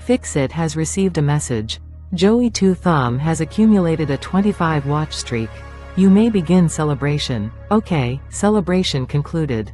Fixit has received a message. Joey Two Thumb has accumulated a 25 watch streak. You may begin celebration. Okay, celebration concluded.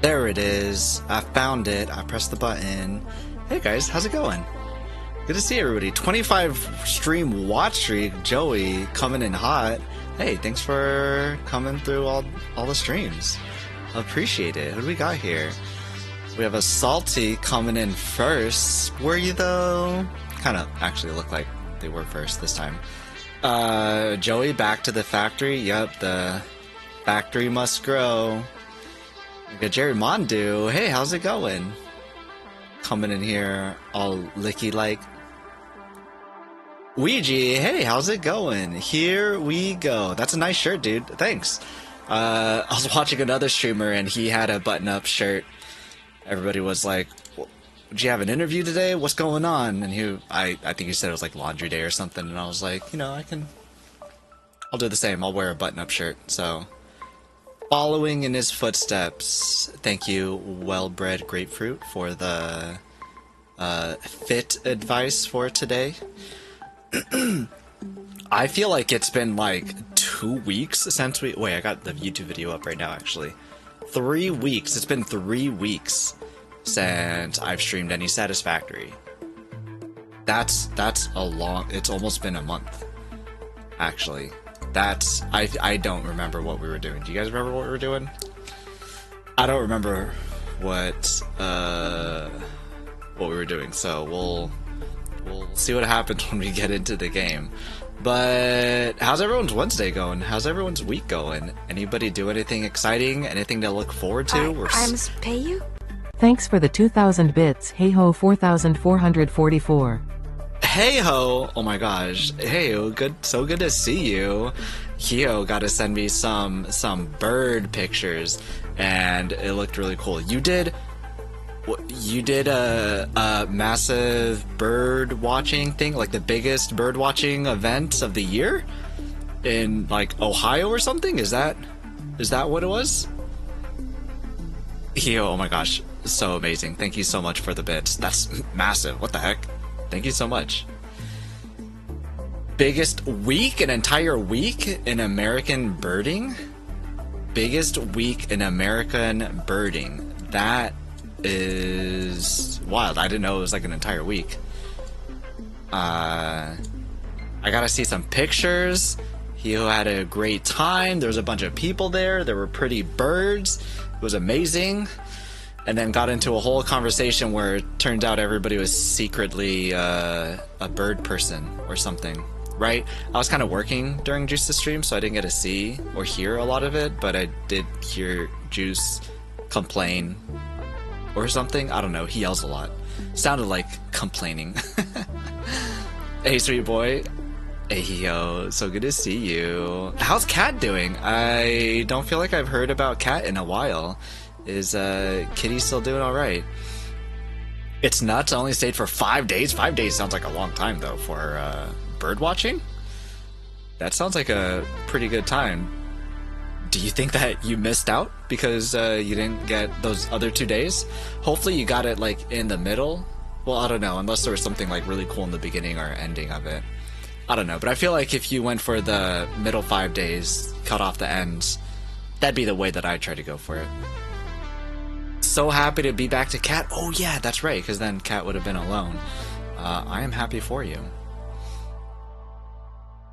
There it is. I found it. I pressed the button. Hey guys, how's it going? Good to see everybody. 25 stream watch streak. Joey coming in hot. Hey, thanks for coming through all the streams. Appreciate it. Who do we got here? We have a Salty coming in first. Were you though? Kind of actually look like they were first this time. Joey back to the factory. Yep, the factory must grow. We got Jerry Mondu. Hey, how's it going? Coming in here all licky like. Ouija, hey, how's it going? Here we go. That's a nice shirt, dude. Thanks. I was watching another streamer and he had a button-up shirt. Everybody was like, "Did you have an interview today? What's going on?" And I think he said it was like laundry day or something. And I was like, you know, I'll do the same. I'll wear a button-up shirt. So, following in his footsteps. Thank you, Well-Bred Grapefruit, for the fit advice for today. I feel like it's been like 2 weeks since we... Wait, I got the YouTube video up right now, actually. 3 weeks. It's been 3 weeks since I've streamed any Satisfactory. That's a long... It's almost been a month, actually. I don't remember what we were doing. Do you guys remember what we were doing? I don't remember what we were doing, so we'll see what happens when we get into the game. But how's everyone's Wednesday going? How's everyone's week going? Anybody do anything exciting? Anything to look forward to? I'm pay you? Thanks for the 2,000 bits. Hey ho, 4,444. Hey ho! Oh my gosh. Hey ho, so good to see you. Hio got to send me some bird pictures, and it looked really cool. You did a massive bird watching thing, like the biggest bird watching event of the year in like Ohio or something? Is that what it was? Hio, oh my gosh, so amazing. Thank you so much for the bits. That's massive. What the heck? Thank you so much. Biggest week, an entire week in American birding? Biggest week in American birding. That is wild. I didn't know it was like an entire week. I gotta see some pictures. He had a great time. There was a bunch of people there. There were pretty birds. It was amazing. And then got into a whole conversation where it turned out everybody was secretly a bird person or something, right? I was kind of working during Juice's stream, so I didn't get to see or hear a lot of it, but I did hear Juice complain or something. I don't know. He yells a lot. Sounded like complaining. Hey, sweet boy. Hey, yo. So good to see you. How's Kat doing? I don't feel like I've heard about Kat in a while. Is Kitty still doing alright? It's nuts. I only stayed for 5 days. 5 days sounds like a long time, though, for bird watching? That sounds like a pretty good time. Do you think that you missed out because you didn't get those other 2 days? Hopefully you got it, like, in the middle. Well, I don't know, unless there was something, like, really cool in the beginning or ending of it. I don't know, but I feel like if you went for the middle 5 days, cut off the ends, that'd be the way that I'd try to go for it. So happy to be back to Kat. Oh yeah, that's right, because then Kat would have been alone. I am happy for you.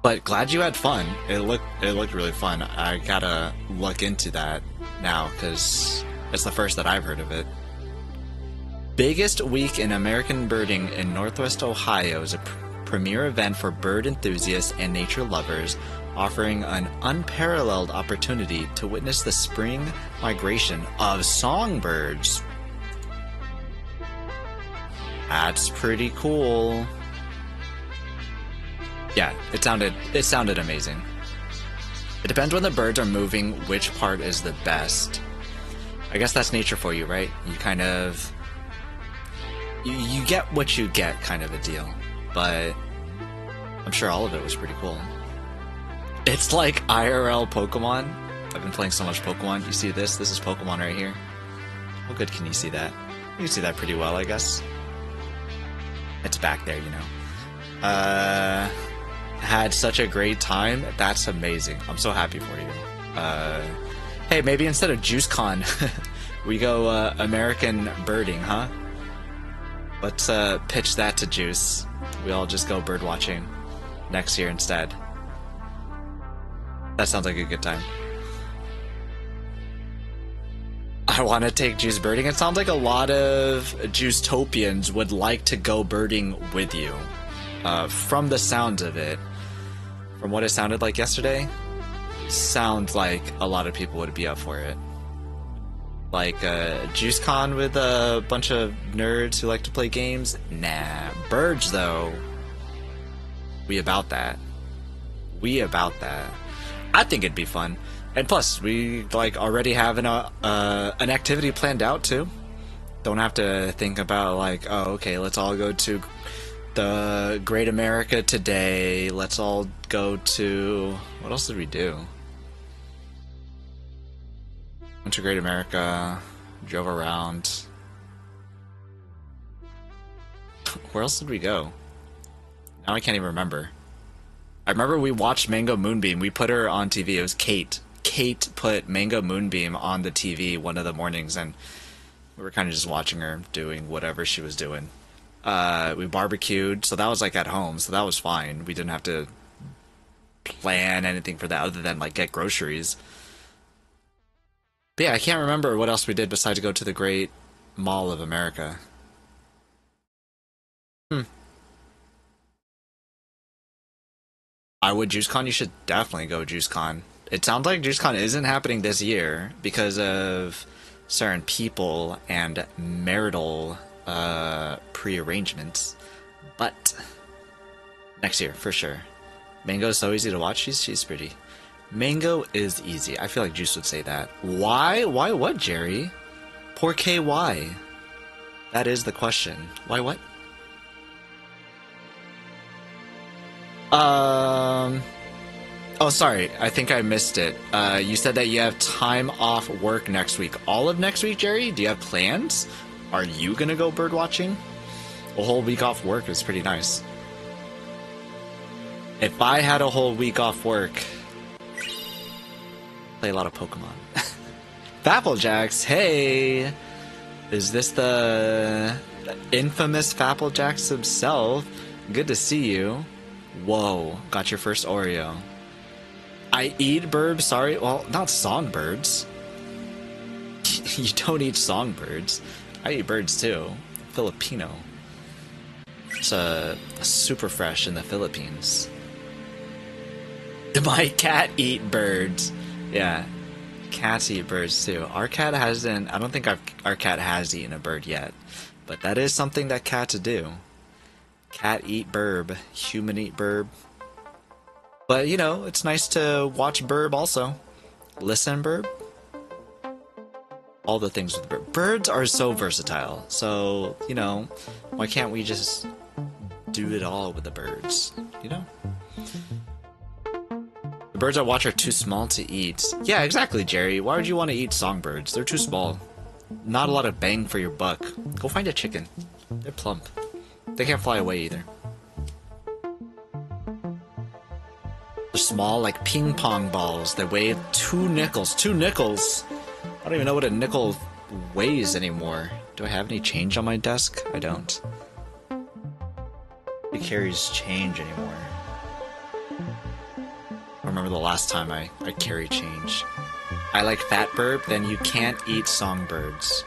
But glad you had fun. It looked really fun. I gotta look into that now, because it's the first that I've heard of it. Biggest week in American birding in Northwest Ohio is a premier event for bird enthusiasts and nature lovers, offering an unparalleled opportunity to witness the spring migration of songbirds. That's pretty cool. Yeah, it sounded amazing. It depends when the birds are moving, which part is the best. I guess that's nature for you, right? You kind of... You get what you get kind of a deal. But I'm sure all of it was pretty cool. It's like IRL Pokemon. I've been playing so much Pokemon. You see this? This is Pokemon right here. How good can you see that? You can see that pretty well, I guess. It's back there, you know. Had such a great time. That's amazing. I'm so happy for you. Hey, maybe instead of JuiceCon, we go American birding, huh? Let's pitch that to Juice. We all just go bird watching next year instead. That sounds like a good time. I want to take Juice birding. It sounds like a lot of Juicetopians would like to go birding with you. From the sounds of it, from what it sounded like yesterday, sounds like a lot of people would be up for it. Like JuiceCon with a bunch of nerds who like to play games? Nah. Birds, though. We about that. We about that. I think it'd be fun. And plus, we like already have an activity planned out, too. Don't have to think about like, oh, okay, let's all go to the Great America today. Let's all go to... What else did we do? Went to Great America, drove around. Where else did we go? Now I can't even remember. I remember we watched Mango Moonbeam. We put her on TV. It was Kate. Kate put Mango Moonbeam on the TV one of the mornings, and we were kind of just watching her doing whatever she was doing. We barbecued, so that was like at home, so that was fine. We didn't have to plan anything for that other than like get groceries. But yeah, I can't remember what else we did besides go to the Great Mall of America. I would JuiceCon. You should definitely go JuiceCon. It sounds like JuiceCon isn't happening this year because of certain people and marital pre-arrangements. But next year, for sure. Mango is so easy to watch. She's pretty. Mango is easy. I feel like Juice would say that. Why? Why what, Jerry? Poor KY. That is the question. Why what? Oh, sorry. I think I missed it. You said that you have time off work next week. All of next week, Jerry? Do you have plans? Are you gonna go bird watching? A whole week off work is pretty nice. If I had a whole week off work... Play a lot of Pokemon. Fapplejacks, hey! Is this the infamous Fapplejacks himself? Good to see you. Whoa, got your first Oreo. I eat birds, sorry. Well, not songbirds. You don't eat songbirds. I eat birds too. Filipino. It's super fresh in the Philippines. My cat eat birds. Yeah, cats eat birds too. Our cat hasn't. I don't think our cat has eaten a bird yet. But that is something that cats do. Cat eat burb, human eat burb. But, you know, it's nice to watch burb also. Listen burb. All the things with birds. Birds are so versatile. So, you know, why can't we just do it all with the birds? You know? The birds I watch are too small to eat. Yeah, exactly, Jerry. Why would you want to eat songbirds? They're too small. Not a lot of bang for your buck. Go find a chicken. They're plump. They can't fly away either. They're small like ping pong balls. They weigh 2 nickels. 2 nickels? I don't even know what a nickel weighs anymore. Do I have any change on my desk? I don't. It carries change anymore. I remember the last time I carried change. I like fat burp, then you can't eat songbirds.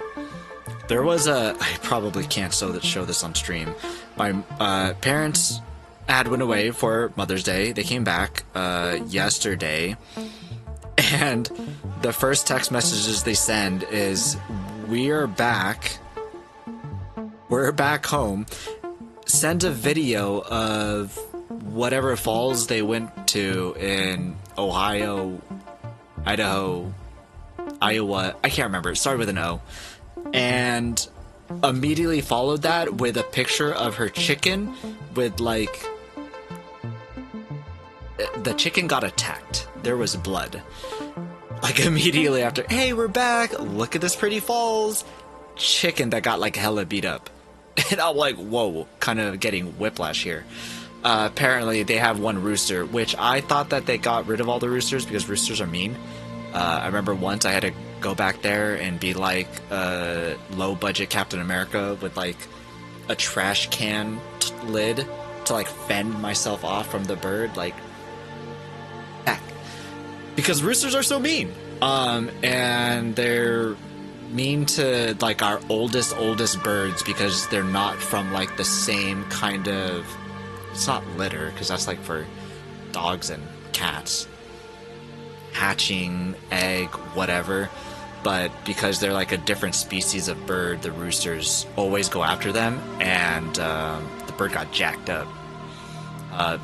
There was a... I probably can't show this on stream. My parents went away for Mother's Day. They came back yesterday. And the first text messages they send is, "We are back. We're back home." Send a video of whatever falls they went to in Ohio, Idaho, Iowa. I can't remember. It started with an O. And immediately followed that with a picture of her chicken with, like... The chicken got attacked. There was blood. Like, immediately after, "Hey, we're back. Look at this pretty falls." Chicken that got, like, hella beat up. And I'm like, whoa, kind of getting whiplash here. Apparently, they have one rooster, which I thought that they got rid of all the roosters because roosters are mean. I remember once I had to go back there and be like low-budget Captain America with, like, a trash can lid to, like, fend myself off from the bird, like, back. Because roosters are so mean. And they're mean to, like, our oldest birds because they're not from, like, the same kind of... It's not litter, because that's, like, for dogs and cats. Hatching, egg, whatever. But because they're, like, a different species of bird, the roosters always go after them, and the bird got jacked up.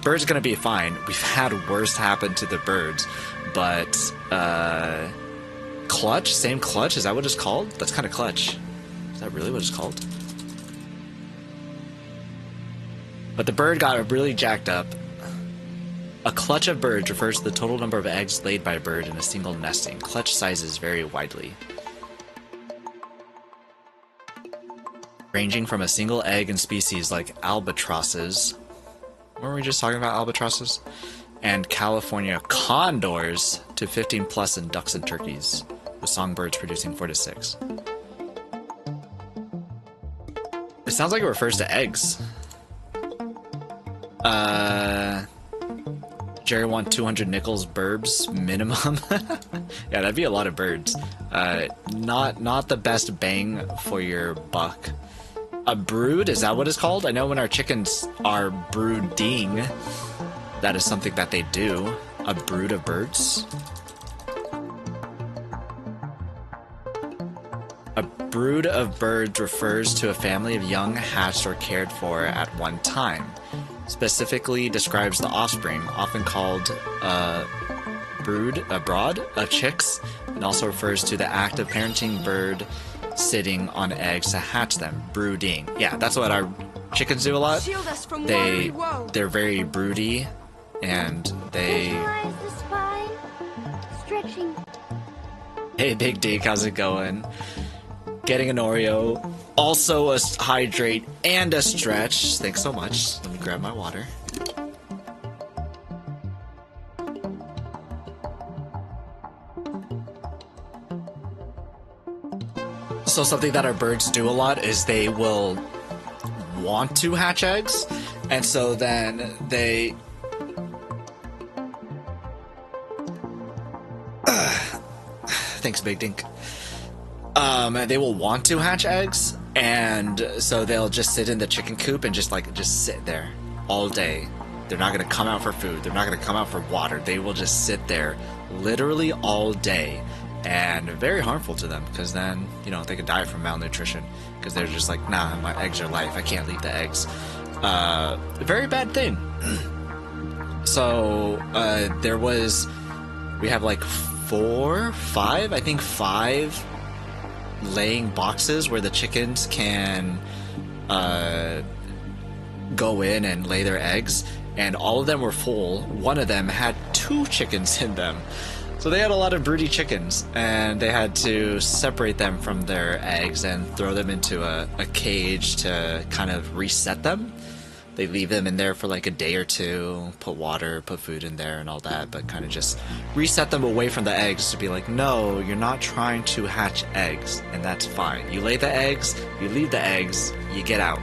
Bird's gonna be fine. We've had worse happen to the birds, but clutch? Same clutch? Is that what it's called? That's kind of clutch. Is that really what it's called? But the bird got really jacked up. A clutch of birds refers to the total number of eggs laid by a bird in a single nesting. Clutch sizes vary widely, ranging from a single egg in species like albatrosses. Weren't we just talking about albatrosses? And California condors to 15 plus in ducks and turkeys, with songbirds producing 4 to 6. It sounds like it refers to eggs. Jerry want 200 nickels burbs minimum. Yeah, that'd be a lot of birds. Not the best bang for your buck. A brood, is that what it's called? I know when our chickens are brooding, that is something that they do. A brood of birds. A brood of birds refers to a family of young hatched or cared for at one time. Specifically describes the offspring, often called brood, abroad, of chicks, and also refers to the act of parenting bird sitting on eggs to hatch them. Brooding. Yeah, that's what our chickens do a lot. They're very broody, and they... Visualize the spine. Stretching. Hey, Big Dig, how's it going? Getting an Oreo. Also a hydrate and a stretch. Thanks so much. Let me grab my water. So something that our birds do a lot is they will want to hatch eggs, and so then they... Thanks, Big Dink. They will want to hatch eggs, and so they'll just sit in the chicken coop and just sit there all day. They're not going to come out for food. They're not going to come out for water. They will just sit there literally all day. and very harmful to them, because then, you know, they could die from malnutrition, because they're just like, nah, my eggs are life, I can't leave the eggs. Very bad thing. So we have like 5 laying boxes where the chickens can go in and lay their eggs, and all of them were full. One of them had 2 chickens in them, so they had a lot of broody chickens, and they had to separate them from their eggs and throw them into a cage to kind of reset them. They leave them in there for like a day or two, put water, put food in there and all that, but kind of just reset them away from the eggs to be like, no, you're not trying to hatch eggs, and that's fine. You lay the eggs, you leave the eggs, you get out.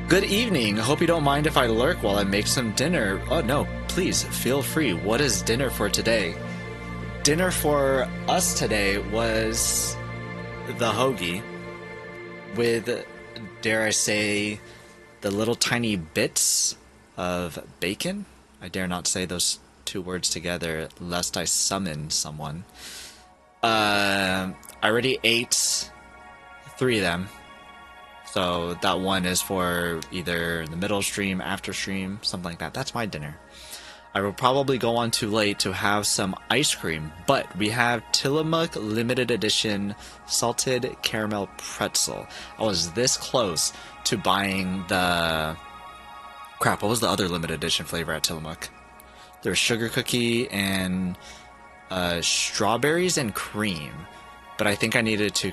Good evening. Hope you don't mind if I lurk while I make some dinner. Oh no, please feel free. What is dinner for today? Dinner for us today was the hoagie with, dare I say, the little tiny bits of bacon. I dare not say those 2 words together lest I summon someone. I already ate 3 of them. So that one is for either the middle stream, after stream, something like that. That's my dinner. I will probably go on too late to have some ice cream, but we have Tillamook limited edition salted caramel pretzel. I was this close to buying the... Crap, what was the other limited edition flavor at Tillamook? There's sugar cookie and strawberries and cream. But I think I needed to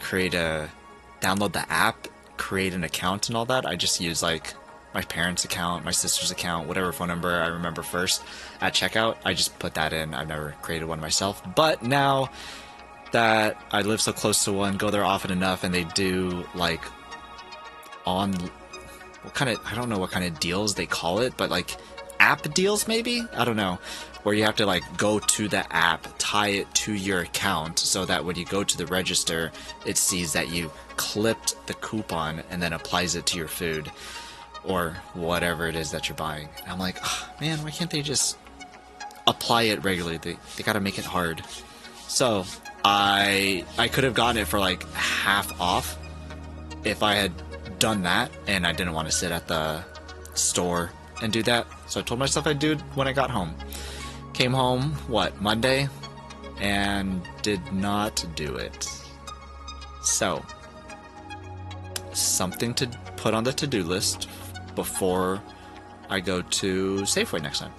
download the app, create an account and all that. I just used like my parents' account, my sister's account, whatever phone number I remember first at checkout. I just put that in. I've never created one myself. But now that I live so close to one, go there often enough, and they do like I don't know what kind of deals they call it, but like app deals maybe? I don't know. Where you have to like go to the app, tie it to your account so that when you go to the register, it sees that you clipped the coupon and then applies it to your food or whatever it is that you're buying. And I'm like, oh, man, why can't they just apply it regularly? They gotta make it hard. So I could have gotten it for like half off if I had done that, and I didn't want to sit at the store and do that. So I told myself I'd do it when I got home. Came home, Monday? And did not do it. So, something to put on the to-do list before I go to Safeway next time.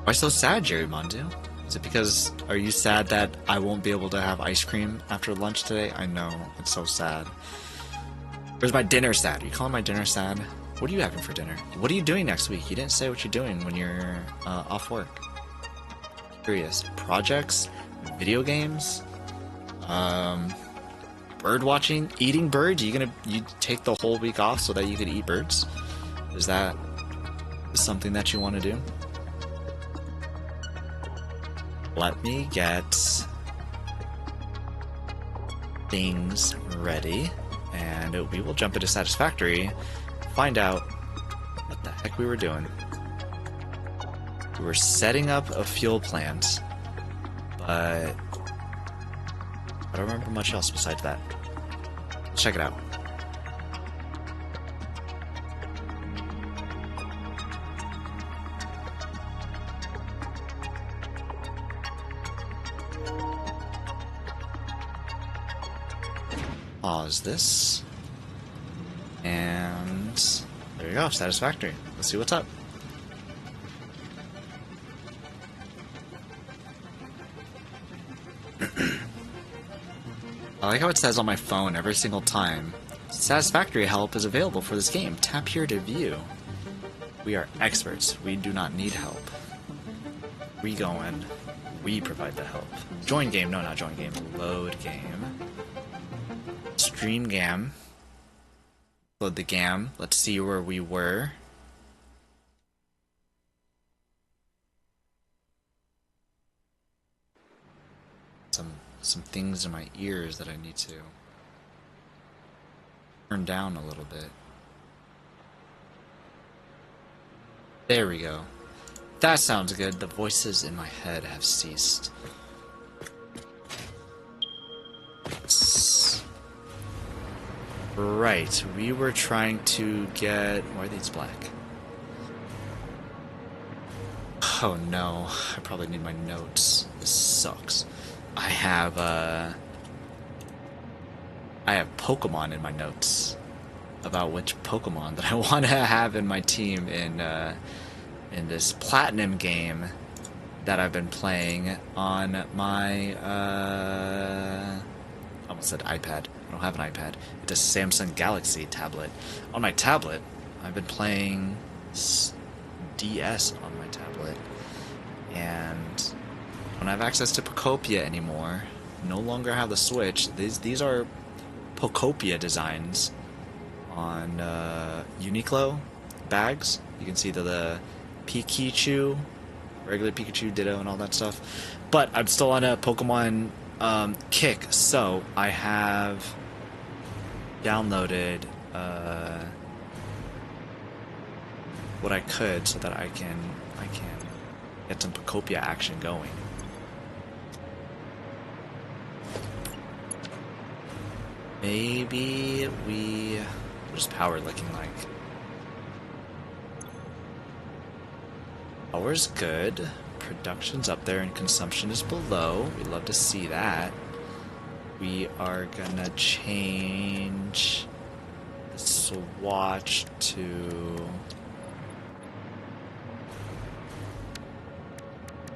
Why so sad, Jerry Mondu? Is it because, are you sad that I won't be able to have ice cream after lunch today? I know, it's so sad. Where's my dinner sad? Are you calling my dinner sad? What are you having for dinner? What are you doing next week? You didn't say what you're doing when you're off work. Curious. Projects? Video games? Bird watching? Eating birds? You take the whole week off so that you could eat birds? Is that something that you want to do? Let me get things ready, and we will jump into Satisfactory, find out what the heck we were doing. We were setting up a fuel plant, but I don't remember much else besides that. Let's check it out. Pause this, and there you go, Satisfactory. Let's see what's up. I like how it says on my phone every single time, Satisfactory help is available for this game. Tap here to view. We are experts. We do not need help. We go in. We provide the help. Join game. No, not join game. Load game. Stream gam. Load the gam. Let's see where we were. Some things in my ears that I need to turn down a little bit. There we go. That sounds good. The voices in my head have ceased. Right, we were trying to get... Why are these black? Oh no, I probably need my notes. This sucks. I have Pokemon in my notes about which Pokemon that I want to have in my team in this Platinum game that I've been playing on my I almost said iPad. I don't have an iPad. It's a Samsung Galaxy tablet. On my tablet, I've been playing DS on my tablet, and I don't have access to Pokopia anymore. No longer have the Switch. These are Pokopia designs on Uniqlo bags. You can see the Pikachu, regular Pikachu, Ditto, and all that stuff. But I'm still on a Pokemon kick, so I have downloaded what I could so that I can get some Pokopia action going. Maybe what is power looking like? Power's good. Production's up there and consumption is below. We'd love to see that. We are gonna change the swatch to...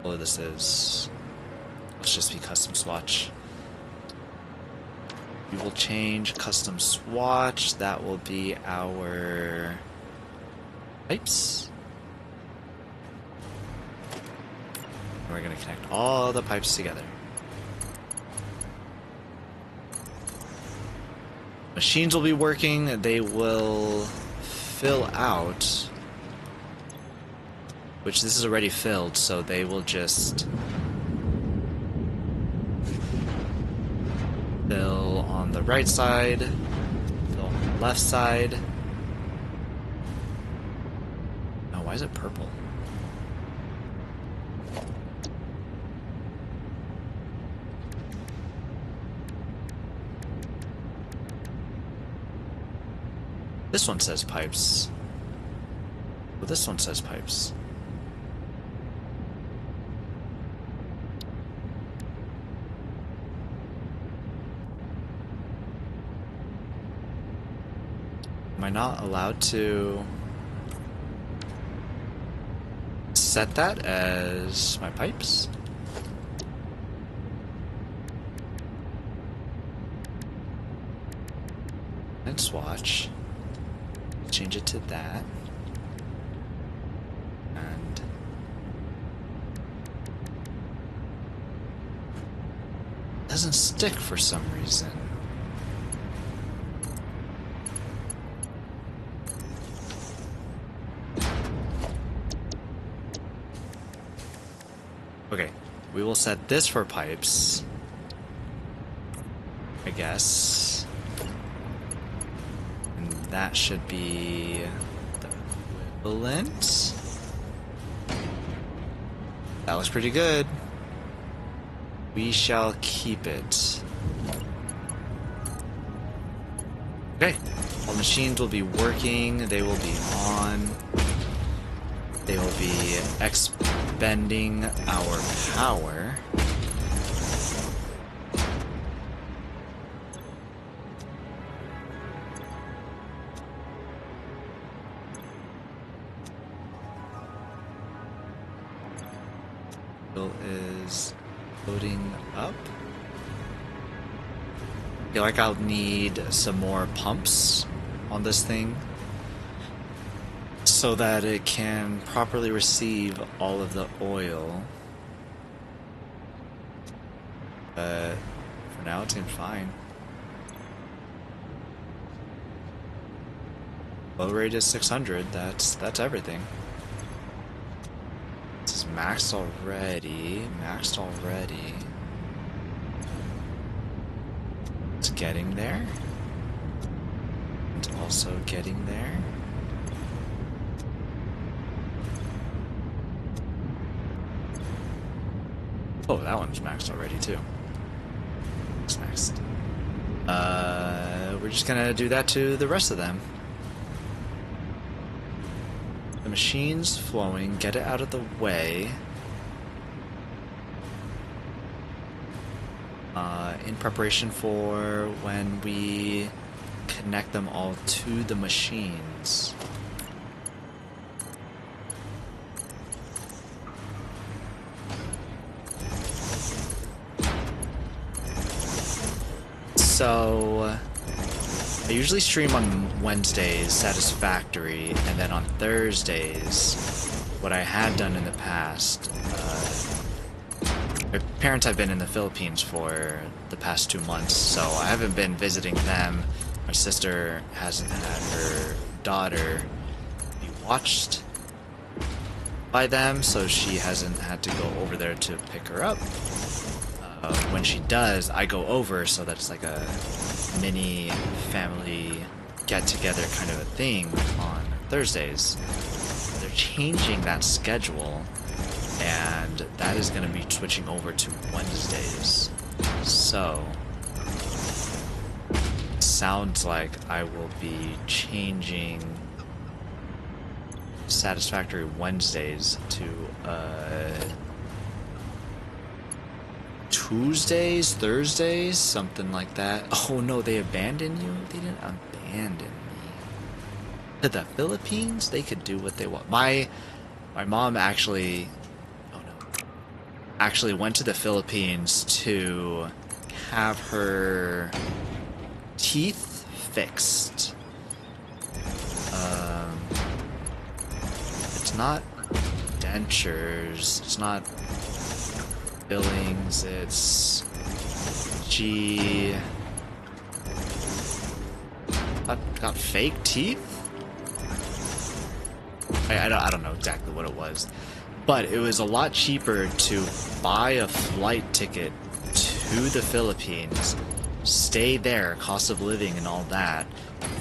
Oh, this is... Let's just be custom swatch. We will change custom swatch. That will be our pipes. And we're going to connect all the pipes together. Machines will be working. They will fill out, which this is already filled, so they will just fill on the right side, fill on the left side. Oh, why is it purple? This one says pipes. Well, this one says pipes. Am I not allowed to set that as my pipes? And swatch. Change it to that. And it doesn't stick for some reason. Okay, we will set this for pipes, I guess. And that should be the equivalent. That looks pretty good. We shall keep it. Okay, all machines will be working, they will be on. They will be expending our power. Bill is loading up. I feel like I'll need some more pumps on this thing, so that it can properly receive all of the oil. But for now it seems fine. Load rate is 600, that's everything. This is maxed already, It's getting there. It's also getting there. Oh, that one's maxed already too. It's maxed. We're just gonna do that to the rest of them. The machine's flowing, get it out of the way. In preparation for when we connect them all to the machines. So, I usually stream on Wednesdays, Satisfactory, and then on Thursdays, what I had done in the past, my parents have been in the Philippines for the past 2 months, so I haven't been visiting them. My sister hasn't had her daughter be watched by them, so she hasn't had to go over there to pick her up. When she does, I go over, so that's like a mini family get-together kind of a thing on Thursdays. They're changing that schedule, and that is going to be switching over to Wednesdays. So, sounds like I will be changing Satisfactory Wednesdays to Tuesdays, Thursdays, something like that. Oh no, they abandoned you? They didn't abandon me. To the Philippines? They could do what they want. My mom actually, actually went to the Philippines to have her teeth fixed. It's not dentures, it's not fillings, it's she got fake teeth? I don't know exactly what it was, but it was a lot cheaper to buy a flight ticket to the Philippines, stay there, cost of living and all that,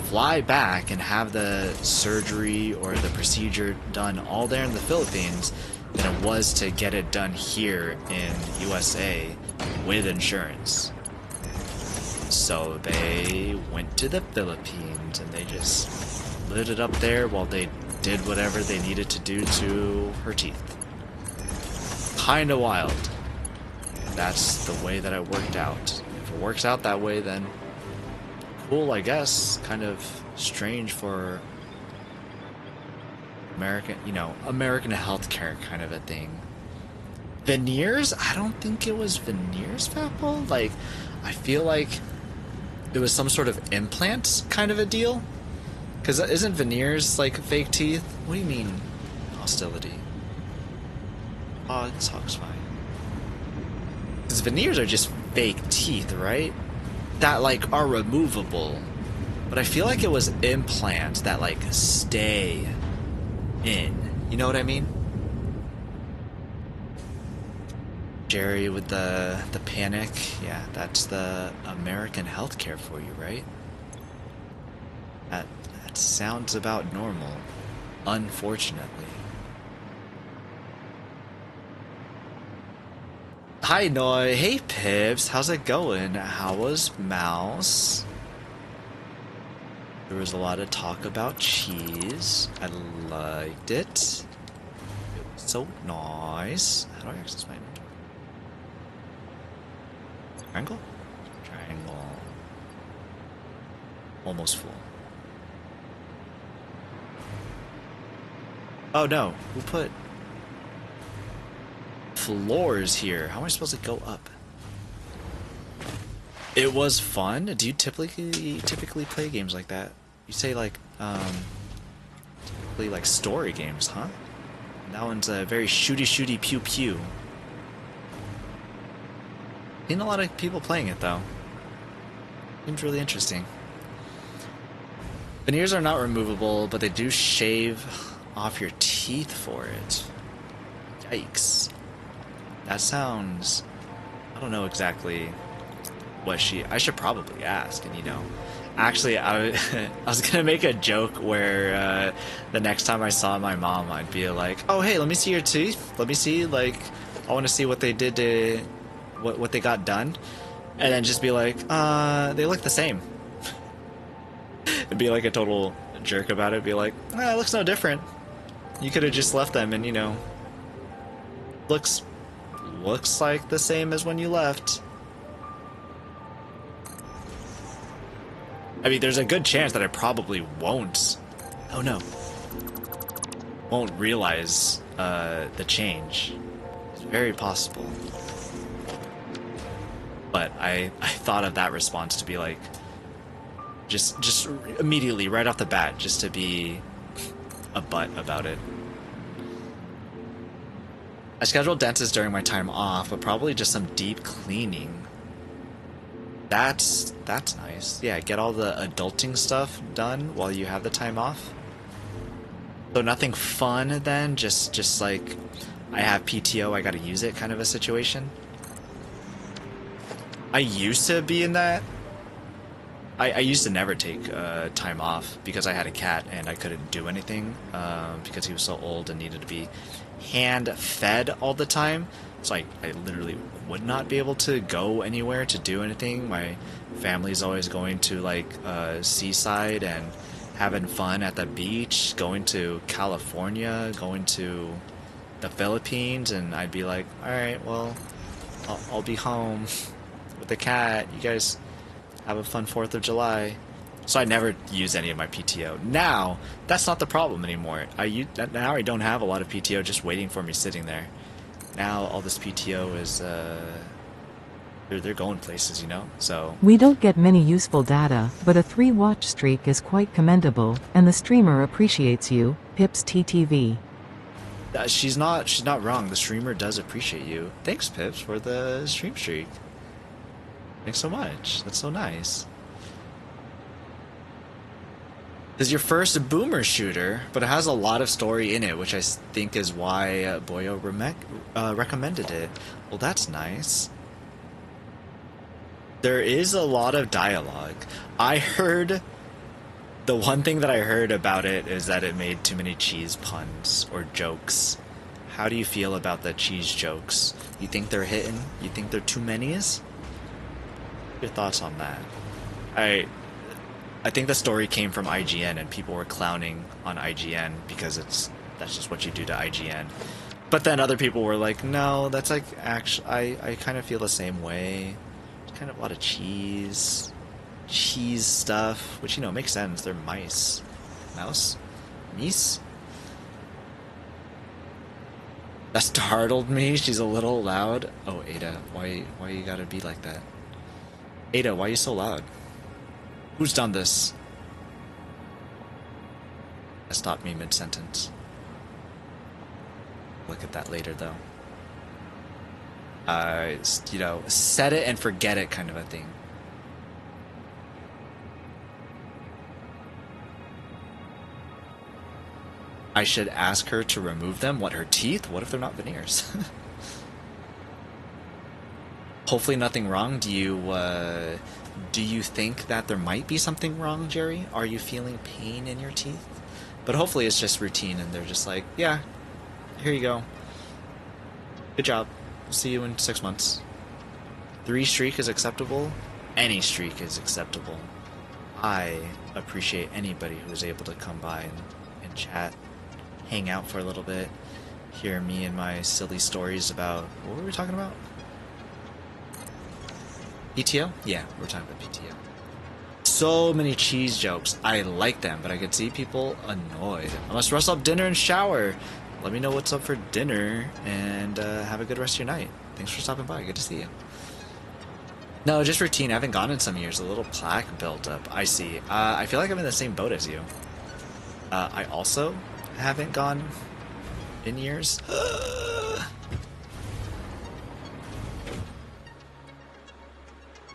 fly back and have the surgery or the procedure done all there in the Philippines than it was to get it done here in USA with insurance. So they went to the Philippines and they just lived it up there while they did whatever they needed to do to her teeth. Kinda wild. That's the way that it worked out. If it works out that way, then cool, I guess. Kind of strange for American, American healthcare kind of a thing. Veneers? I don't think it was veneers, Fapple. Like, I feel like it was some sort of implant kind of a deal. Because isn't veneers like fake teeth? What do you mean, hostility? Oh, it talks fine. Because veneers are just fake teeth, right? That, like, are removable. But I feel like it was implants that, like, stay in. You know what I mean? Jerry with the panic. Yeah, that's the American healthcare for you, right? That sounds about normal, unfortunately. Hi Noy, hey Pips, how's it going? How was Mouse? There was a lot of talk about cheese. I liked it. It was so nice. How do I access my inventory? Triangle? Triangle. Almost full. Oh no, who put floors here? How am I supposed to go up? It was fun. Do you typically play games like that? You say like typically like story games, huh? That one's a very shooty pew pew. Seen a lot of people playing it though. Seems really interesting. Veneers are not removable, but they do shave off your teeth for it. Yikes. That sounds... I don't know exactly what I should probably ask, and actually I was gonna make a joke where the next time I saw my mom I'd be like, oh hey, let me see your teeth, let me see like I want to see what they did to what they got done, and then just be like, they look the same. And be like a total jerk about it. Be like, it looks no different. You could have just left them, and you know, looks like the same as when you left. I mean, there's a good chance that I probably won't. Oh no. Won't realize the change. It's very possible. But I thought of that response to be like, just immediately right off the bat, just to be a butt about it. I scheduled dentists during my time off, but probably just some deep cleaning. That's nice. Yeah, get all the adulting stuff done while you have the time off. So nothing fun then, just like I have PTO, I gotta use it kind of a situation. I used to be in that. I used to never take time off because I had a cat and I couldn't do anything because he was so old and needed to be hand fed all the time. So I literally would not be able to go anywhere to do anything. My family's always going to like seaside and having fun at the beach, going to California, going to the Philippines, and I'd be like, all right, well, I'll be home with the cat. You guys have a fun 4th of July. So I never use any of my PTO. Now, that's not the problem anymore. Now I don't have a lot of PTO just waiting for me sitting there. Now all this PTO is, they're going places, you know? So We don't get many useful data, but a 3-watch streak is quite commendable, and the streamer appreciates you, Pips TTV. she's not wrong. The streamer does appreciate you. Thanks, Pips, for the stream streak. Thanks so much. That's so nice. It's your first boomer shooter, but it has a lot of story in it, which I think is why Boyo recommended it. Well, that's nice. There is a lot of dialogue. The one thing that I heard about it is that it made too many cheese puns or jokes. How do you feel about the cheese jokes? You think they're hitting? You think they're too many's? Your thoughts on that? I think the story came from IGN and people were clowning on IGN because that's just what you do to IGN. But then other people were like, no, that's like actually I kind of feel the same way. There's kind of a lot of cheese stuff, which you know makes sense. They're mice. Mouse? Meese? That startled me. She's a little loud. Oh, Ada, why you gotta be like that? Ada, why are you so loud? Who's done this? That stopped me mid-sentence. Look at that later, though. You know, set it and forget it kind of a thing. I should ask her to remove them. What, her teeth? What if they're not veneers? Hopefully nothing wrong. Do you think that there might be something wrong, Jerry? Are you feeling pain in your teeth? But hopefully it's just routine and they're just like, yeah, here you go. Good job. See you in 6 months. 3 streak is acceptable. Any streak is acceptable. I appreciate anybody who is able to come by and chat, hang out for a little bit, hear me and my silly stories about... What were we talking about? PTO? Yeah, we're talking about PTO. So many cheese jokes. I like them, but I could see people annoyed. I must rustle up dinner and shower. Let me know what's up for dinner, and have a good rest of your night. Thanks for stopping by. Good to see you. No, just routine. I haven't gone in some years. A little plaque built up. I see. I feel like I'm in the same boat as you. I also haven't gone in years.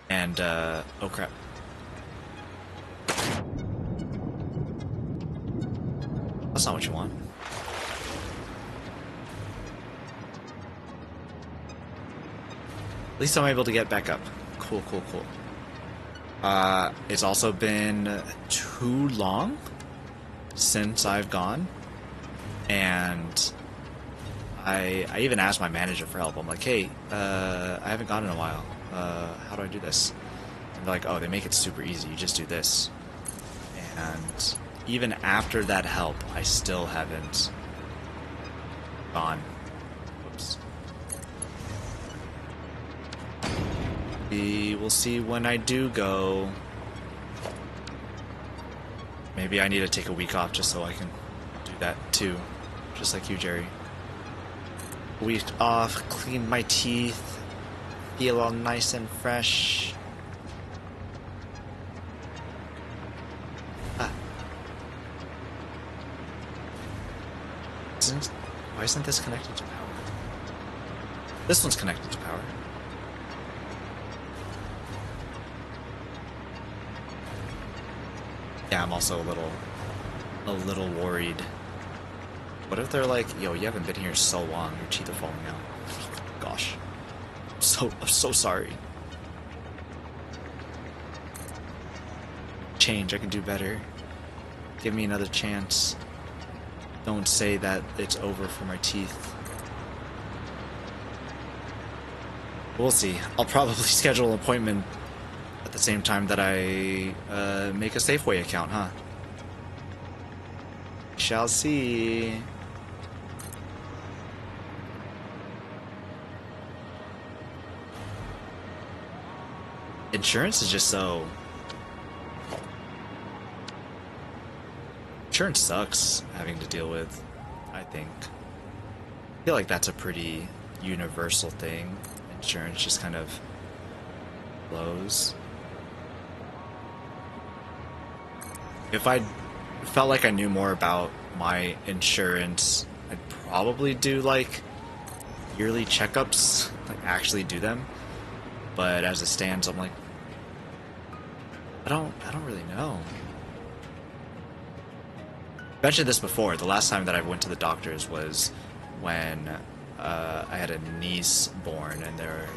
And, oh crap. That's not what you want. At least I'm able to get back up. Cool, cool, cool. It's also been too long since I've gone. And I even asked my manager for help. I'm like, hey, I haven't gone in a while. How do I do this? And they're like, oh, they make it super easy. You just do this. And even after that help, I still haven't gone. Whoops. We'll see when I do go. Maybe I need to take a week off just so I can do that too. Just like you, Jerry. Week off, clean my teeth, feel all nice and fresh. Ah. Why isn't this connected to power? This one's connected to power. Yeah, I'm also a little worried. What if they're like, yo, you haven't been here so long, your teeth are falling out. Gosh. I'm so sorry. Change, I can do better. Give me another chance. Don't say that it's over for my teeth. We'll see. I'll probably schedule an appointment at the same time that I make a Safeway account, huh? Shall see. Insurance is just so... Insurance sucks having to deal with, I think. I feel like that's a pretty universal thing. Insurance just kind of blows. If I felt like I knew more about my insurance, I'd probably do like yearly checkups, like actually do them. But as it stands, I'm like, I don't really know. I mentioned this before. The last time that I went to the doctors was when I had a niece born, and I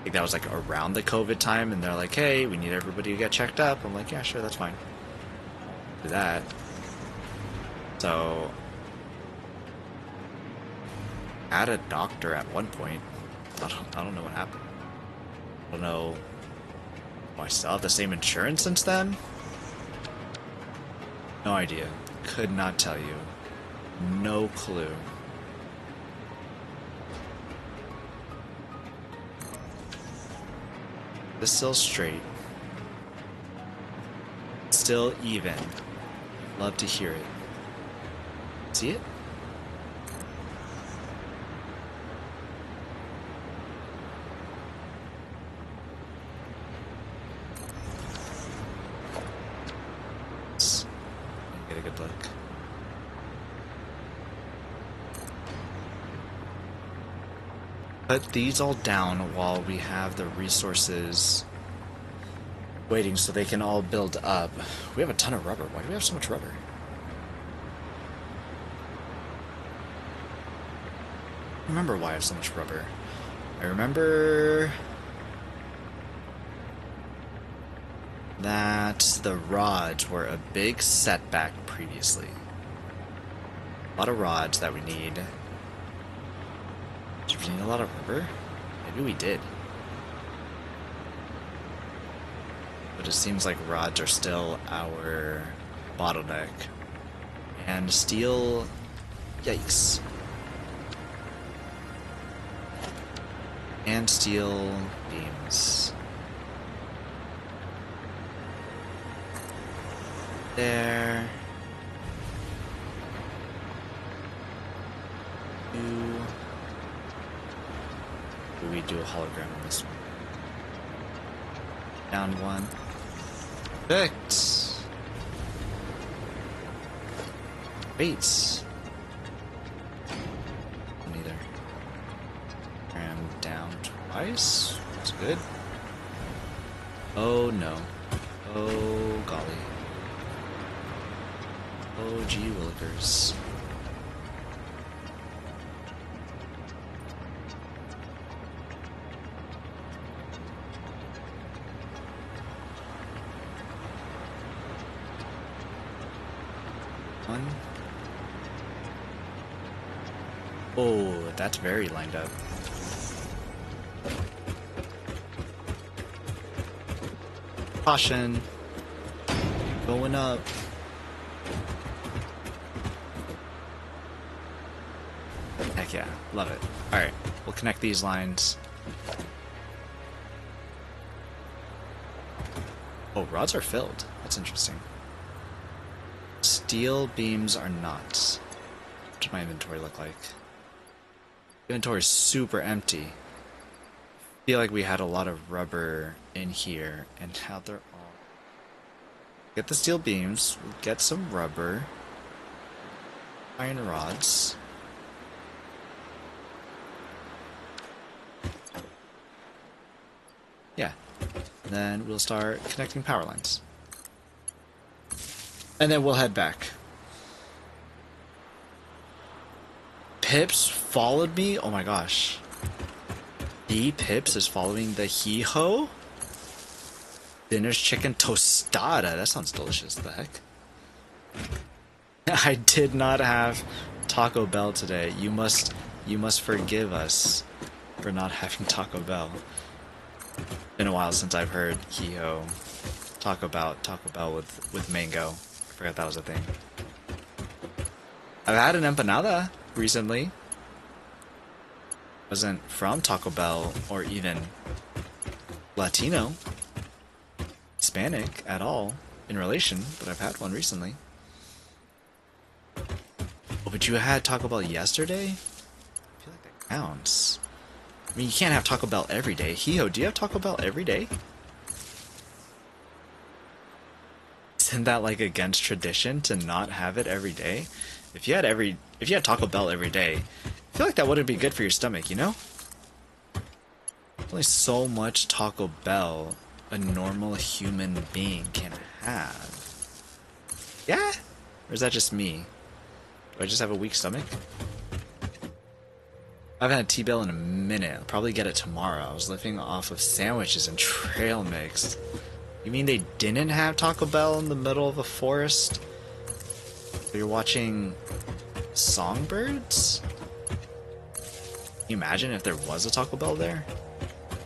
think that was like around the COVID time, and they're like, hey, we need everybody to get checked up. I'm like, yeah, sure, that's fine. Do that. So, I had a doctor at one point. I don't know what happened. I don't know. Do I still have the same insurance since then? No idea. Could not tell you. No clue. This still straight. Still even. Love to hear it. See it? Get a good look. Put these all down while we have the resources waiting so they can all build up. We have a ton of rubber. Why do we have so much rubber? I remember why I have so much rubber. I remember that the rods were a big setback previously. A lot of rods that we need. Did we need a lot of rubber? Maybe we did. But it seems like rods are still our bottleneck. And steel... Yikes. And steel beams. There. Do we do a hologram on this one? Down one. Perfect. Wait. Neither. Ram down twice. That's good. Oh no. Oh golly. Oh gee willikers. Oh, that's very lined up. Caution. Going up. Heck yeah, love it. Alright, we'll connect these lines. Oh, rods are filled. That's interesting. Steel beams are not. What does my inventory look like? Inventory is super empty. I feel like we had a lot of rubber in here, and now they're all... Get the steel beams, we'll get some rubber, iron rods. Yeah. Then we'll start connecting power lines. And then we'll head back. Pips followed me? Oh my gosh. Pips is following the hee-ho? Dinner's chicken tostada. That sounds delicious. The heck? I did not have Taco Bell today. You must forgive us for not having Taco Bell. Been a while since I've heard hee-ho talk about Taco Bell with mango. I forgot that was a thing. I've had an empanada recently. Wasn't from Taco Bell or even Latino, Hispanic at all in relation, but I've had one recently. Oh, but you had Taco Bell yesterday? I feel like that counts. I mean, you can't have Taco Bell every day. Hee-ho, do you have Taco Bell every day? Isn't that like against tradition to not have it every day? If you had Taco Bell every day, I feel like that wouldn't be good for your stomach, you know? Only so much Taco Bell a normal human being can have. Yeah? Or is that just me? Do I just have a weak stomach? I haven't had T-Bell in a minute. I'll probably get it tomorrow. I was living off of sandwiches and trail mix. You mean they didn't have Taco Bell in the middle of a forest? You're watching songbirds? Can you imagine if there was a Taco Bell there?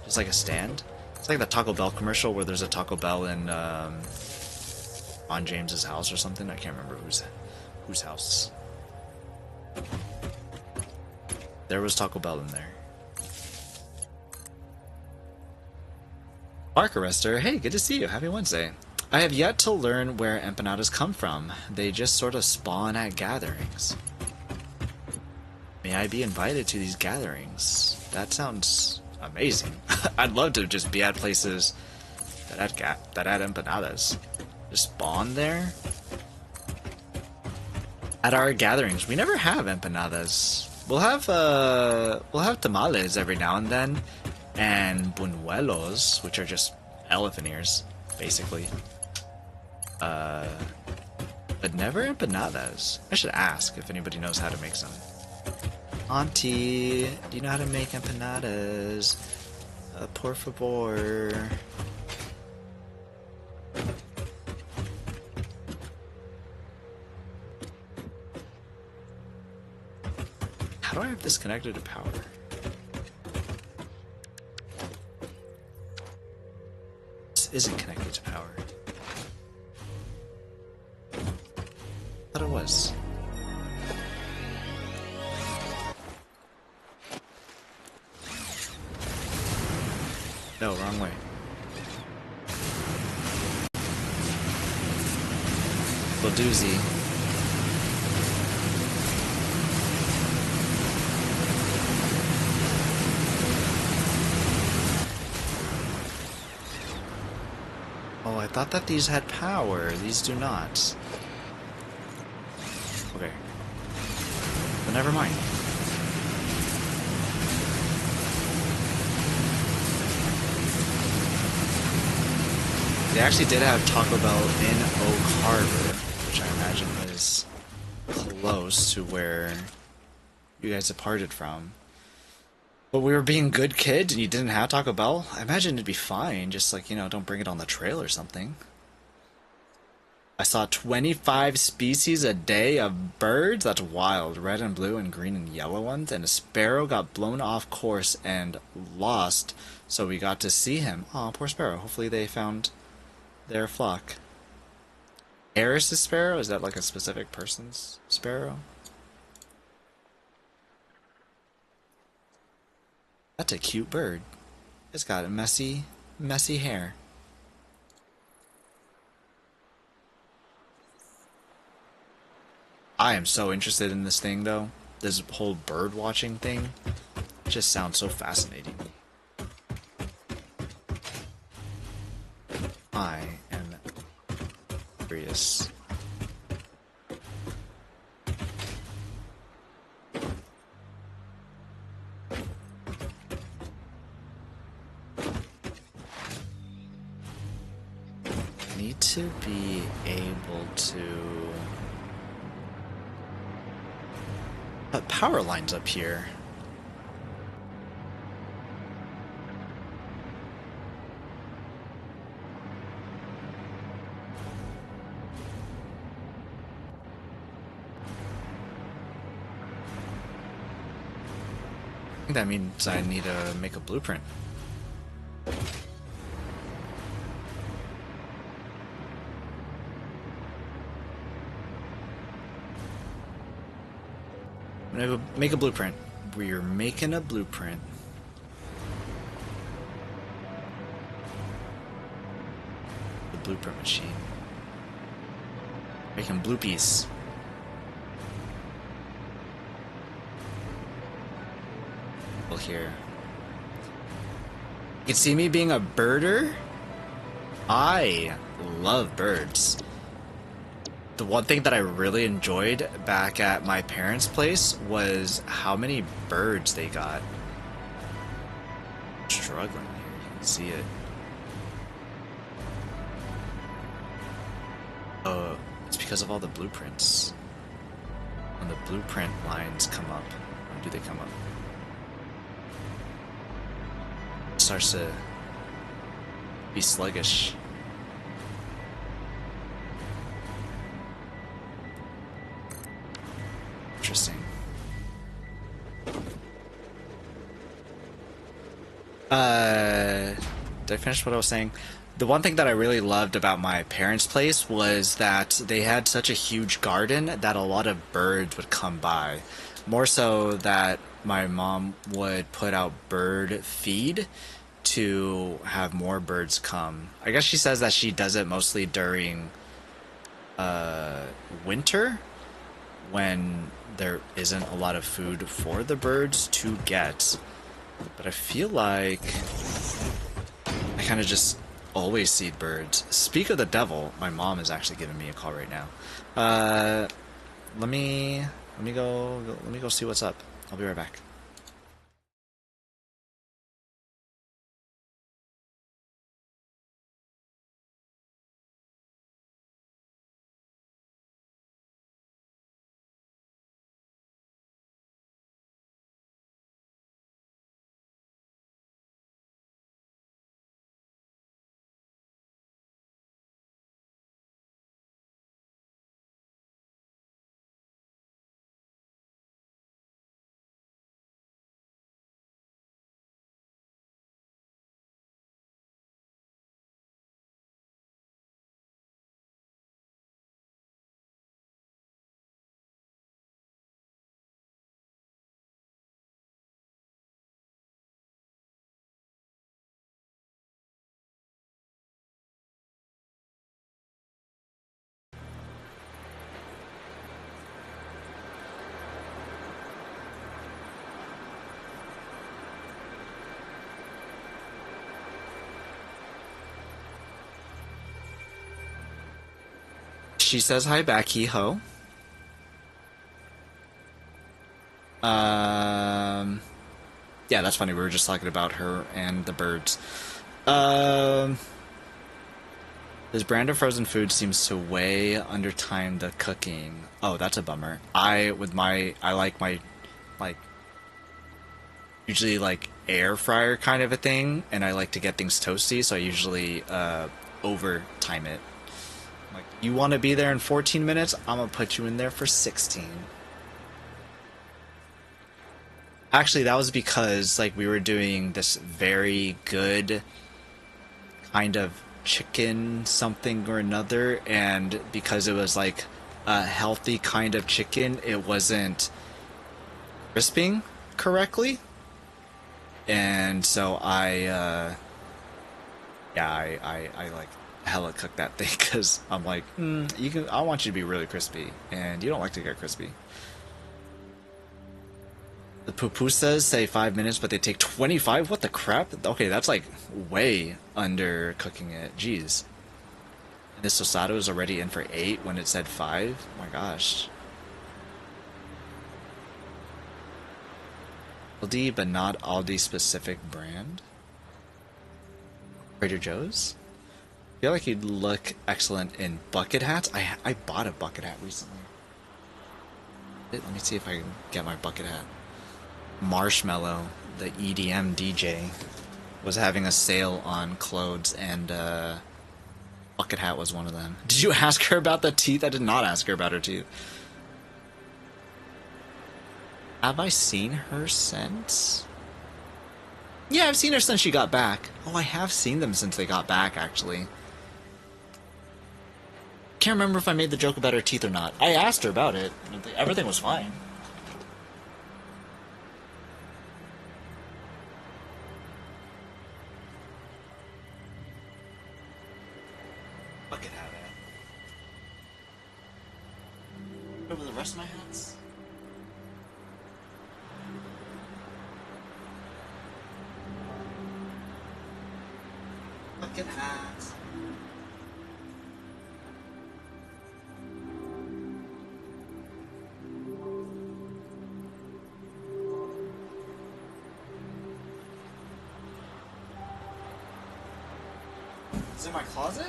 Just like a stand? It's like the Taco Bell commercial where there's a Taco Bell in on James's house or something. I can't remember whose house. There was Taco Bell in there. Bark Arrester, hey, good to see you. Happy Wednesday. I have yet to learn where empanadas come from. They just sort of spawn at gatherings. May I be invited to these gatherings? That sounds amazing. I'd love to just be at places that had empanadas. Just spawn there? At our gatherings, we never have empanadas. We'll have tamales every now and then, and buñuelos, which are just elephant ears, basically. But never empanadas. I should ask if anybody knows how to make some. Auntie, do you know how to make empanadas? Por favor. How do I have this connected to power? This isn't connected to power. I thought it was. No, wrong way. Little doozy. Oh, I thought that these had power. These do not. Okay. But never mind. They actually did have Taco Bell in Oak Harbor, which I imagine is close to where you guys departed from. But we were being good kids and you didn't have Taco Bell? I imagine it'd be fine, just like, you know, don't bring it on the trail or something. I saw 25 species a day of birds. That's wild. Red and blue and green and yellow ones. And a sparrow got blown off course and lost, so we got to see him. Aw, poor sparrow. Hopefully they found their flock. Harris's sparrow? Is that like a specific person's sparrow? That's a cute bird. It's got a messy hair. I am so interested in this thing, though. This whole bird watching thing. It just sounds so fascinating. I am curious. Need to be able to put power lines up here. I think that means I need to make a blueprint. I'm gonna make a blueprint. We're making a blueprint. The blueprint machine. Making bloopies. Well, here. You can see me being a birder. I love birds. The one thing that I really enjoyed back at my parents' place was how many birds they got. I'm struggling here, you can see it. Oh, it's because of all the blueprints. When the blueprint lines come up, when do they come up? It starts to be sluggish. Interesting. Did I finish what I was saying? The one thing that I really loved about my parents' place was that they had such a huge garden that a lot of birds would come by. More so that my mom would put out bird feed to have more birds come. I guess she says that she does it mostly during winter, when there isn't a lot of food for the birds to get. But I feel like I kind of just always see birds. Speak of the devil, my mom is actually giving me a call right now. Let me go see what's up. I'll be right back. She says hi back, hee ho. Yeah, that's funny. We were just talking about her and the birds. This brand of frozen food seems to way under time the cooking. Oh, that's a bummer. I like my, like, usually like air fryer kind of a thing, and I like to get things toasty, so I usually over time it. Like, You want to be there in 14 minutes? I'm gonna put you in there for 16. Actually, that was because like we were doing this very good kind of chicken something or another, and because it was like a healthy kind of chicken, it wasn't crisping correctly. And so I like hella cooked that thing because I'm like, I want you to be really crispy, and you don't like to get crispy. The pupusas say 5 minutes, but they take 25? What the crap? Okay, that's like way under cooking it. Jeez. And this tostada was already in for 8 when it said 5? Oh my gosh. Aldi, but not Aldi specific brand. Trader Joe's? I feel like you'd look excellent in bucket hats. I bought a bucket hat recently. Let me see if I can get my bucket hat. Marshmallow, the EDM DJ, was having a sale on clothes, and bucket hat was one of them. Did you ask her about the teeth? I did not ask her about her teeth. Have I seen her since? Yeah, I've seen her since she got back. Oh, I have seen them since they got back, actually. Can't remember if I made the joke about her teeth or not. I asked her about it. Everything was fine. Bucket hat. What were the rest of my hats? Bucket hats. Is it in my closet?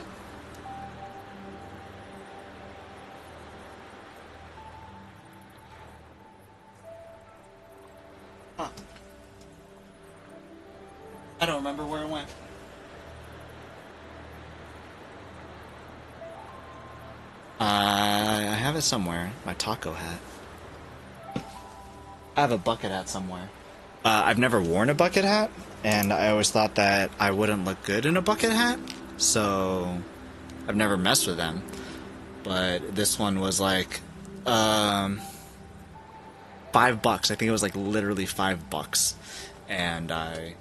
Huh. I don't remember where it went. I have it somewhere. My taco hat. I have a bucket hat somewhere. I've never worn a bucket hat, and I always thought that I wouldn't look good in a bucket hat, so I've never messed with them. But this one was like, $5. I think it was like literally $5, and I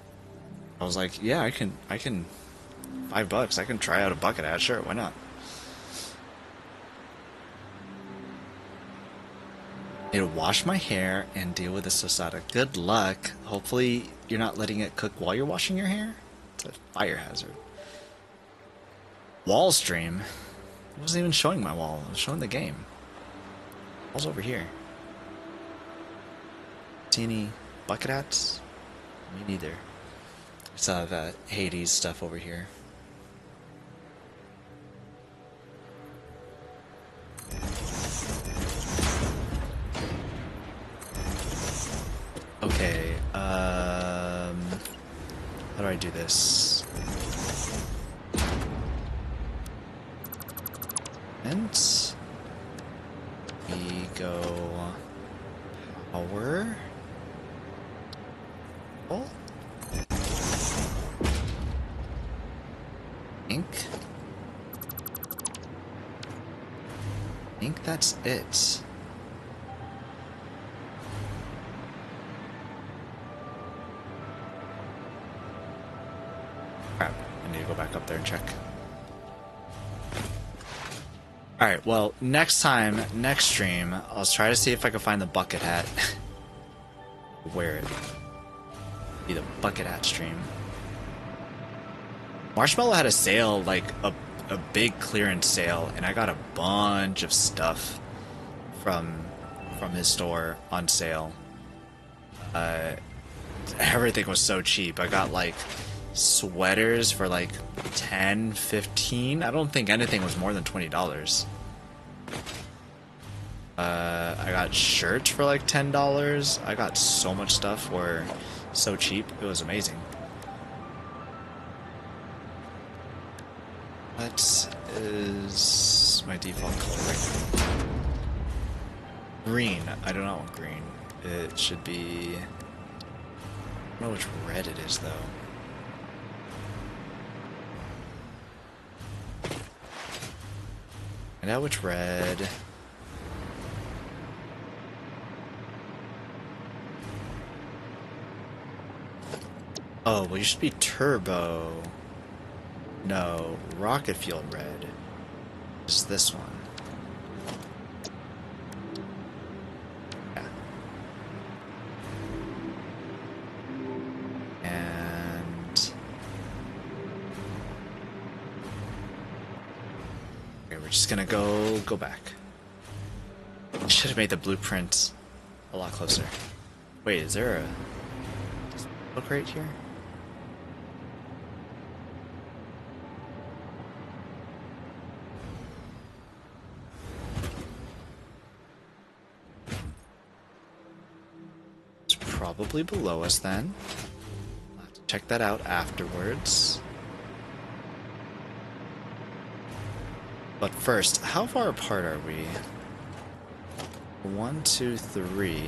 was like, yeah, I can $5. I can try out a bucket hat. Sure, why not? I need to wash my hair and deal with this tostada. Good luck. Hopefully you're not letting it cook while you're washing your hair. It's a fire hazard. Wall stream? It wasn't even showing my wall. It was showing the game. Wall's over here. See any bucket hats? Me neither. I still have Hades stuff over here. Okay, how do I do this? And we go power. Oh. I think that's it. Crap, I need to go back up there and check. Alright, well, next stream, I'll try to see if I can find the bucket hat. Wear it. Be the bucket hat stream. Marshmallow had a sale, like a big clearance sale, and I got a bunch of stuff from his store on sale. Everything was so cheap. I got like sweaters for like 10, 15. I don't think anything was more than $20. I got shirts for like $10. I got so much stuff for so cheap. It was amazing. What is my default color right now? Green. I do not want green. It should be... I don't know which red it is, though. Find out which red... Oh, well, you should be turbo. No, rocket fuel red is this one. Yeah. And okay, we're just gonna go back. I should have made the blueprint a lot closer. Wait, is there a book right here? Probably below us then. I'll have to check that out afterwards. But first, how far apart are we? 1, 2, 3.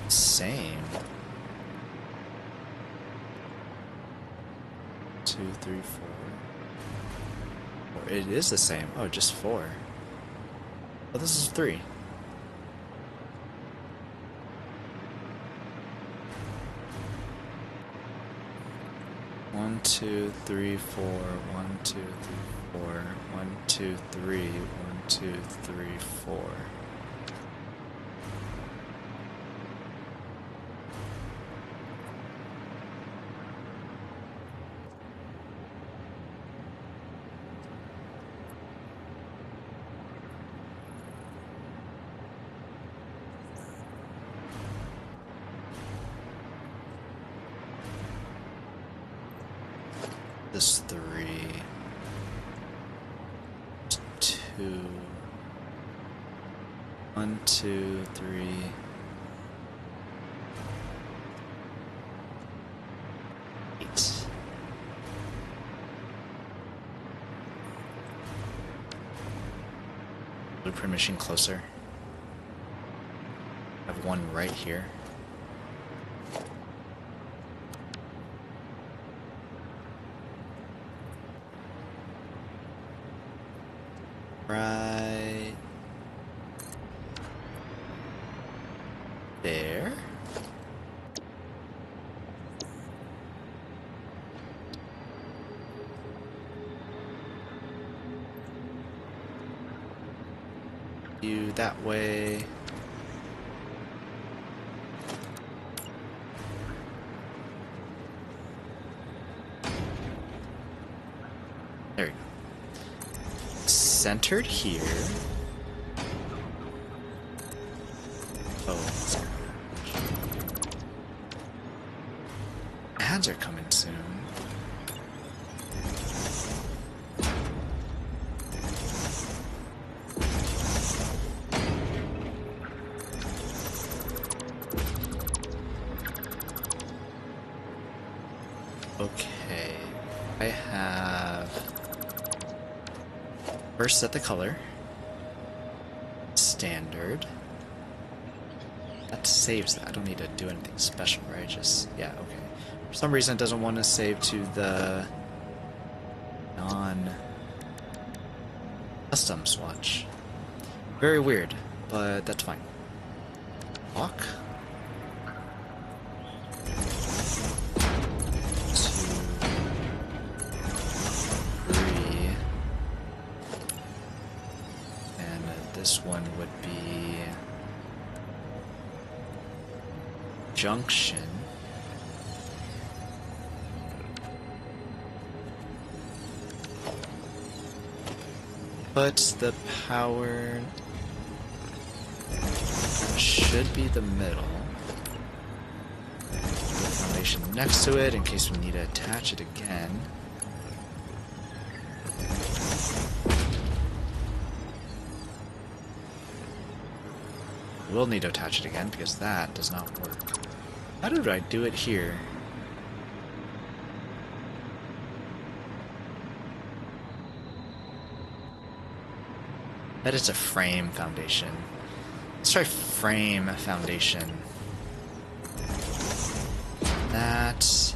Same. 2, 3, 4. Or it is the same. Oh, just 4. Oh, this is 3. One, 2, 3, 4. 1, 2, 3, 4. 1, 2, 3. 1, 2, 3, 4. This 3, 2, 1, 2, 3, 8. Blueprint machine closer. I have one right here. Right there. You that way. There we go. Centered here. Oh, ads are coming soon. Okay, I have first set the color. Standard. That saves that. I don't need to do anything special, right? Just, yeah, okay. For some reason it doesn't want to save to the non-custom swatch. Very weird, but that's fine. Lock. 2, 3. And this one would be junction. But the power should be the middle. Foundation next to it in case we need to attach it again. We'll need to attach it again because that does not work. How did I do it here? That is a frame foundation. Let's try frame foundation. That.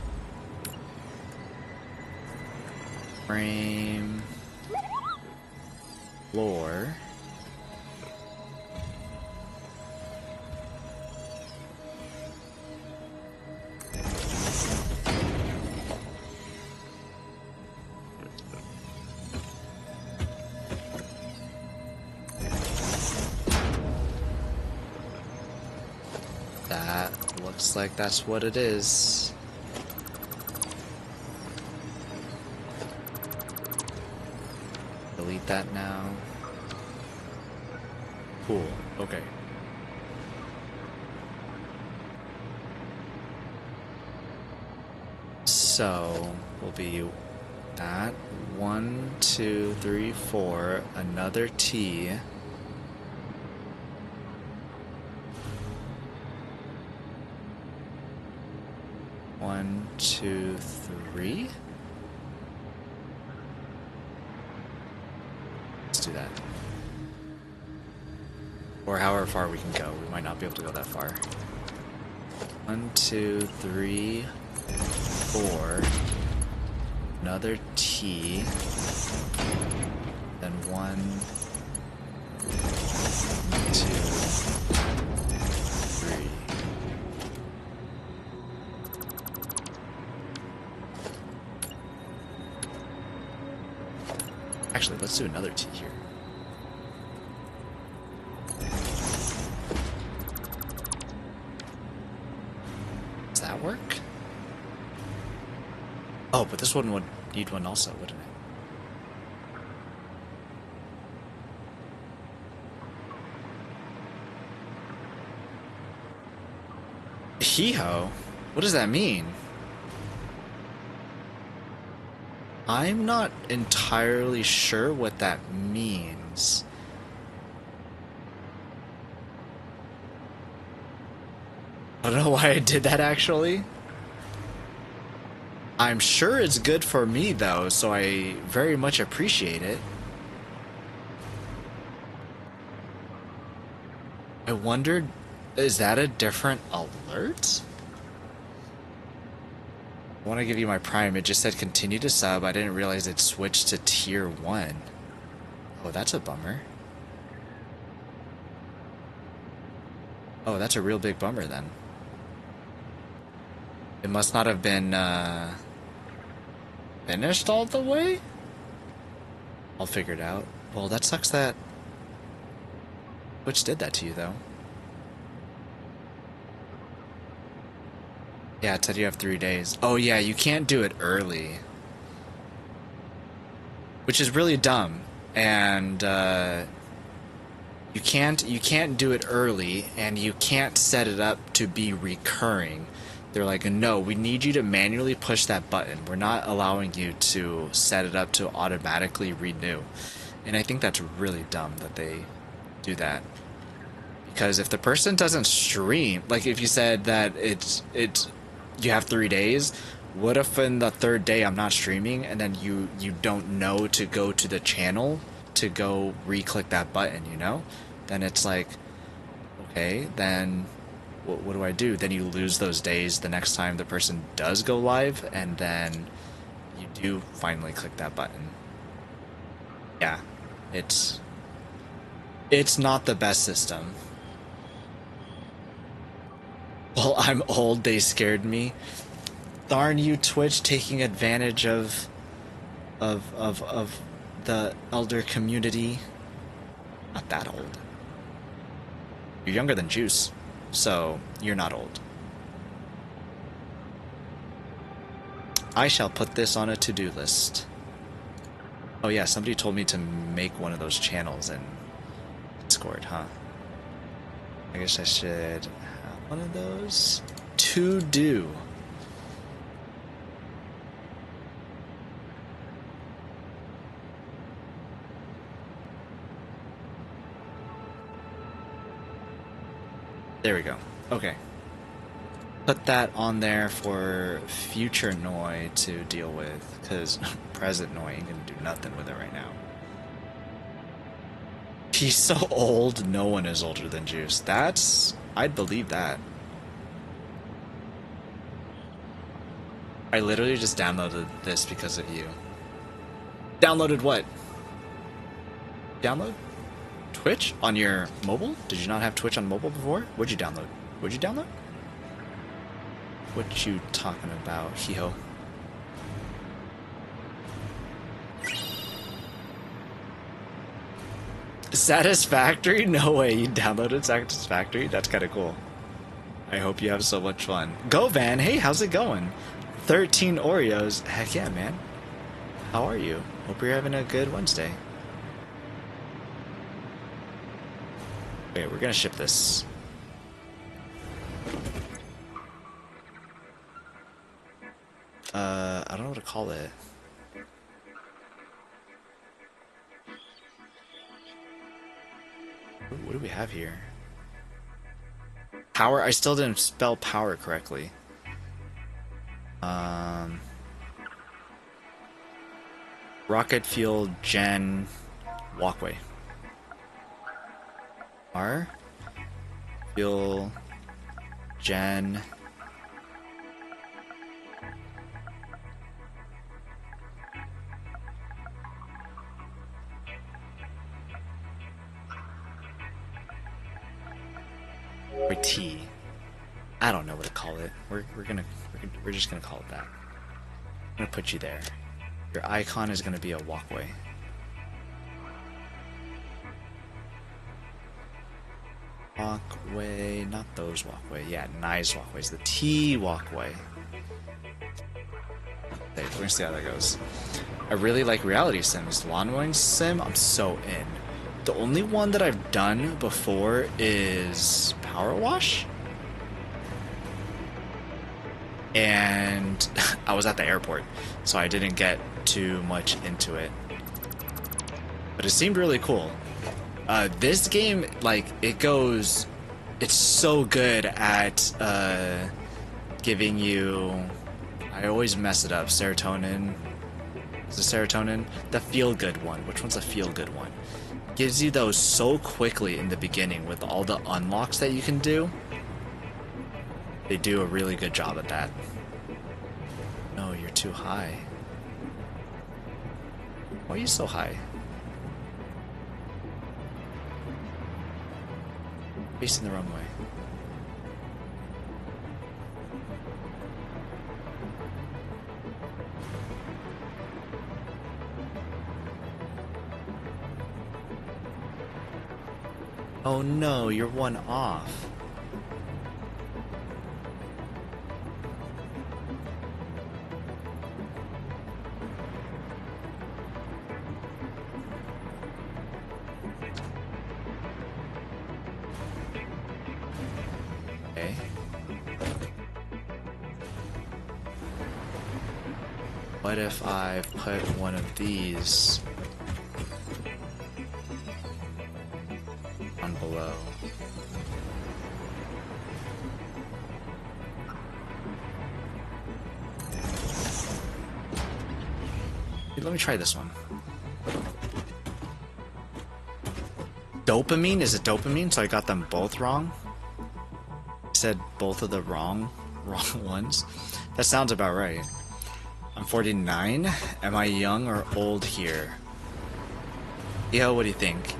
Frame. Floor. That looks like that's what it is. Delete that now. Cool. Okay. So will be that 1, 2, 3, 4. Another T. One, two, three. Let's do that. Or however far we can go. We might not be able to go that far. 1, 2, 3, 4. Another T. Then 1, 2, 3. Actually, let's do another T here. Does that work? Oh, but this one would need one also, wouldn't it? Hee-ho? What does that mean? I'm not entirely sure what that means. I don't know why I did that, actually. I'm sure it's good for me, though, so I very much appreciate it. I wondered, is that a different alert? I want to give you my Prime. It just said continue to sub. I didn't realize it switched to tier 1. Oh, that's a bummer. Oh, that's a real big bummer then. It must not have been finished all the way? I'll figure it out. Well, that sucks that Twitch did that to you, though. Yeah, it said you have 3 days. Oh yeah, you can't do it early. Which is really dumb. And you can't do it early, and you can't set it up to be recurring. They're like, no, we need you to manually push that button. We're not allowing you to set it up to automatically renew. And I think that's really dumb that they do that. Because if the person doesn't stream, like if you said that you have 3 days, what if in the 3rd day I'm not streaming and then you don't know to go to the channel to go re-click that button, you know? Then it's like, okay, then what do I do? Then you lose those days the next time the person does go live, and then you do finally click that button. Yeah, it's not the best system. Well, I'm old, they scared me. Darn you, Twitch, taking advantage of the elder community. Not that old. You're younger than Juice, so you're not old. I shall put this on a to-do list. Oh yeah, somebody told me to make one of those channels in Discord, huh? I guess I should have one of those. To do. There we go. Okay. put that on there for future Noi to deal with, because present Noi ain't gonna do nothing with it right now. He's so old, no one is older than Juice. I'd believe that. I literally just downloaded this because of you. Downloaded what? Download? Twitch? On your mobile? Did you not have Twitch on mobile before? What'd you download? What'd you download? What you talking about, Hiho? Satisfactory? No way, you downloaded Satisfactory? That's kind of cool. I hope you have so much fun. Go Van, hey, how's it going? 13 Oreos. Heck yeah, man. How are you? Hope you're having a good Wednesday. Okay, we're gonna ship this. I don't know what to call it. What do we have here? Power? I still didn't spell power correctly. Rocket fuel gen walkway. R fuel gen or T. I don't know what to call it. We're just gonna call it that. I'm gonna put you there. Your icon is gonna be a walkway. Walkway, not those walkway. Yeah, nice walkways. The T walkway. Okay, we're gonna see how that goes. I really like reality sims. Lawn mowing sim, I'm so in. The only one that I've done before is Power Wash. And I was at the airport, so I didn't get too much into it. But it seemed really cool. This game, like, it's so good at giving you, I always mess it up, serotonin. Is it serotonin? The feel-good one. Which one's the feel-good one? Gives you those so quickly in the beginning with all the unlocks that you can do. They do a really good job at that. No, you're too high. Why are you so high? Facing the wrong way. Oh no, you're one off. Okay. What if I put one of these on below? Let me try this one. Dopamine? Is it dopamine? So I got them both wrong? I said both of the wrong ones? That sounds about right. I'm 49. Am I young or old here? Yo, what do you think?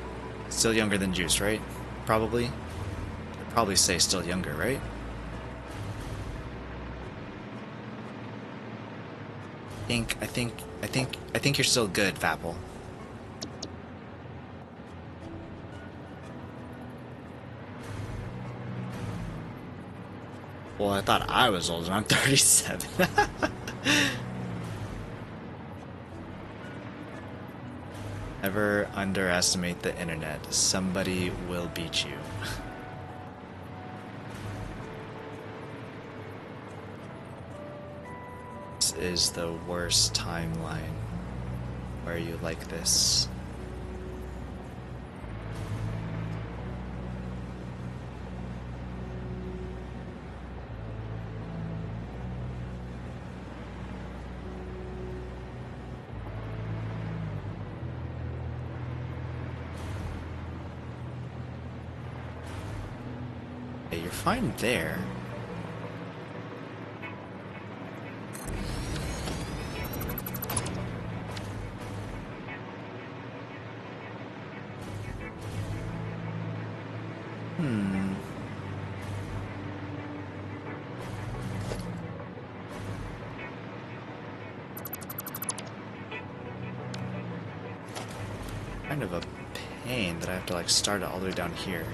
Still younger than Juice, right? Probably. I'd probably say still younger, right? I think you're still good, Vapple. Well, I thought I was old and I'm 37. Never underestimate the internet. Somebody will beat you. This is the worst timeline where you like this. fine there. Kind of a pain that I have to like start it all the way down here.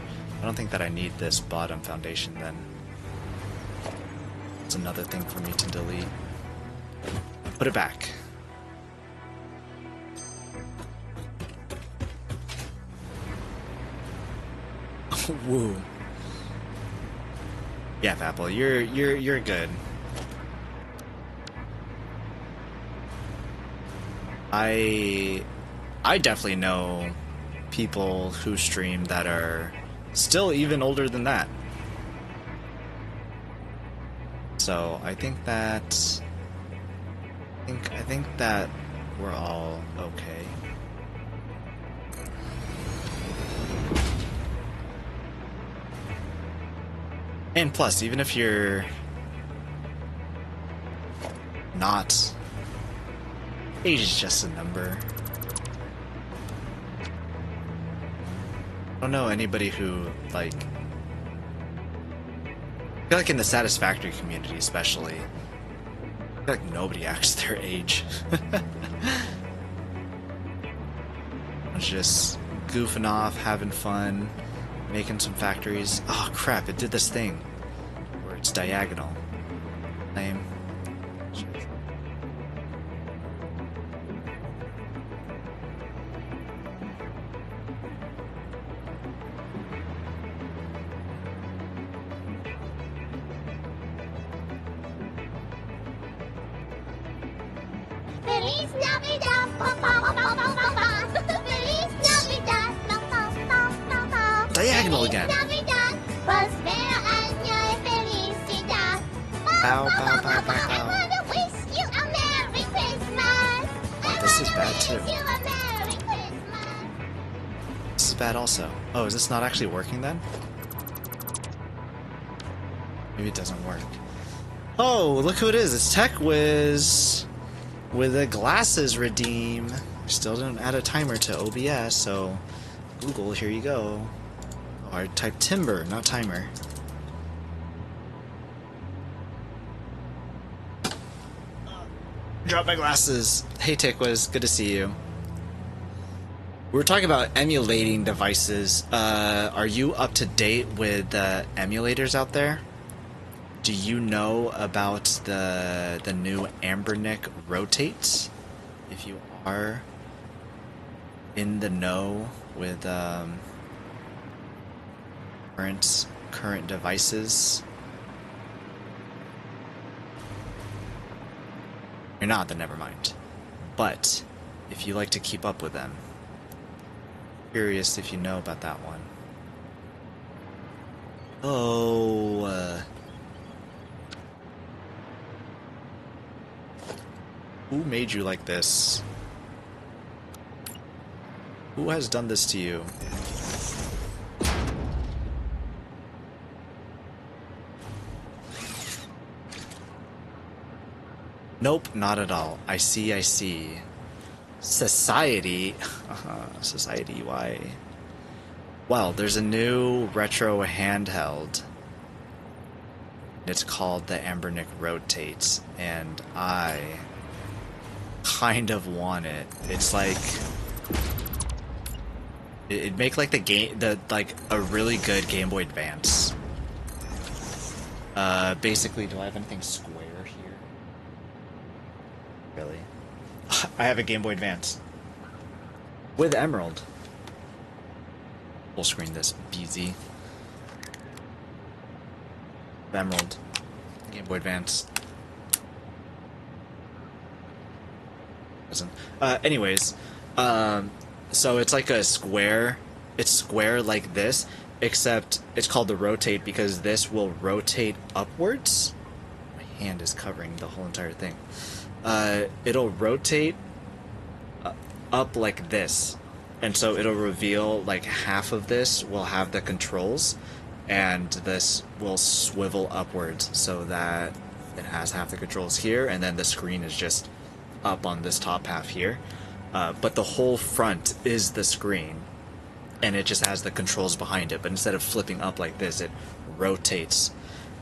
I don't think that I need this bottom foundation then. It's another thing for me to delete. Put it back. Woo. Yeah, Apple, you're good. I definitely know people who stream that are still even older than that. So I think that I think that we're all okay. And plus, even if you're not, age is just a number. I don't know anybody who, like, I feel like in the Satisfactory community especially, I feel like nobody acts their age. Just goofing off, having fun, making some factories. Oh crap, it did this thing where it's diagonal. Lame. Feliz Navidad, pa pa pa pa pa pa pa. Feliz Navidad, pa pa pa pa pa. Diagonal again. Feliz Navidad, prospero año y felicidad. Bow, bow, bow, bow, I bow. wanna wish you a Merry Christmas. Oh, this is bad too. Wish you a Merry Christmas. This is bad also. Oh, is this not actually working then? Maybe it doesn't work. Oh, look who it is. It's Tech Wiz with a glasses redeem. I still didn't add a timer to OBS, so Google, here you go. Oh, I typed timber, not timer. Drop my glasses. Hey Tech Wiz, good to see you. We were talking about emulating devices. Are you up to date with emulators out there? Do you know about the new Ambernick Rotate? If you are in the know with current devices, you're not, then never mind. But if you like to keep up with them, curious if you know about that one. Oh. Who made you like this? Who has done this to you? Nope, not at all. I see, I see. Society? Society, why? Well, there's a new retro handheld. It's called the Ambernick Rotate, and I kind of want it. It's like it'd make like like a really good Game Boy Advance. Basically, do I have anything square here? Really? I have a Game Boy Advance with Emerald. Full screen this BZ. Emerald, Game Boy Advance. Anyways, so it's like a square. It's square like this, except it's called the rotate because this will rotate upwards. My hand is covering the whole entire thing. It'll rotate up like this, and so it'll reveal like half of this will have the controls, and this will swivel upwards so that it has half the controls here, and then the screen is just up on this top half here. But the whole front is the screen, and it just has the controls behind it, but instead of flipping up like this, it rotates.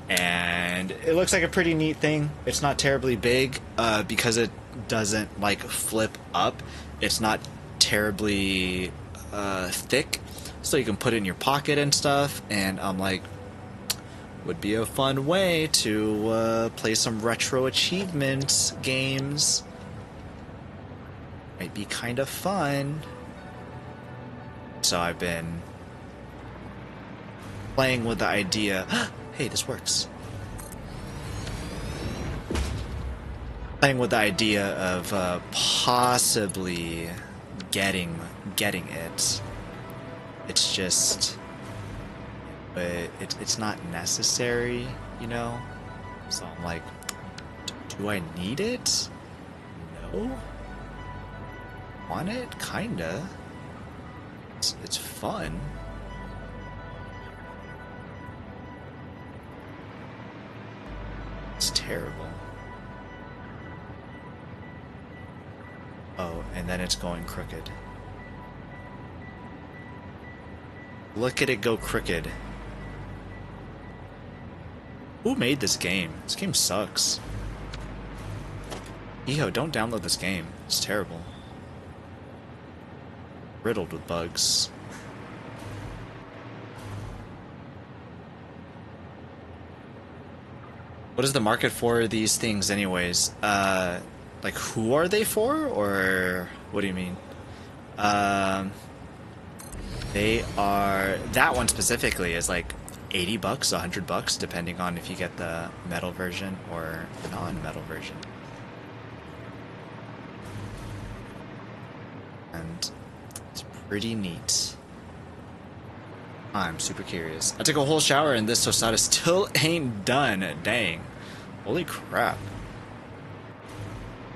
And it looks like a pretty neat thing. It's not terribly big, because it doesn't like flip up. It's not terribly thick, so you can put it in your pocket and stuff. And I'm like, would be a fun way to play some retro achievements games. Might be kind of fun. So I've been playing with the idea. Hey, this works. Playing with the idea of possibly getting it. It's just, it's not necessary, you know. So I'm like, do I need it? No. Want it? Kinda. It's fun. It's terrible. Oh, and then it's going crooked. Look at it go crooked. Who made this game? This game sucks. Eho, don't download this game. It's terrible. Riddled with bugs. What is the market for these things anyways? Like who are they for, or what do you mean? They are, that one specifically is like $80, $100, depending on if you get the metal version or non-metal version. And it's pretty neat. I'm super curious. I took a whole shower and this tostada still ain't done. Dang. Holy crap.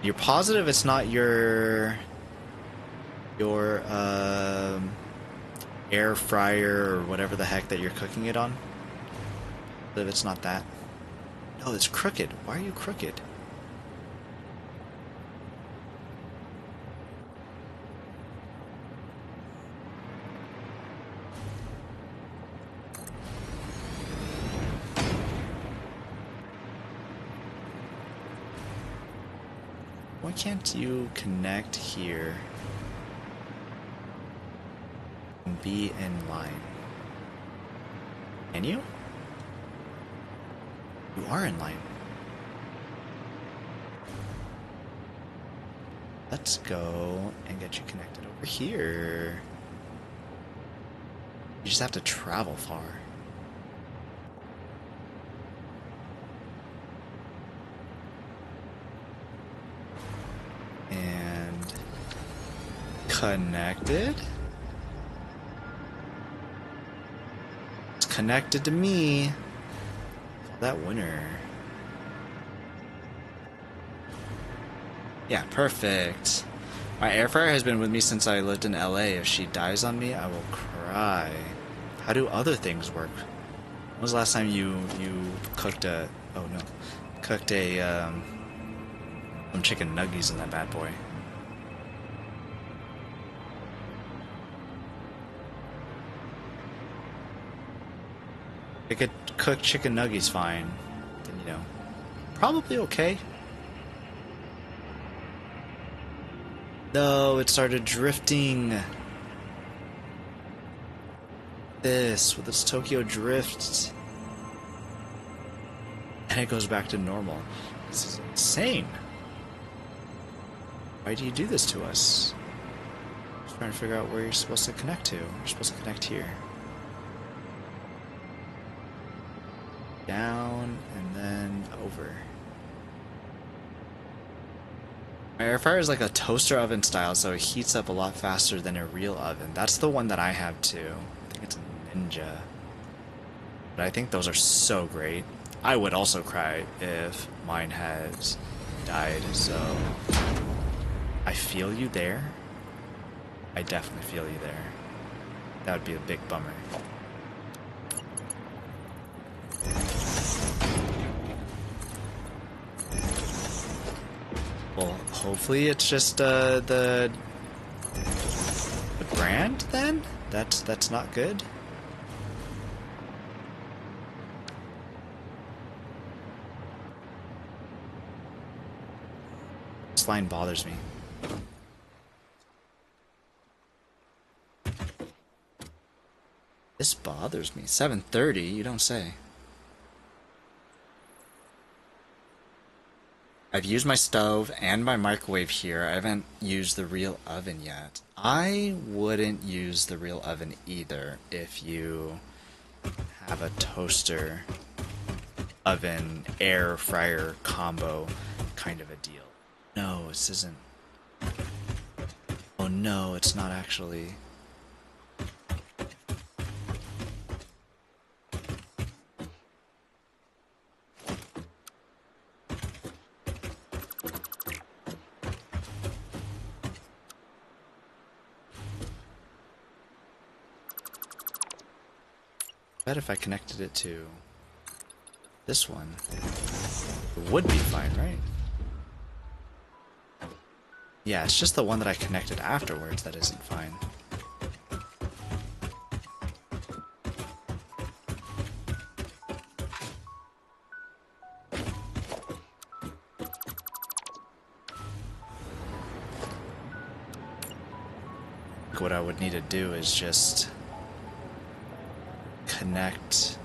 You're positive it's not your air fryer or whatever the heck that you're cooking it on? If it's not that. No, it's crooked. Why are you crooked? Why can't you connect here and be in line? Can you? You are in line. Let's go and get you connected over here. You just have to travel far. And connected. It's connected to me. That winner. Yeah, perfect. My air fryer has been with me since I lived in LA. If she dies on me, I will cry. How do other things work? When was the last time you cooked a... Oh no. Cooked a, some chicken nuggies in that bad boy? I could cook chicken nuggies fine. Then, you know, probably okay. No, it started drifting. This, with its Tokyo drift. And it goes back to normal. This is insane. Why do you do this to us? Just trying to figure out where you're supposed to connect to. You're supposed to connect here. Down and then over. My air fryer is like a toaster oven style, so it heats up a lot faster than a real oven. That's the one that I have too. I think it's a Ninja. But I think those are so great. I would also cry if mine has died, so I feel you there. I definitely feel you there. That would be a big bummer. Well, hopefully it's just the brand then? That's not good. This line bothers me. This bothers me. 7:30, you don't say. I've used my stove and my microwave here. I haven't used the real oven yet. I wouldn't use the real oven either if you have a toaster, oven, air fryer combo kind of a deal. No, this isn't. Oh no, it's not actually. I bet if I connected it to this one, it would be fine, right? Yeah, it's just the one that I connected afterwards that isn't fine. What I would need to do is just connect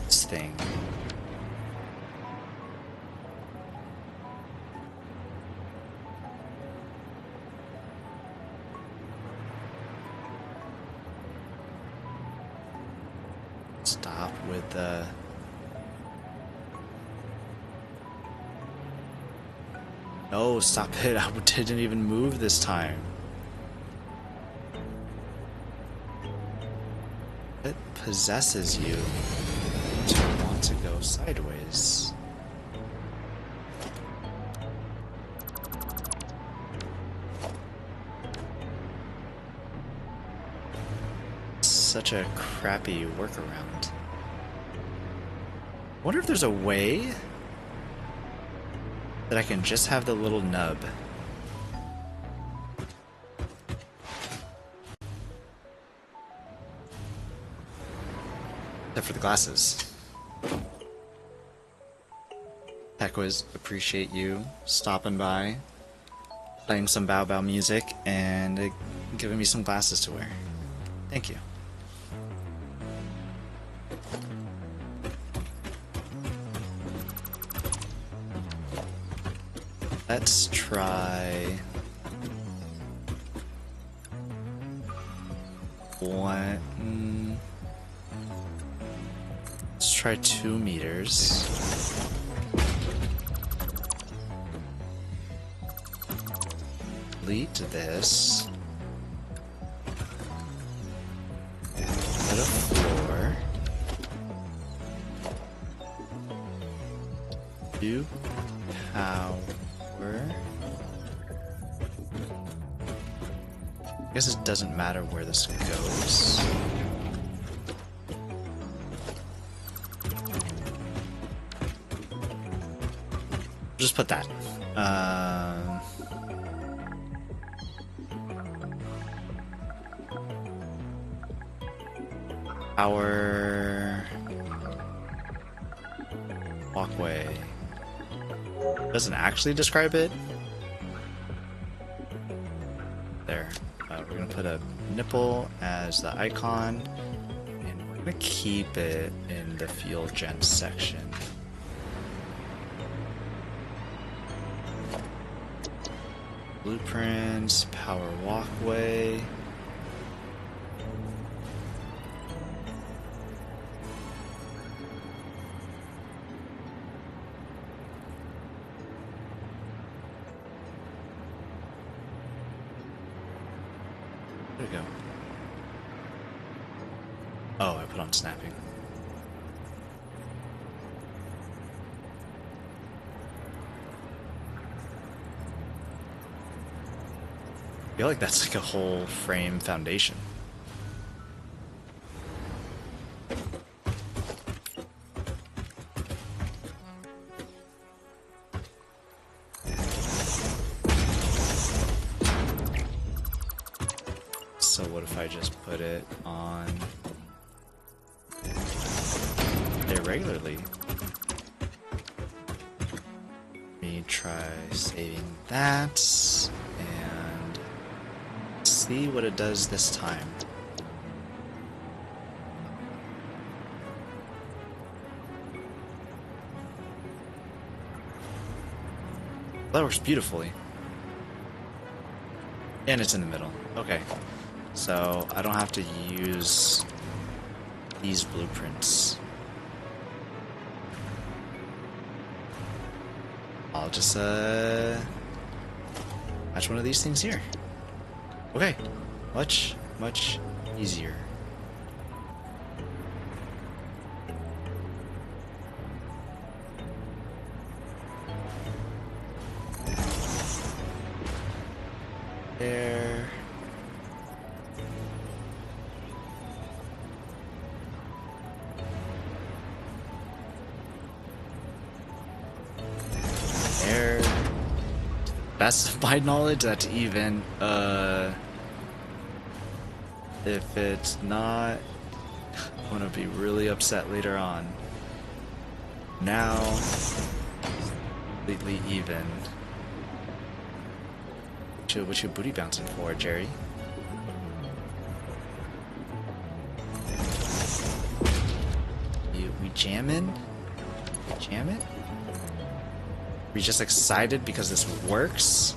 this thing. Stop with the no, stop it. I didn't even move this time. It possesses you to want to go sideways. Such a crappy workaround. I wonder if there's a way that I can just have the little nub. Except for the glasses. Techwiz, appreciate you stopping by, playing some Bow Bow music, and giving me some glasses to wear. Thank you. Let's try one. Let's try 2 meters. Delete this. Put a floor. 2 power. I guess it doesn't matter where this goes. Just put that. Our walkway doesn't actually describe it. There. We're gonna put a nipple as the icon, and we're gonna keep it in the fuel gen section. Blueprints, power walkway. Where'd it go? Oh, I put on snapping. I feel like that's like a whole frame foundation. just put it on there regularly. Let me try saving that and see what it does this time. That works beautifully. And it's in the middle. Okay. So I don't have to use these blueprints. I'll just match one of these things here. Okay. Much easier. There. There. To the best of my knowledge, that's even. If it's not, I'm gonna be really upset later on. Now, completely even. What you booty bouncing for, Jerry? We jamming? Jam it? We just excited because this works?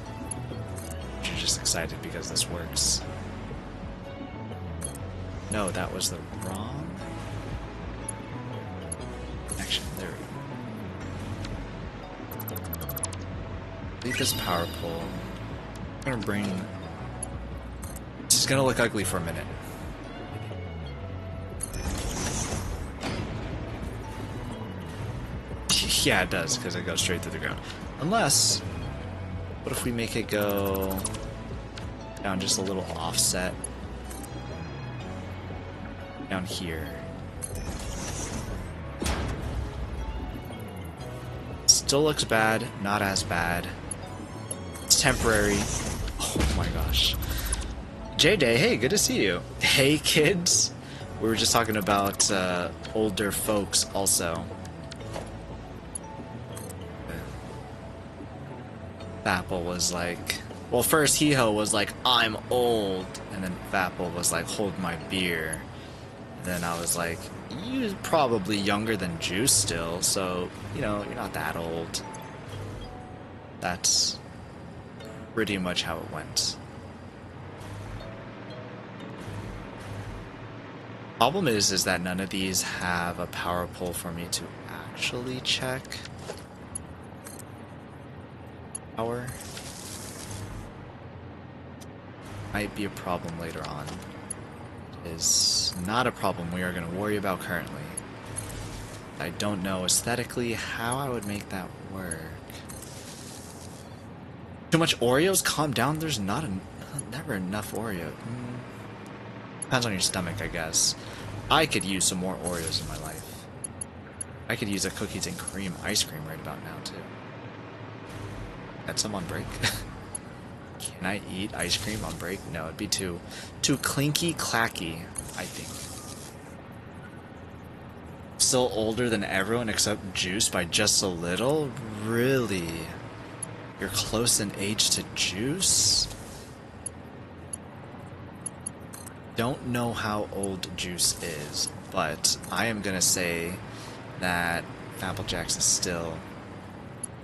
You're just excited because this works. No, that was the wrong connection. There we go. Leave this power pole. I'm gonna bring. This is gonna look ugly for a minute. Yeah, it does, because it goes straight through the ground. Unless, what if we make it go down just a little offset? Down here. Still looks bad, not as bad. It's temporary. Oh my gosh. J-Day, hey, good to see you. Hey, kids. We were just talking about older folks also. Fapple was like... Well, first Hee-Ho was like, I'm old. And then Fapple was like, hold my beer. And then I was like, you're probably younger than Juice still, so, you know, you're not that old. That's pretty much how it went. Problem is that none of these have a power pole for me to actually check. Power might be a problem later on. It is not a problem we are going to worry about currently. I don't know aesthetically how I would make that work. Too much Oreos? Calm down, there's never enough Oreo. Depends on your stomach, I guess. I could use some more Oreos in my life. I could use a cookies and cream ice cream right about now, too. Had some on break. Can I eat ice cream on break? No, it'd be too clinky clacky, I think. Still older than everyone except Juice by just a little? Really? You're close in age to Juice? Don't know how old Juice is, but I am gonna say that Applejacks is still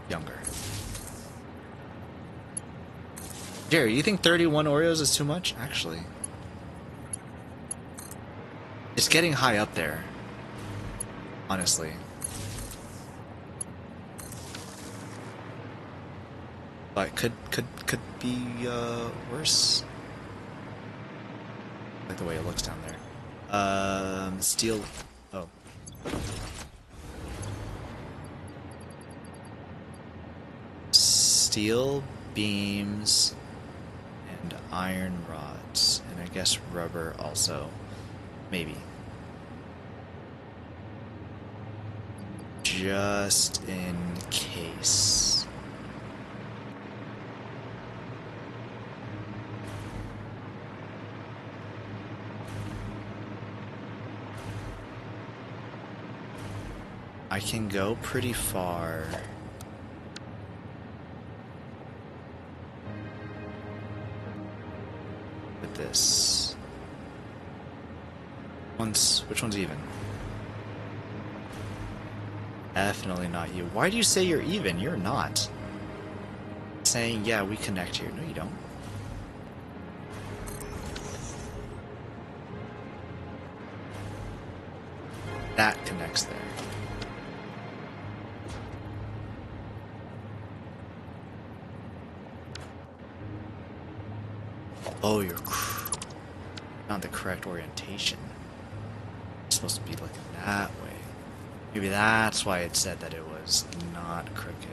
younger. Jerry, you think 31 Oreos is too much? Actually, it's getting high up there, honestly. But could be worse. I like the way it looks down there. Steel. Oh. Steel beams and iron rods, and I guess rubber also, maybe. Just in case. I can go pretty far. With this. Which one's even? Definitely not you. Why do you say you're even? You're not. Saying, yeah, we connect here. No, you don't. That connects there. Oh, you're not the correct orientation. It's supposed to be looking that way. Maybe that's why it said that it was not crooked.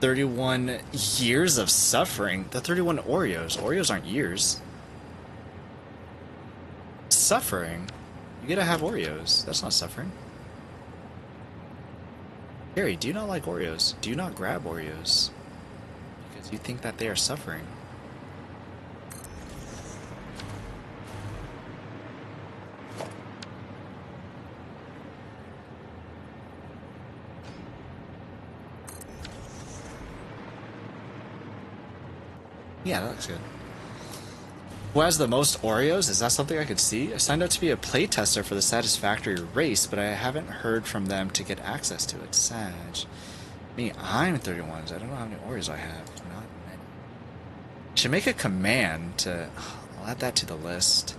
"31 years of suffering." The 31 Oreos. Oreos aren't years. Suffering? You gotta have Oreos. That's not suffering. Gary, do you not like Oreos? Do you not grab Oreos? Because you think that they are suffering. Yeah, that looks good. Who has the most Oreos? Is that something I could see? I signed up to be a playtester for the Satisfactory race, but I haven't heard from them to get access to it. Sag. Me, I'm 31, so I don't know how many Oreos I have. Not many. Should make a command to... I'll add that to the list.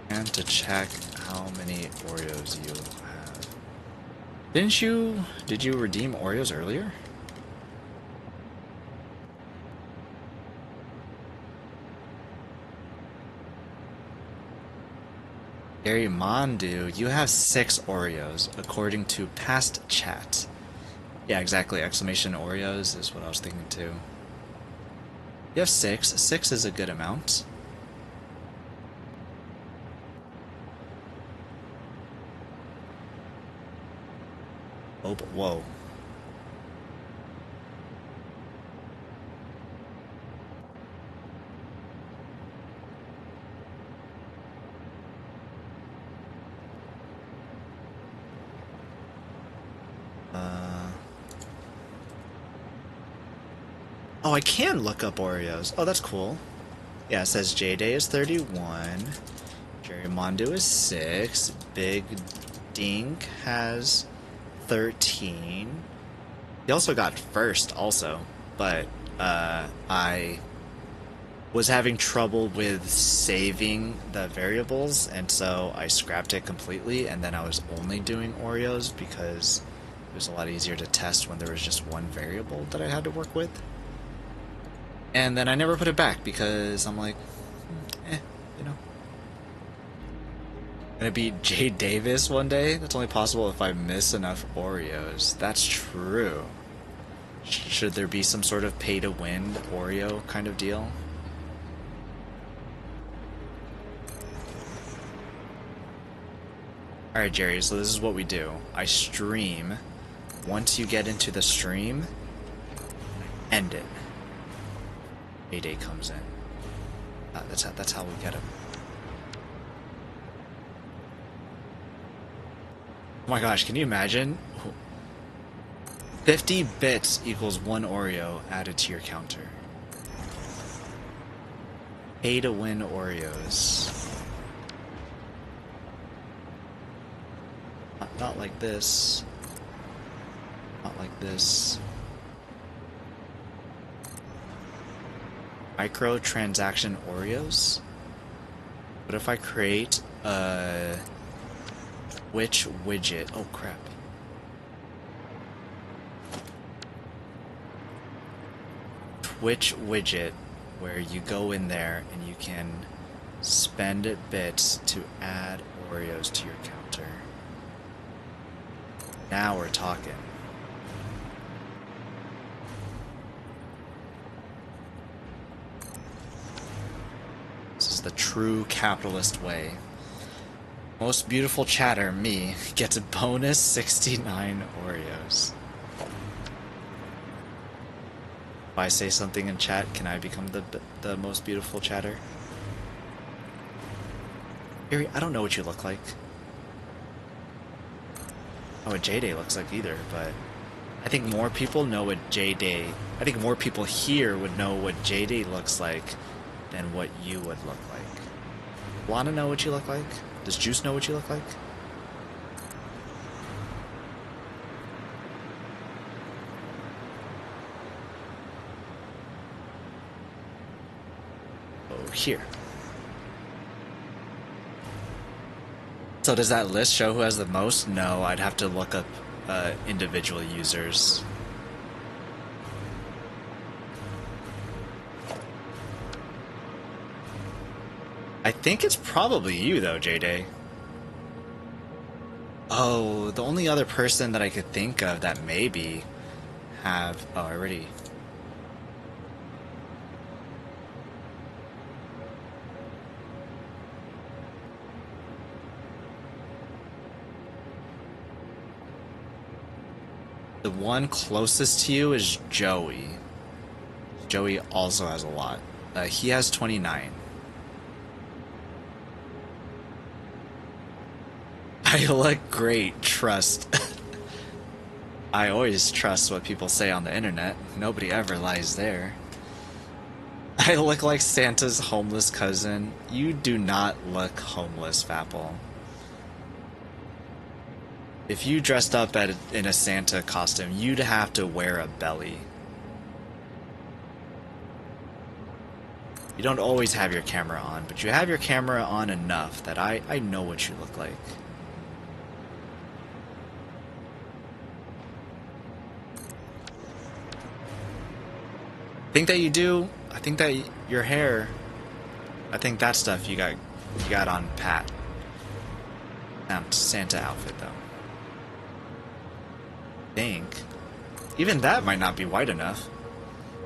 And to check how many Oreos you have. Did you redeem Oreos earlier? Gary Mondu, you have 6 Oreos, according to past chat. Yeah, exactly. Exclamation Oreos is what I was thinking too. You have 6. 6 is a good amount. Oh, but whoa. Oh, I can look up Oreos. Oh, that's cool. Yeah, it says J-Day is 31. Jerry Mondo is 6. Big Dink has 13. He also got first also, but I was having trouble with saving the variables, and so I scrapped it completely, and then I was only doing Oreos because it was a lot easier to test when there was just one variable that I had to work with. And then I never put it back because I'm like, you know. Gonna beat Jay Davis one day? That's only possible if I miss enough Oreos. That's true. Should there be some sort of pay-to-win Oreo kind of deal? Alright, Jerry, so this is what we do. I stream. Once you get into the stream, end it. Mayday comes in. That's how we get him. Oh my gosh, can you imagine? 50 bits equals 1 Oreo added to your counter. Pay to win Oreos. Not like this. Not like this. Microtransaction Oreos? What if I create a Twitch widget? Oh crap. Twitch widget where you go in there and you can spend bits to add Oreos to your counter. Now we're talking. This is the true capitalist way. Most beautiful chatter, me, gets a bonus 69 Oreos. If I say something in chat, can I become the most beautiful chatter? Harry, I don't know what you look like. I don't know what J-Day looks like either, but I think more people know what J-Day... I think more people here would know what J-Day looks like than what you would look like. Wanna know what you look like? Does Juice know what you look like? Oh, here. So does that list show who has the most? No, I'd have to look up individual users. I think it's probably you though, J-Day. Oh, the only other person that I could think of that maybe have... Oh, I already... The one closest to you is Joey. Joey also has a lot. He has 29. I look great, trust. I always trust what people say on the internet. Nobody ever lies there. I look like Santa's homeless cousin. You do not look homeless, Fapple. If you dressed up in a Santa costume, you'd have to wear a belly. You don't always have your camera on, but you have your camera on enough that I know what you look like. I think that you do. I think that your hair, I think that stuff you got on pat. Santa outfit though. Think even that might not be white enough.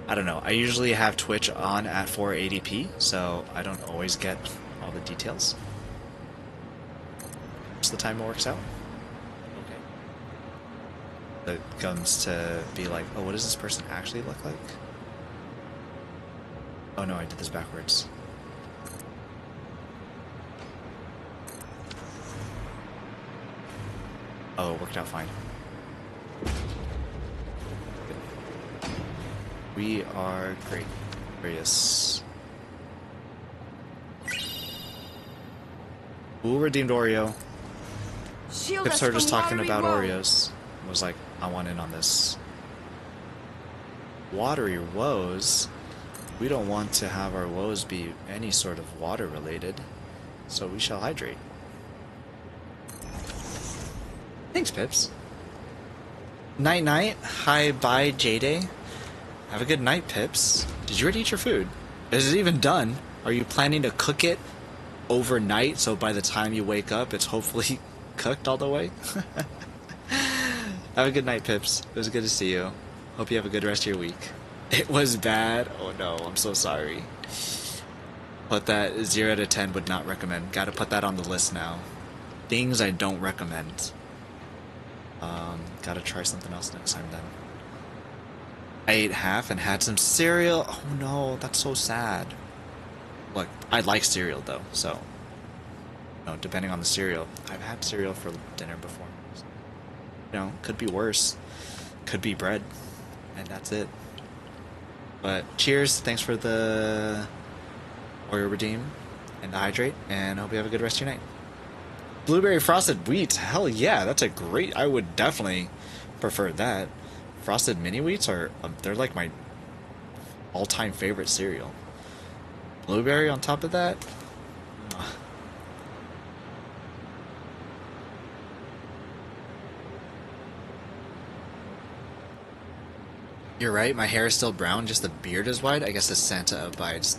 I don't know. I usually have Twitch on at 480p, so I don't always get all the details. Most of the time it works out. Okay. It comes to be like, oh, what does this person actually look like? Oh no, I did this backwards. Oh, it worked out fine. We are great. Glorious. Ooh, redeemed Oreo. Pips are just talking about Oreos. I was like, I want in on this. Watery woes? We don't want to have our woes be any sort of water related, so we shall hydrate. Thanks, Pips. Night night. Hi, bye, J-Day. Have a good night, Pips. Did you already eat your food? Is it even done? Are you planning to cook it overnight so by the time you wake up it's hopefully cooked all the way? Have a good night, Pips. It was good to see you. Hope you have a good rest of your week. It was bad? Oh no, I'm so sorry. But that 0 out of 10 would not recommend. Gotta put that on the list now. Things I don't recommend. Gotta try something else next time then. I ate half and had some cereal. Oh no, that's so sad. Look, I like cereal though, so you know, depending on the cereal. I've had cereal for dinner before. You know, could be worse. Could be bread. And that's it. But cheers, thanks for the Oreo redeem and the hydrate, and I hope you have a good rest of your night. Blueberry frosted wheat, hell yeah, that's a great, I would definitely prefer that. Frosted mini wheats are, they're like my all-time favorite cereal. Blueberry on top of that? You're right, my hair is still brown, just the beard is white. I guess the Santa abides.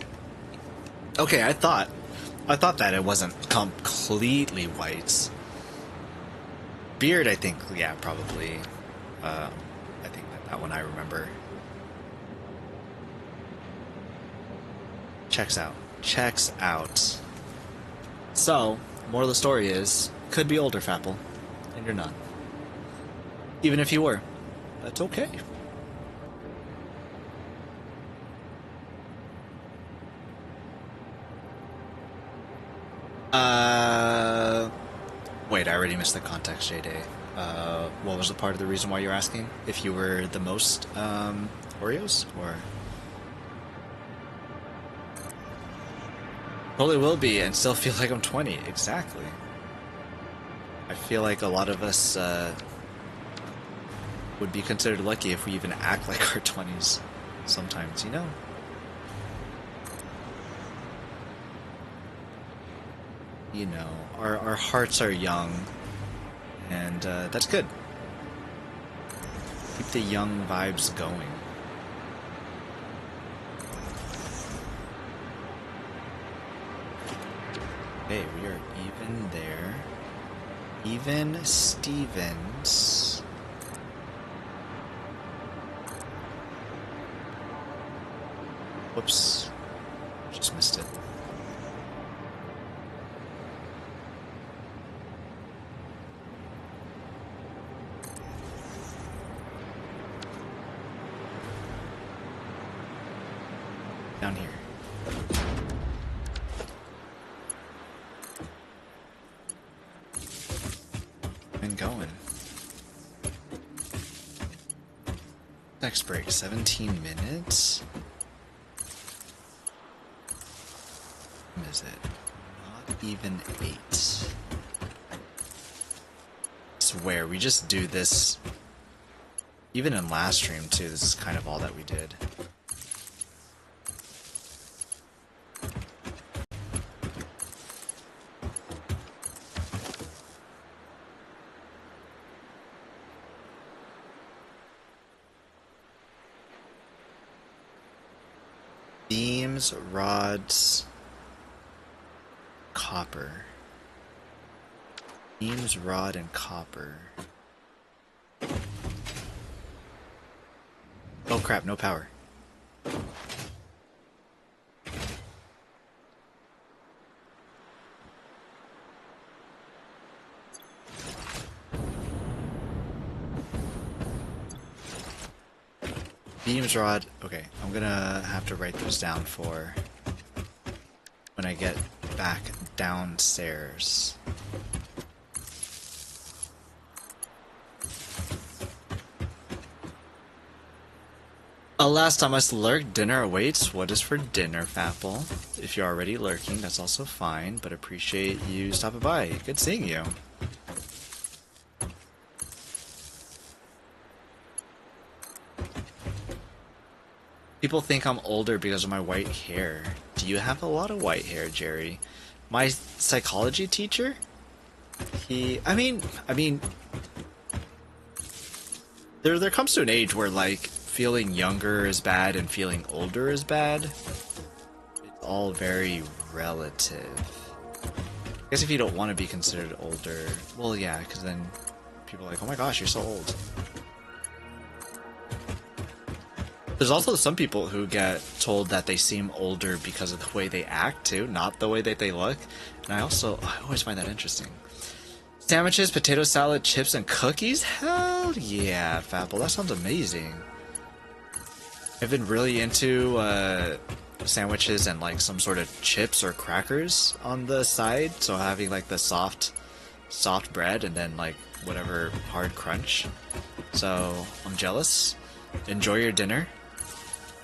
Okay, I thought that it wasn't completely white. Beard, I think, yeah, probably. I think that one I remember. Checks out. Checks out. So, moral of the story is, could be older, Fapple, and you're not. Even if you were, that's okay. Wait, I already missed the context, J-Day. What was the part of the reason why you're asking? If you were the most, Oreos? Or... Totally will be, and still feel like I'm 20. Exactly. I feel like a lot of us, would be considered lucky if we even act like our 20s sometimes, you know? You know, our hearts are young, and that's good. Keep the young vibes going. Okay, we are even there. Even Stevens. Whoops. Just missed it. Down here. Been going. Next break, 17 minutes. What is it? Not even 8. I swear, we just do this. Even in last stream too, this is kind of all that we did. Beams, rods, copper. Beams, rod, and copper. Oh crap, no power. Beams, rod. Okay, I'm gonna have to write those down for when I get back downstairs. Last time I lurked, dinner awaits. What is for dinner, Fapple? If you're already lurking, that's also fine, but appreciate you stopping by. Good seeing you. People think I'm older because of my white hair. Do you have a lot of white hair, Jerry? My psychology teacher? I mean, there comes to an age where, like, feeling younger is bad and feeling older is bad. It's all very relative. I guess if you don't want to be considered older, well, yeah, because then people are like, oh my gosh, you're so old. There's also some people who get told that they seem older because of the way they act too, not the way that they look. And I always find that interesting. Sandwiches, potato salad, chips, and cookies? Hell yeah, Fapple, that sounds amazing. I've been really into sandwiches and like some sort of chips or crackers on the side. So having like the soft bread and then like whatever hard crunch. So I'm jealous. Enjoy your dinner.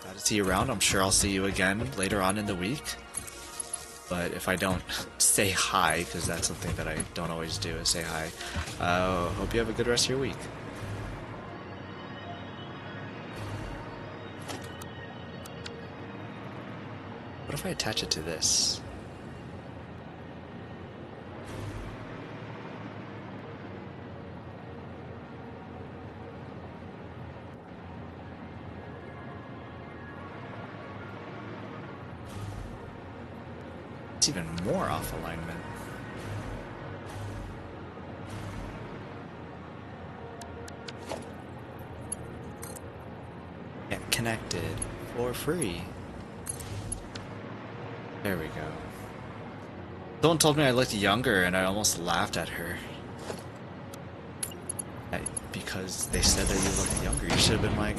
Glad to see you around. I'm sure I'll see you again later on in the week. But if I don't say hi, because that's something that I don't always do, is say hi. Hope you have a good rest of your week. What if I attach it to this? It's even more off alignment. Get connected for free. There we go. Someone told me I looked younger and I almost laughed at her. Because they said that you looked younger. You should have been like,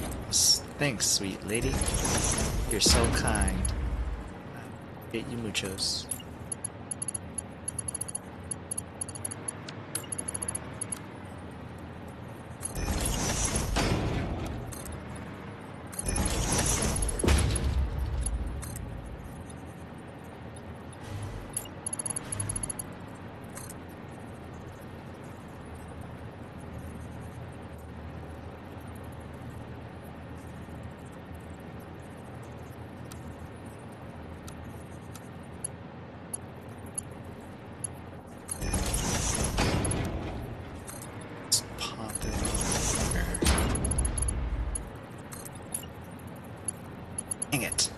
thanks, sweet lady. You're so kind. Hate you muchos. Dang it.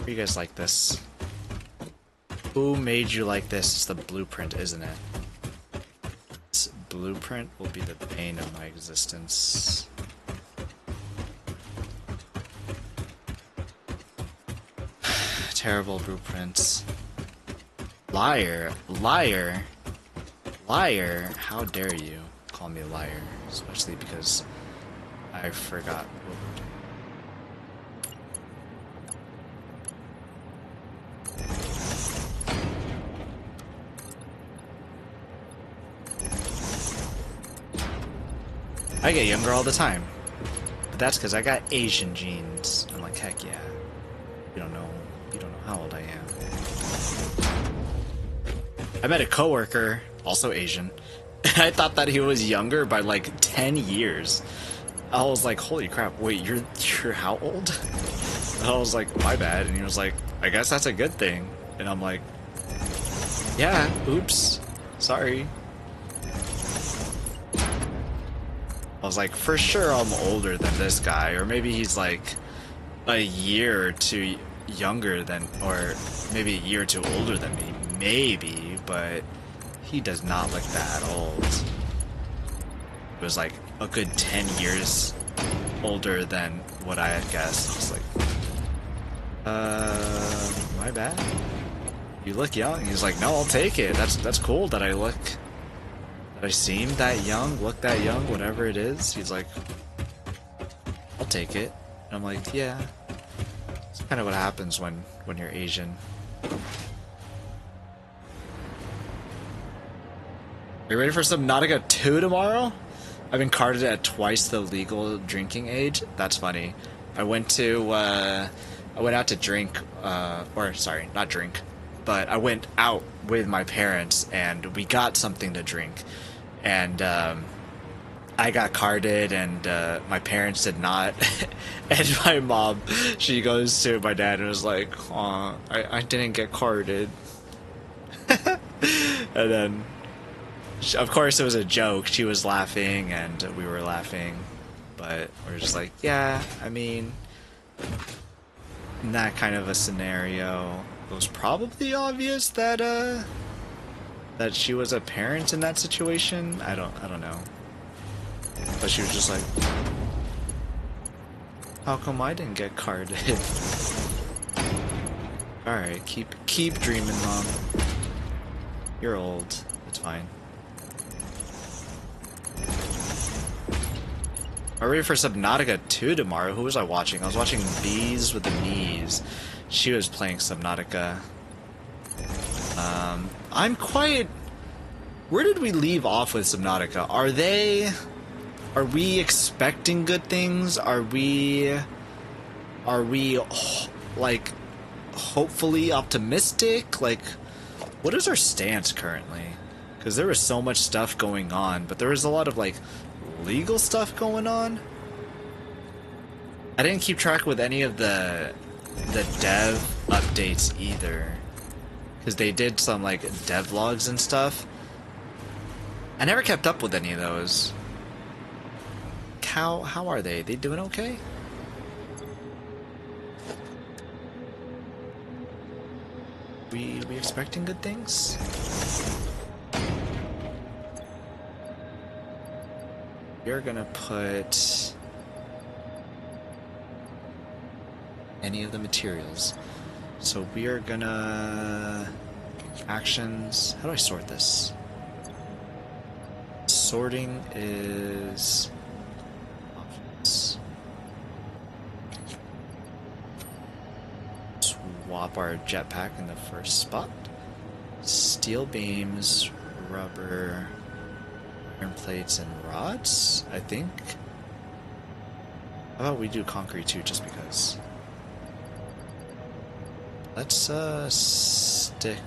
You guys like this? Who made you like this? It's the blueprint, isn't it? This blueprint will be the bane of my existence. Terrible blueprints. Liar. Liar. Liar. How dare you call me a liar? Especially because I forgot what we're doing. I get younger all the time, but that's because I got Asian genes. I'm like, heck yeah. You don't know how old I am. I met a coworker, also Asian, and I thought that he was younger by like 10 years. I was like, holy crap, wait, you're how old? And I was like, my bad, and he was like, I guess that's a good thing. And I'm like, yeah, oops, sorry. I was like, for sure I'm older than this guy, or maybe he's like a year or two younger than, or maybe a year or two older than me, maybe, but he does not look that old. It was like a good 10 years older than what I had guessed. It's like, my bad. You look young. He's like, no, I'll take it. That's cool that I seem that young, look that young, whatever it is. He's like, I'll take it. And I'm like, yeah. It's kind of what happens when you're Asian. Are you ready for Subnautica 2 tomorrow? I've been carded at twice the legal drinking age. That's funny. I went out to drink, or sorry, not drink, but I went out with my parents and we got something to drink. And I got carded and my parents did not. And my mom, she goes to my dad and was like, aw, I didn't get carded. And then, of course it was a joke. She was laughing and we were laughing. But we're just like, yeah, I mean, in that kind of a scenario, it was probably obvious that that she was a parent in that situation. I don't know. But she was just like, how come I didn't get carded? Alright, keep dreaming, Mom. You're old. It's fine. I'm ready for Subnautica 2 tomorrow. Who was I watching? I was watching Bees with the Knees. She was playing Subnautica. I'm quite... Where did we leave off with Subnautica? Are we expecting good things? Are we like hopefully optimistic? Like, what is our stance currently? Because there was so much stuff going on, but there was a lot of like legal stuff going on. I didn't keep track with any of the dev updates either, because they did some like devlogs and stuff. I never kept up with any of those. How are they? They doing okay? We expecting good things? We're gonna put any of the materials. So we are gonna actions. How do I sort this? Sorting is options. Swap our jetpack in the first spot. Steel beams, rubber, iron plates, and rods, I think. How about we do concrete too, just because? Let's stick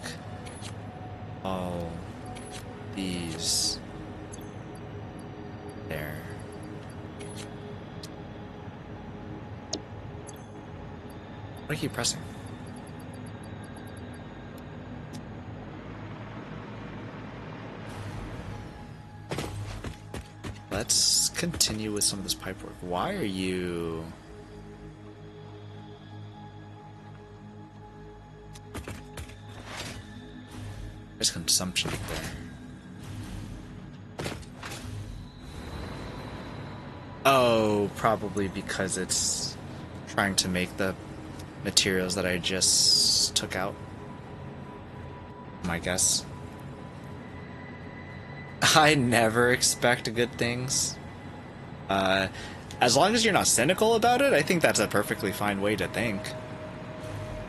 all these there. Why do I keep pressing? Let's continue with some of this pipe work. Why are you... There's consumption up there. Oh, probably because it's trying to make the materials that I just took out. My guess. I never expect good things. As long as you're not cynical about it, I think that's a perfectly fine way to think.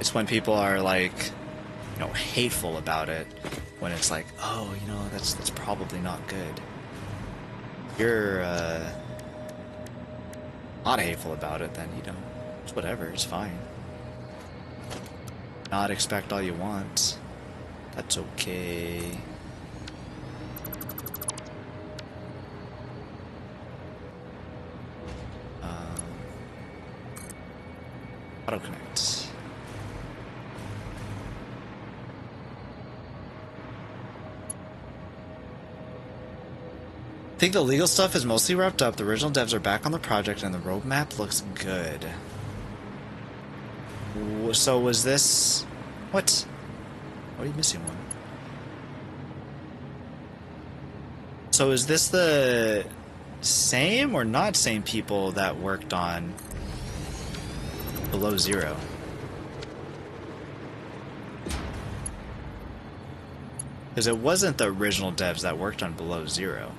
It's when people are like, you know, hateful about it, when it's like, oh, you know, that's probably not good. You're not hateful about it, then, you know, it's whatever, it's fine. Not expect all you want. That's okay. Auto connect. I think the legal stuff is mostly wrapped up. The original devs are back on the project and the roadmap looks good. So was this... What? Why are you missing one? So is this the same or not same people that worked on Below Zero? Because it wasn't the original devs that worked on Below Zero.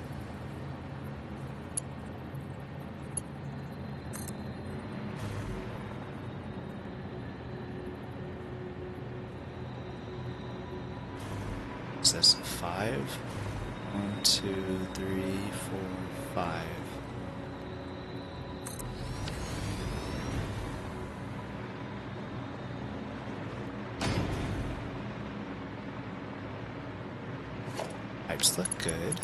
What's this? 5? 1, 2, 3, 4, 5. Pipes look good.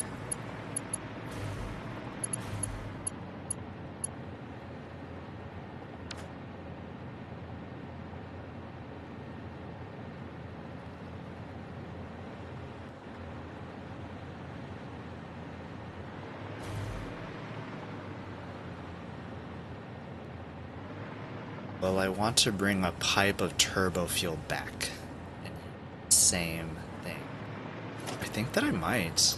Well, I want to bring a pipe of turbo fuel back. Same thing. I think that I might.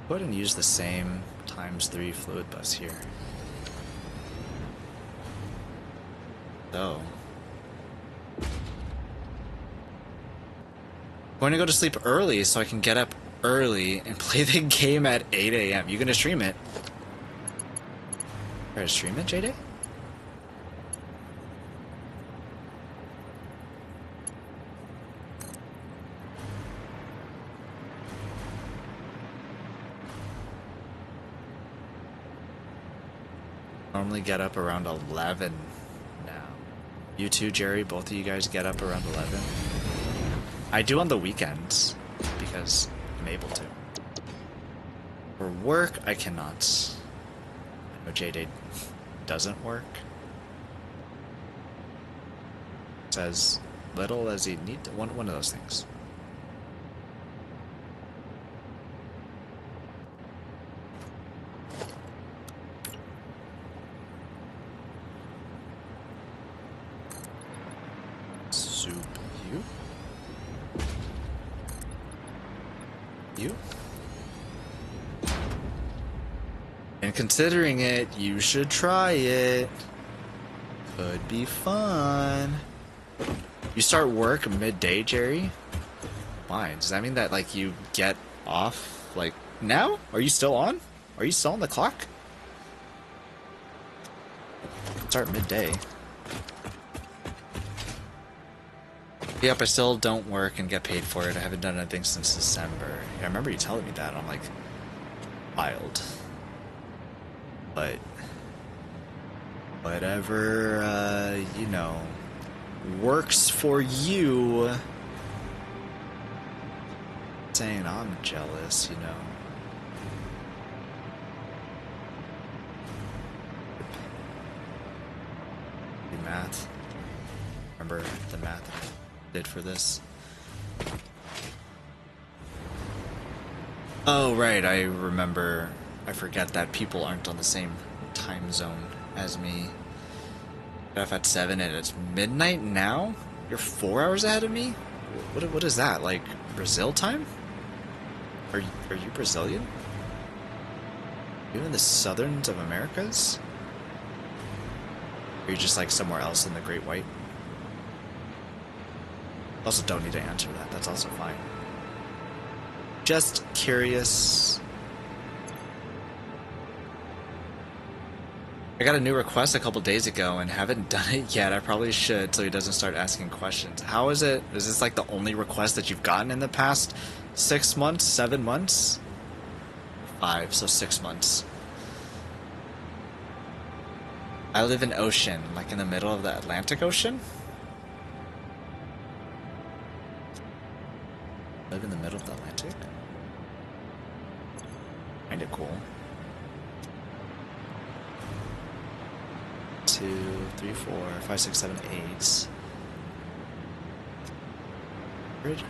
Go ahead and use the same ×3 fluid bus here. So. I'm going to go to sleep early so I can get up early and play the game at 8 a.m. You gonna stream it? Try to stream it, J-Day? Normally get up around 11 now. You too, Jerry, both of you guys get up around 11. I do on the weekends because I'm able to. For work, I cannot. I know J-Day doesn't work. It's as little as you need to. One of those things. And considering it, you should try it. Could be fun. You start work midday, Jerry? Why? Does that mean that, like, you get off, like, now? Are you still on? Are you still on the clock? Start midday. Yep, I still don't work and get paid for it. I haven't done anything since December. Yeah, I remember you telling me that. I'm like, wild. But whatever, you know, works for you. Saying I'm jealous, you know. remember the math that I did for this. Oh, right, I remember. I forget that people aren't on the same time zone as me. Got off at 7 and it's midnight now? You're 4 hours ahead of me? What is that, like Brazil time? Are you Brazilian? Are you in the southerns of Americas? Or are you just like somewhere else in the Great White? Also don't need to answer that, that's also fine. Just curious. I got a new request a couple days ago and haven't done it yet. I probably should so he doesn't start asking questions. How is it? Is this like the only request that you've gotten in the past 6 months, 7 months? 5, so 6 months. I live in Ocean, like in the middle of the Atlantic Ocean. Live in the middle of the Atlantic? Kinda cool. 2, 3, 4, 5, 6, 7, 8. Bridge.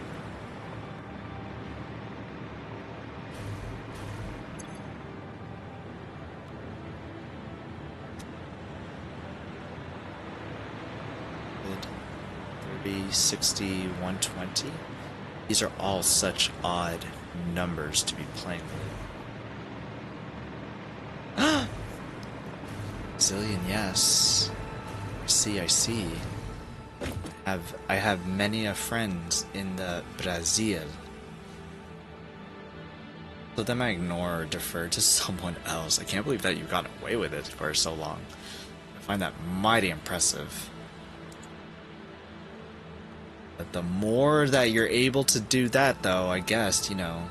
Good. 30, 60, 120. These are all such odd numbers to be playing with. Zillion, yes. I see. I have many a friends in the Brazil. So then I ignore or defer to someone else. I can't believe that you got away with it for so long. I find that mighty impressive. But the more that you're able to do that, though, I guess, you know,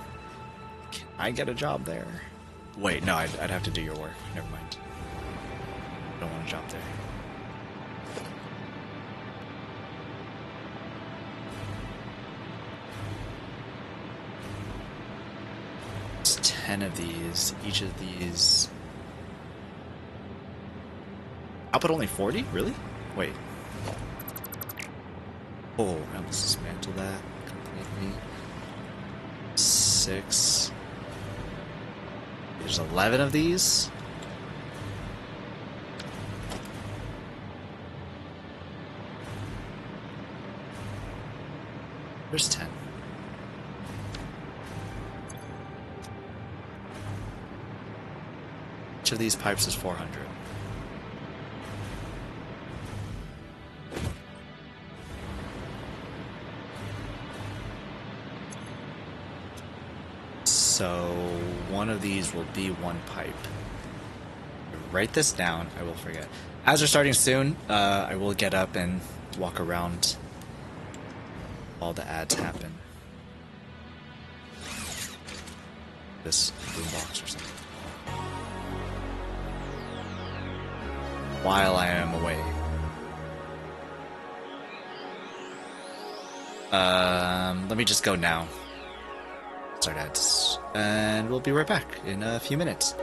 can I get a job there? Wait, no, I'd have to do your work. Never mind. I don't want a job there. It's 10 of these. Each of these. Output only 40? Really? Wait. Oh, I almost dismantled that completely. 6. There's 11 of these. There's 10. Each of these pipes is 400. So one of these will be one pipe. Write this down. I will forget. As we're starting soon, I will get up and walk around. All the ads happen. This boombox or something. While I am away. Let me just go now. Start ads. And we'll be right back in a few minutes.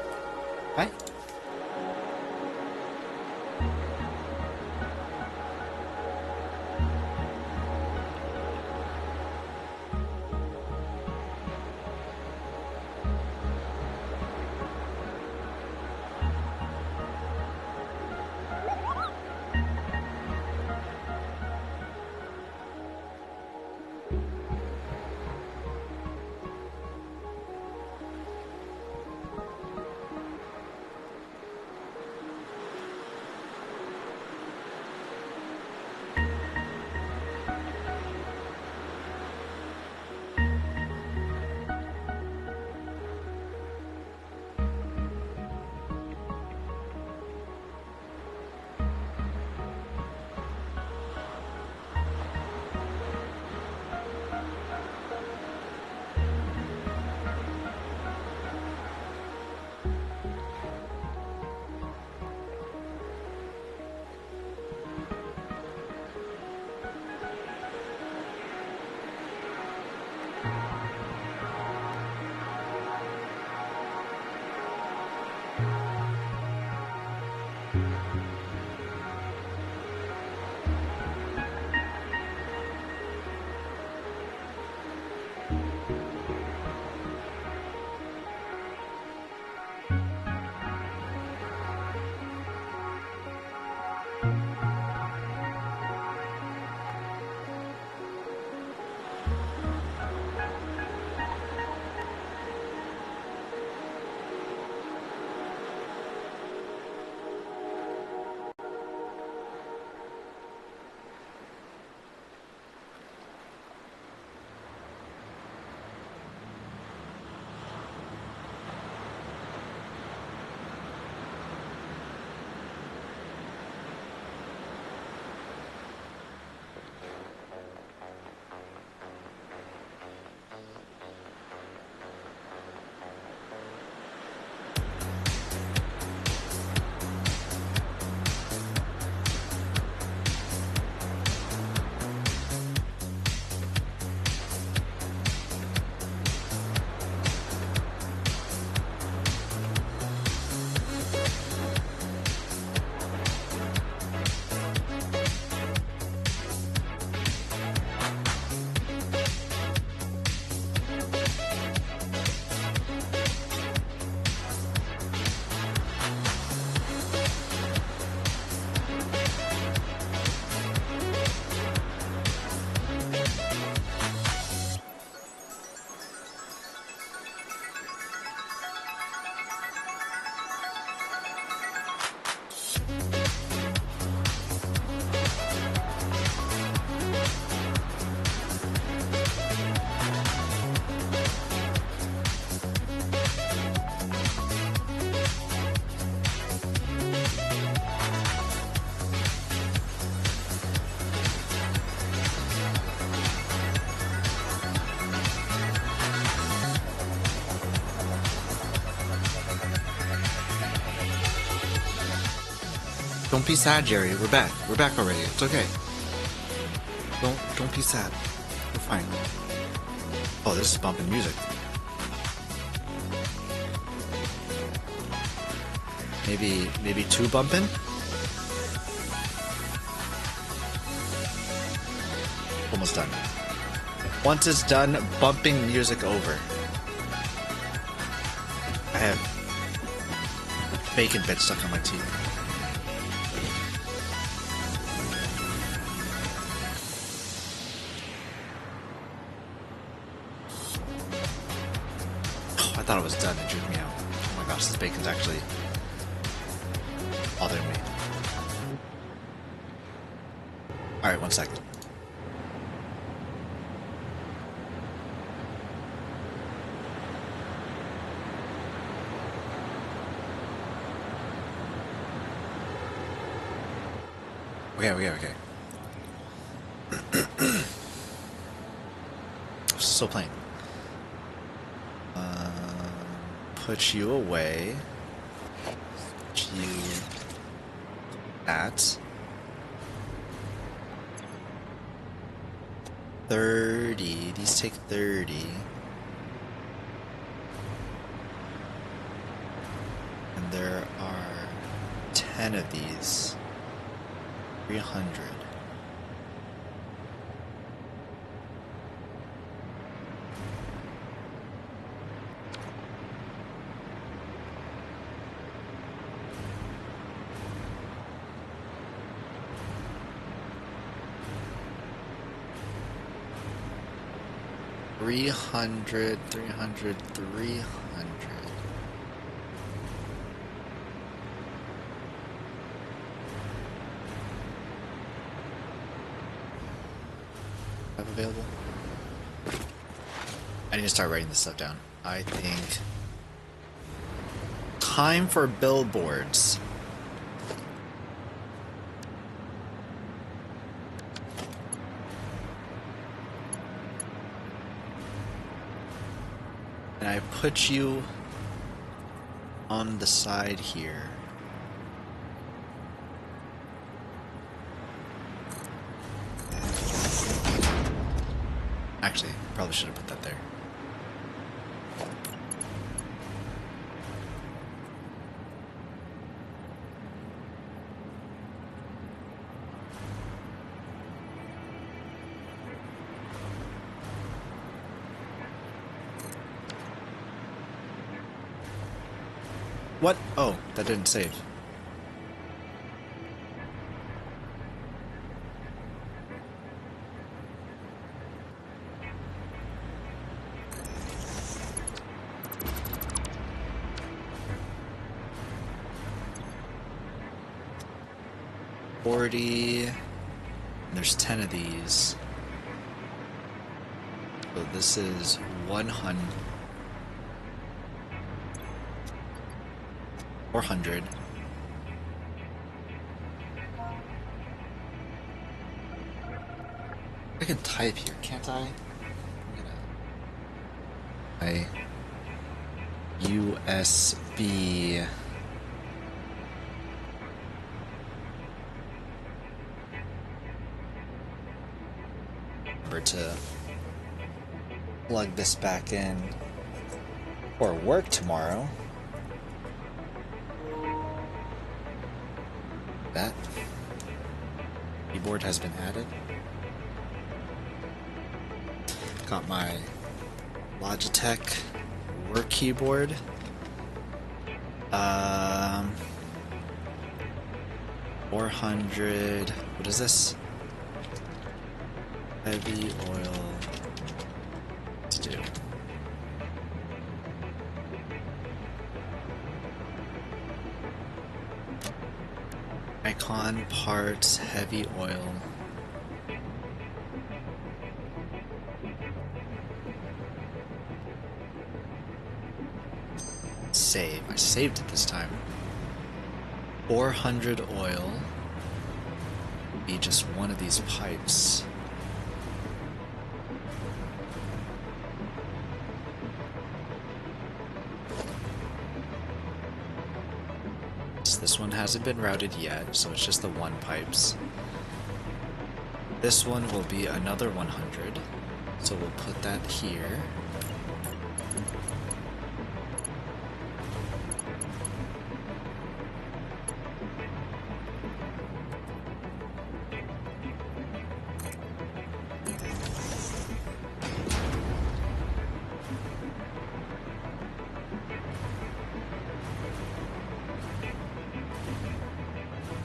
Bye. Don't be sad, Jerry. We're back. We're back already. It's okay. Don't be sad. We're fine. Oh, this is bumping music. Maybe too bumping? Almost done. Once it's done, bumping music over. I have bacon bits stuck on my teeth. Oh, I thought it was done. It drew me out. Oh my gosh, this bacon's actually bothering me. Alright, 1 second. Okay. Still playing. Put you away. Put you at 30. These take 30. And there are 10 of these. 300. Three hundred. Available. I need to start writing this stuff down. I think time for billboards. And I put you on the side here. Actually, probably should have put that there. What? Oh, that didn't save. There's 10 of these. So this is 100. 400. I can type here, can't I? I'm gonna USB. Remember to plug this back in for work tomorrow. That keyboard has been added. Got my Logitech work keyboard. 400. What is this? Heavy oil. Let's do. Icon parts, heavy oil. Save. I saved it this time. 400 oil. Be just one of these pipes. This one hasn't been routed yet, so it's just the 1 pipes. This one will be another 100, so we'll put that here.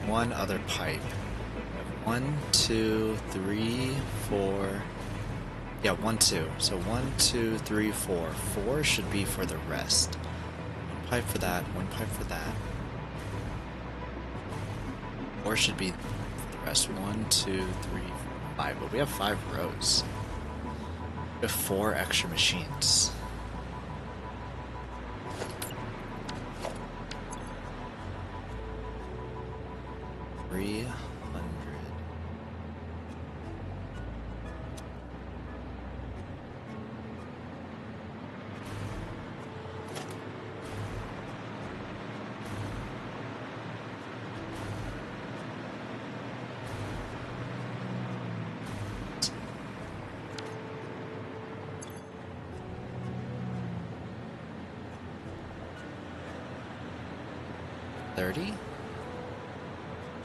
One other pipe. 1, 2, 3, 4. Yeah, 1, 2. So 1, 2, 3, 4. 4 should be for the rest. 1 pipe for that, 1 pipe for that. 4 should be for the rest. 1, 2, 3, 4, 5. But we have 5 rows. We have 4 extra machines.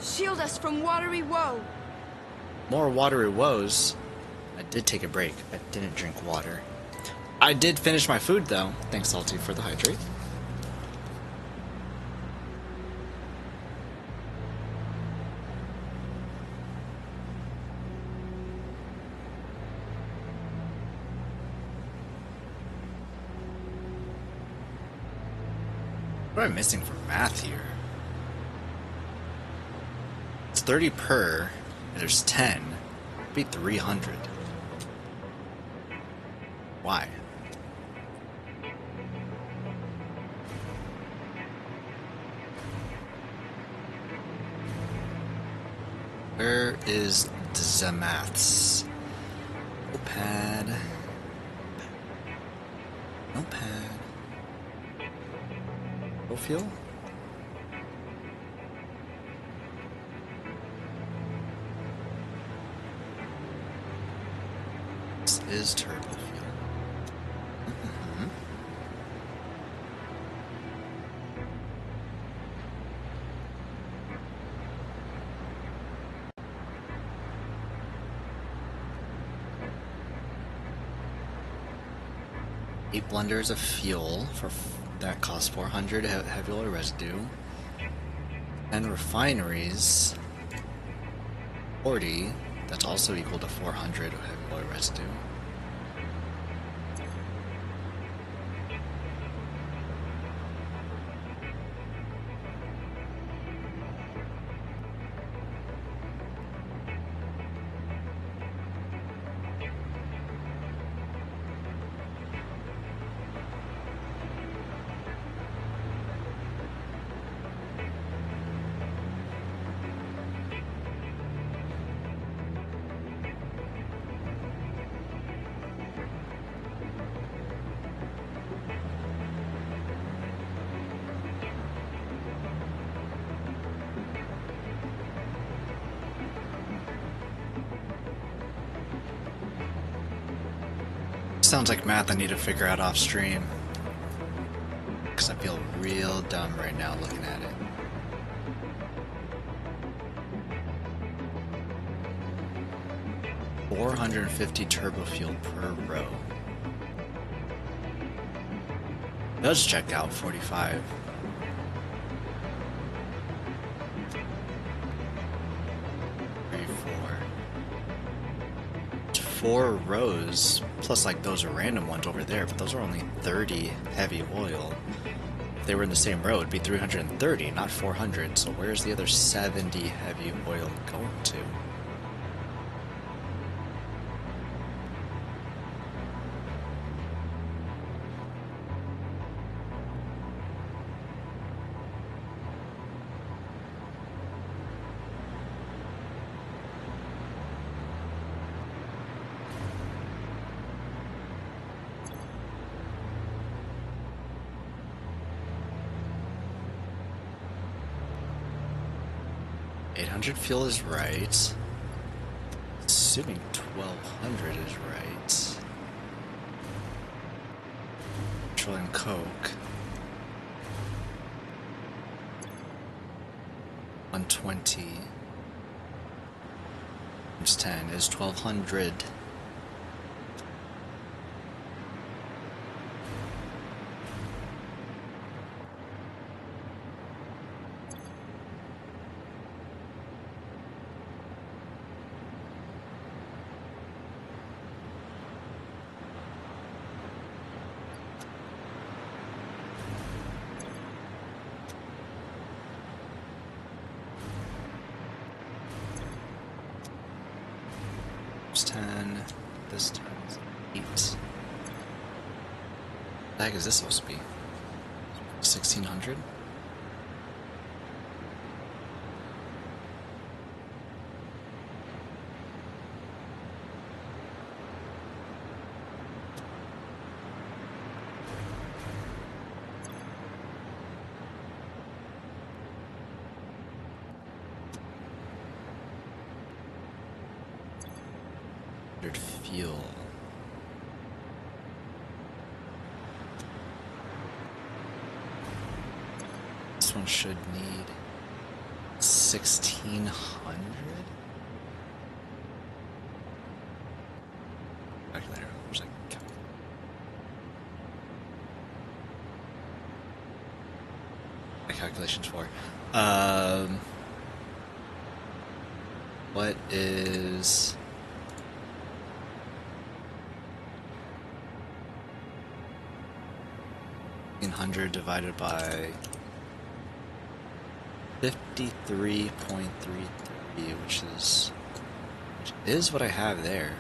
Shield us from watery woe. More watery woes. I did take a break. I didn't drink water. I did finish my food though. Thanks, Salty, for the hydrate. What am I missing for math here? It's 30 per, and there's 10. It'd be 300. Why? Where is the maths? Notepad. Notepad. Fuel? This is turbo fuel. Eight blenders of fuel for that costs 400 heavy oil residue, and refineries 40. That's also equal to 400 heavy oil residue. Sounds like math I need to figure out off stream, because I feel real dumb right now looking at it. $450 turbo fuel per row. Does check out 45. Four rows, plus like those are random ones over there, but those are only 30 heavy oil. If they were in the same row, it'd be 330, not 400. So where's the other 70 heavy oil going to? 800 fuel is right. Assuming 1200 is right. Petroleum coke. 120 times 10 is 1200. Times 10, this times 8. What the heck is this supposed to be? 1600? Fuel. This one should need 1600. Calculator. Where's that calculator? My calculations for. What is 100 divided by 53.33, which is what I have there.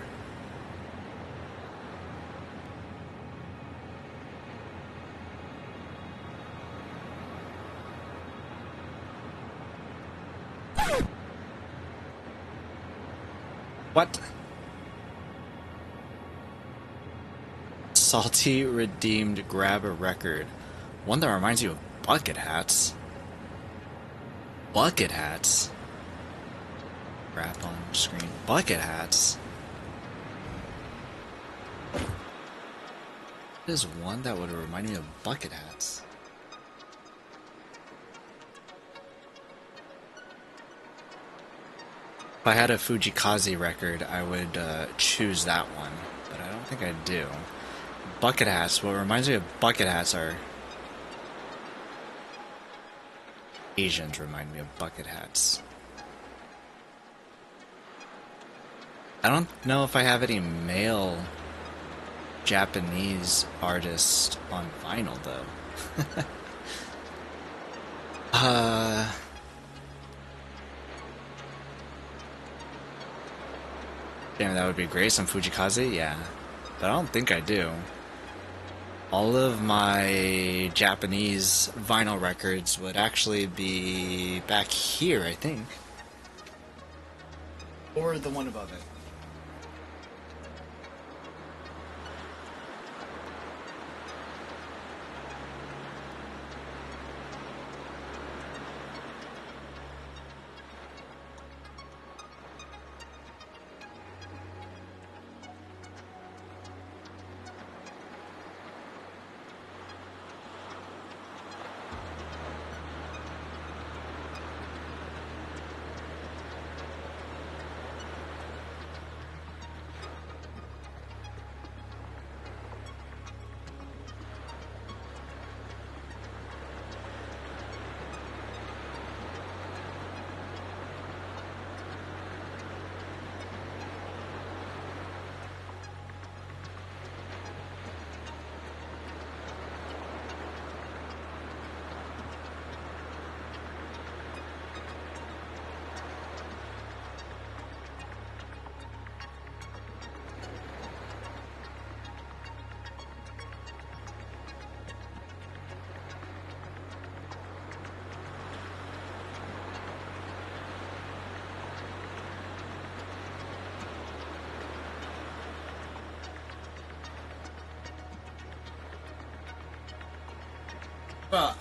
What? Salty redeemed grab a record. One that reminds you of bucket hats. Bucket hats? Wrap on screen. Bucket hats? There's one that would remind me of bucket hats. If I had a Fujikaze record, I would choose that one, but I don't think I do. Bucket hats. What reminds me of bucket hats are Asians remind me of bucket hats. I don't know if I have any male Japanese artists on vinyl though. Damn, that would be great. Some Fujikaze, yeah. But I don't think I do. All of my Japanese vinyl records would actually be back here, I think. Or the one above it.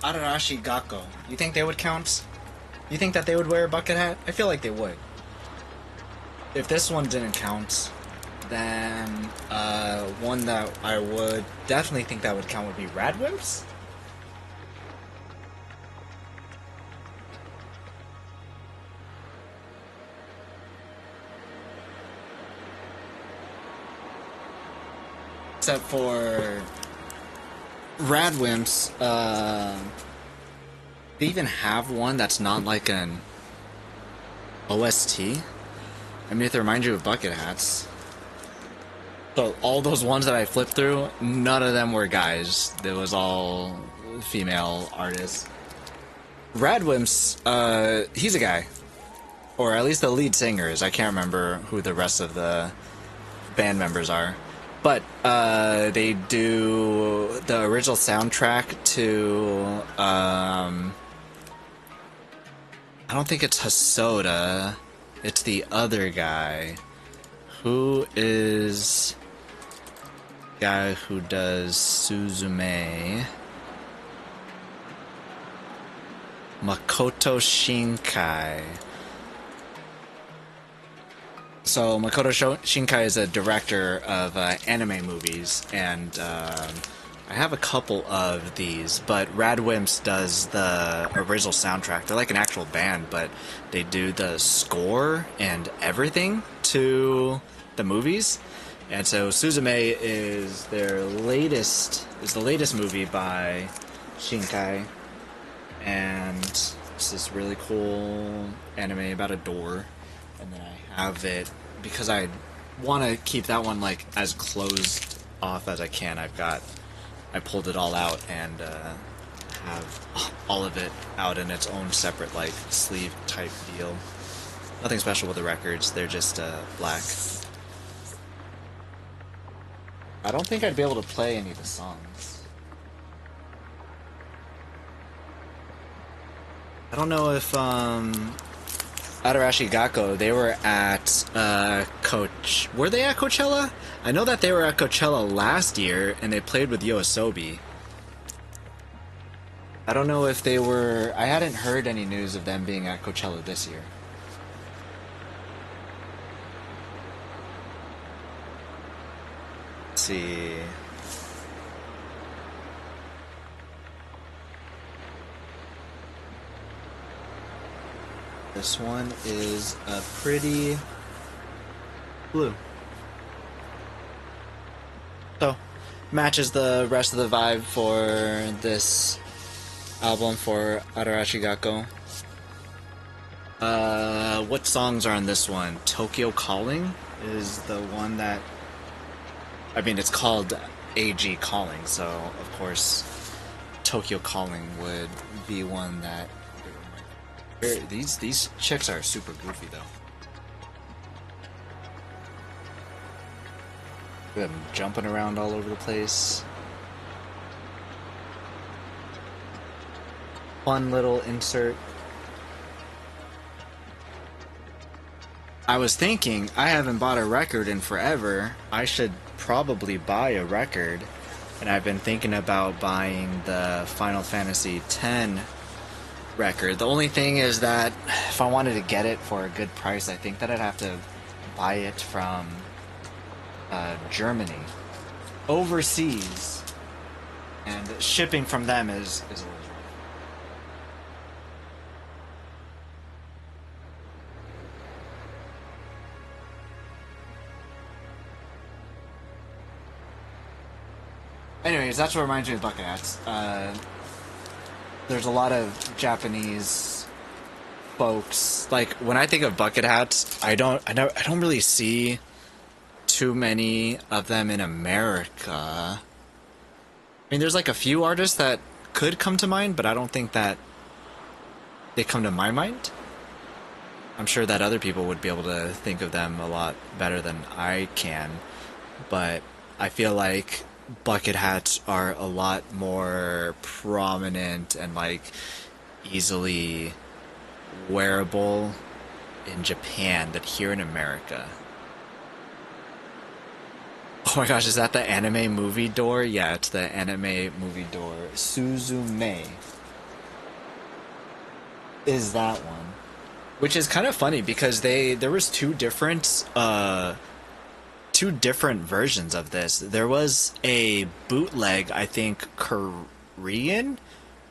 Ararashi Gakko. You think they would count? You think that they would wear a bucket hat? I feel like they would. If this one didn't count, then one that I would definitely think that would count would be Radwimps. Except for Radwimps, they even have one that's not like an OST. I mean, if they remind you of bucket hats. So all those ones that I flipped through, none of them were guys. It was all female artists. Radwimps, he's a guy. Or at least the lead singer is. I can't remember who the rest of the band members are. But they do the original soundtrack to I don't think it's Hosoda, it's the other guy. Who is the guy who does Suzume? Makoto Shinkai. So Makoto Shinkai is a director of anime movies, and I have a couple of these, but Radwimps does the original soundtrack. They're like an actual band, but they do the score and everything to the movies. And so Suzume is the latest movie by Shinkai, and it's this really cool anime about a door. And then I have it because I want to keep that one like as closed off as I can. I pulled it all out and have all of it out in its own separate like sleeve type deal. Nothing special with the records, they're just black. I don't think I'd be able to play any of the songs. I don't know if Adarashi Gakko, they were at were they at Coachella? I know that they were at Coachella last year and they played with Yoasobi. I don't know if they were... I hadn't heard any news of them being at Coachella this year. Let's see... This one is a pretty blue. So, matches the rest of the vibe for this album for Adarashi Gakko. What songs are on this one? Tokyo Calling is the one that... I mean, it's called AG Calling, so of course Tokyo Calling would be one that... These chicks are super goofy though. Them jumping around all over the place. Fun little insert. I was thinking, I haven't bought a record in forever. I should probably buy a record. And I've been thinking about buying the Final Fantasy X record. The only thing is that if I wanted to get it for a good price, I think that I'd have to buy it from Germany, overseas, and shipping from them is a little rough. Anyways, that's what reminds me of bucket hats. There's a lot of Japanese folks. Like when I think of bucket hats, I don't really see too many of them in America. I mean, there's like a few artists that could come to mind, but I don't think that they come to my mind. I'm sure that other people would be able to think of them a lot better than I can, but I feel like bucket hats are a lot more prominent and like easily wearable in Japan than here in America. Oh my gosh, is that the anime movie door? Yeah, it's the anime movie door. Suzume. is that one, which is kind of funny because there was two different versions of this. There was a bootleg, I think, Korean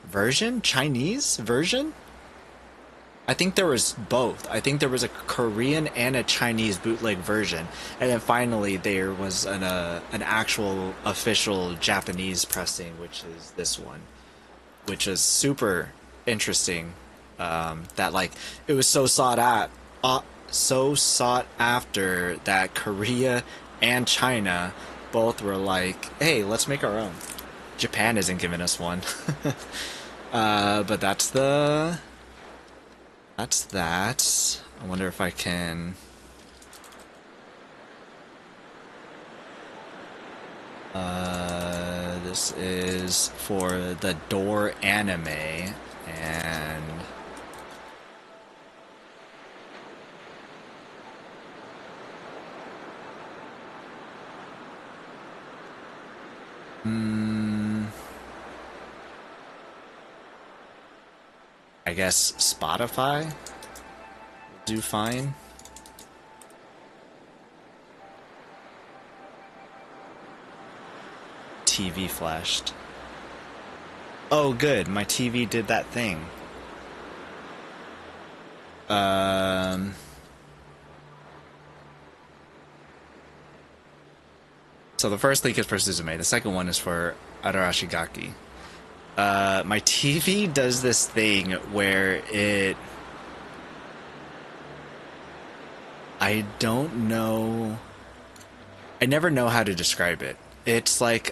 version, Chinese version. I think there was both. I think there was a Korean and a Chinese bootleg version, and then finally there was an actual official Japanese pressing, which is this one, which is super interesting. That like it was so sought after that Korea and China both were like, hey, let's make our own. Japan isn't giving us one. But that's that. I wonder if I can... this is for the Door anime, and... I guess Spotify will do fine. TV flashed. Oh, good. My TV did that thing. So the first link is for Suzume. The second one is for Arashigaki. My TV does this thing where I don't know... I never know how to describe it. It's like,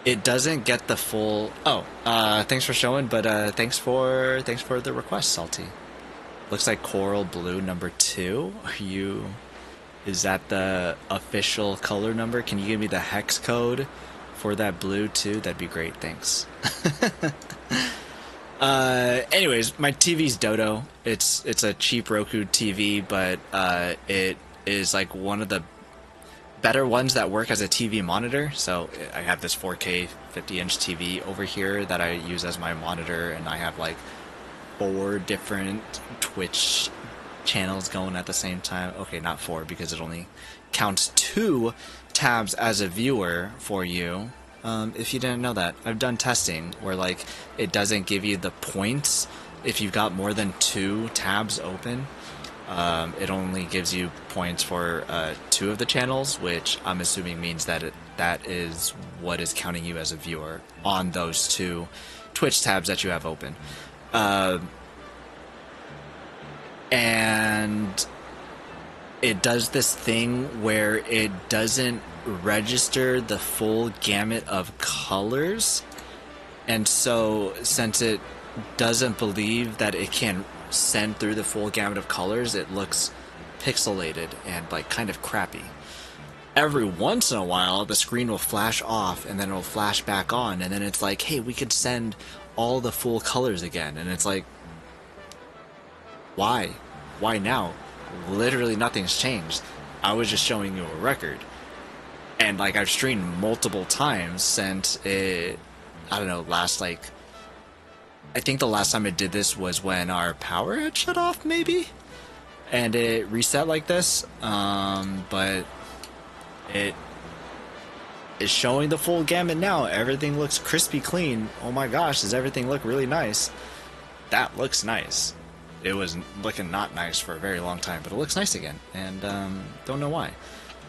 it doesn't get the full... Oh, thanks for showing, but thanks for the request, Salty. Looks like Coral Blue number 2. Is that the official color number? Can you give me the hex code for that blue too? That'd be great, thanks. Anyways, my TV's Dodo. It's a cheap Roku TV, but it is like one of the better ones that work as a TV monitor. So I have this 4K 50-inch TV over here that I use as my monitor, and I have like 4 different Twitch channels going at the same time. Okay, not 4 because it only counts 2 tabs as a viewer for you. If you didn't know that, I've done testing where like it doesn't give you the points if you've got more than 2 tabs open. It only gives you points for 2 of the channels, which I'm assuming means that that is what is counting you as a viewer on those 2 Twitch tabs that you have open. And it does this thing where it doesn't register the full gamut of colors, and so since it doesn't believe that it can send through the full gamut of colors, it looks pixelated and like kind of crappy. Every once in a while the screen will flash off and then it'll flash back on, and then it's like, hey, we could send all the full colors again, and it's like, why now? Literally nothing's changed. I was just showing you a record, and like I've streamed multiple times since it, I don't know, last, like, I think the last time it did this was when our power had shut off, maybe, and it reset like this. But it is showing the full gamut now. Everything looks crispy clean. Oh my gosh, does everything look really nice? That looks nice. It was looking not nice for a very long time, but it looks nice again, and don't know why.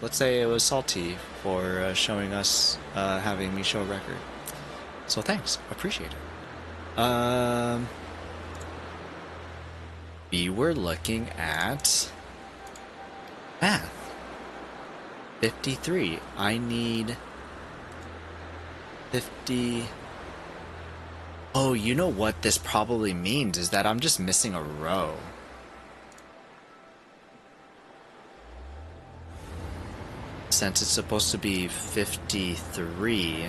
Let's say it was Salty for showing us, having me show a record. So thanks, appreciate it. We were looking at math. 53. I need 50... Oh, you know what this probably means is that I'm just missing a row. Since it's supposed to be 53.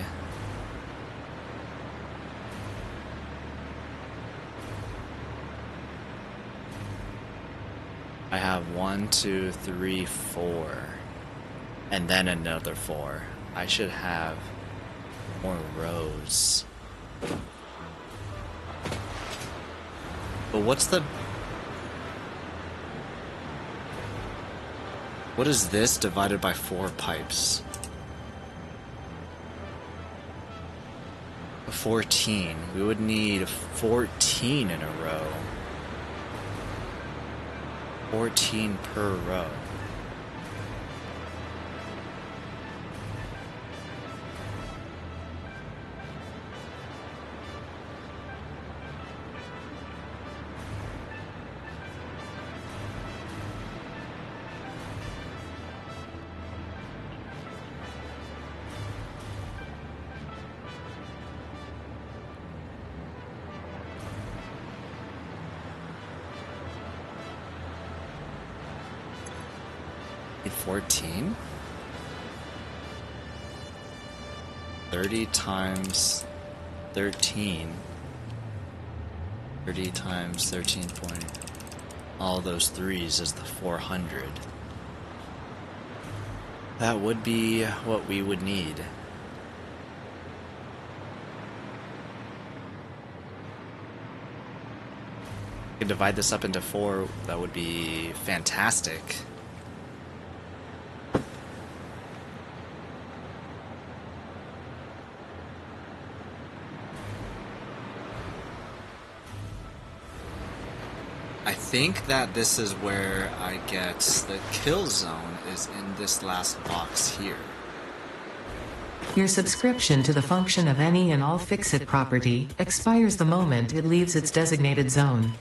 I have 1, 2, 3, 4. And then another 4. I should have more rows. those. But what's the... What is this divided by 4 pipes? 14. We would need 14 in a row. 14 per row. Need 14? 30 times 13. 30 times 13 point. All those 3s is the 400. That would be what we would need. We could divide this up into 4, that would be fantastic. I think that this is where I get the kill zone, is in this last box here. Your subscription to the function of any and all fix-it property expires the moment it leaves its designated zone.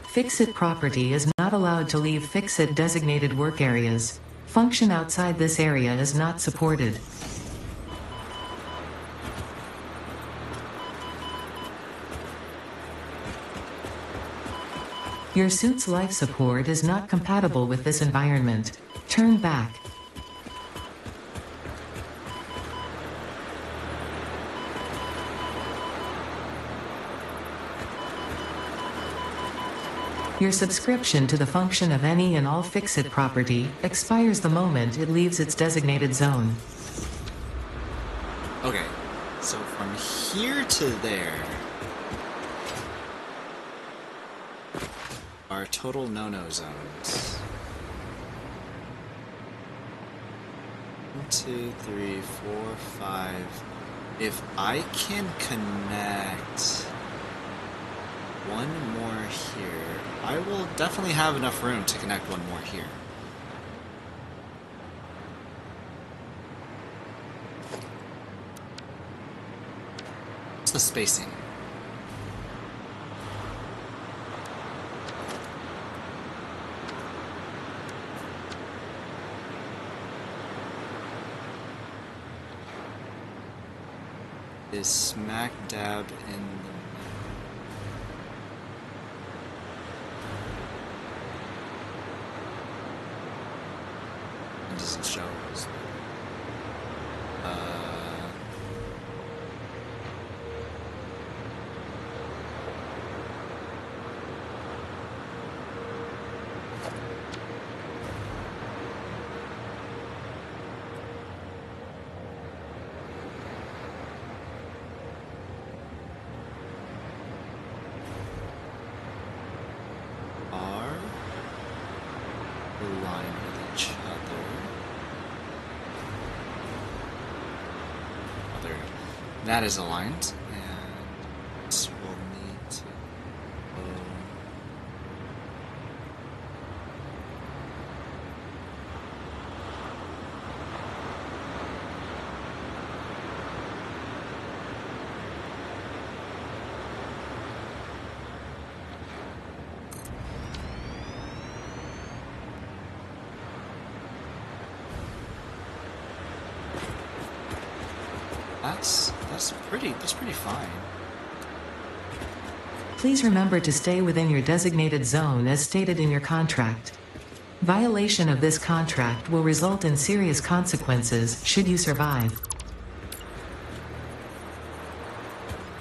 Fix-it property is not allowed to leave fix-it designated work areas. Function outside this area is not supported. Your suit's life support is not compatible with this environment. Turn back. Your subscription to the function of any and all fix-it property expires the moment it leaves its designated zone. Okay, so from here to there are total no-no zones. 1, 2, 3, 4, 5. If I can connect one more here, I will definitely have enough room to connect one more here. What's the spacing? Is smack dab in the... It doesn't show us. Are aligned with each other. That is aligned, and this will need to go. That's pretty fine. Please remember to stay within your designated zone as stated in your contract. Violation of this contract will result in serious consequences should you survive.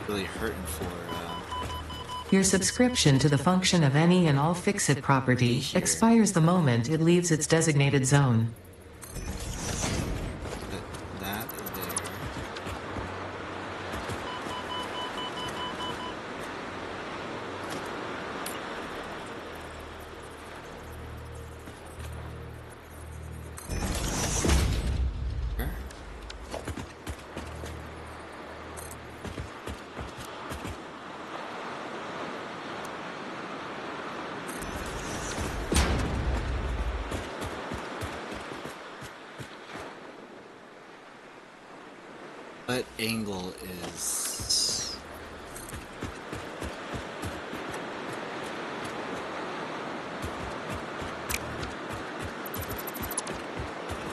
Really hurting for, Your subscription to the function of any and all Fix-It property expires the moment it leaves its designated zone. that there. What angle is...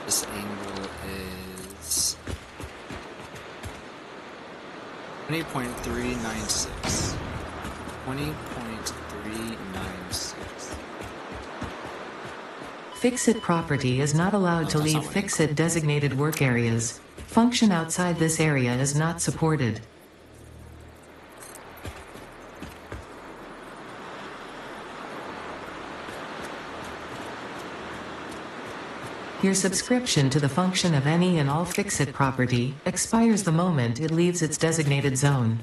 This angle is 20.396. 20.396. Fix-It property is not allowed to leave Fix-It designated work areas. Function outside this area is not supported. Your subscription to the function of any and all Fix-It property expires the moment it leaves its designated zone.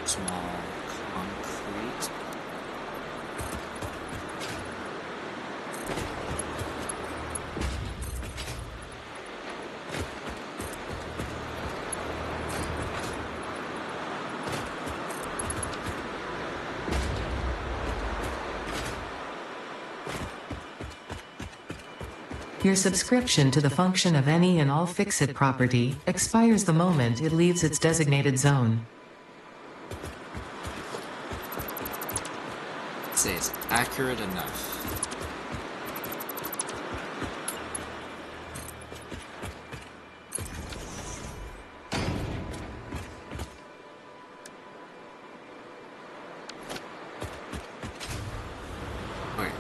Small concrete. Your subscription to the function of any and all Fix-It property expires the moment it leaves its designated zone. Say it's accurate enough. Okay.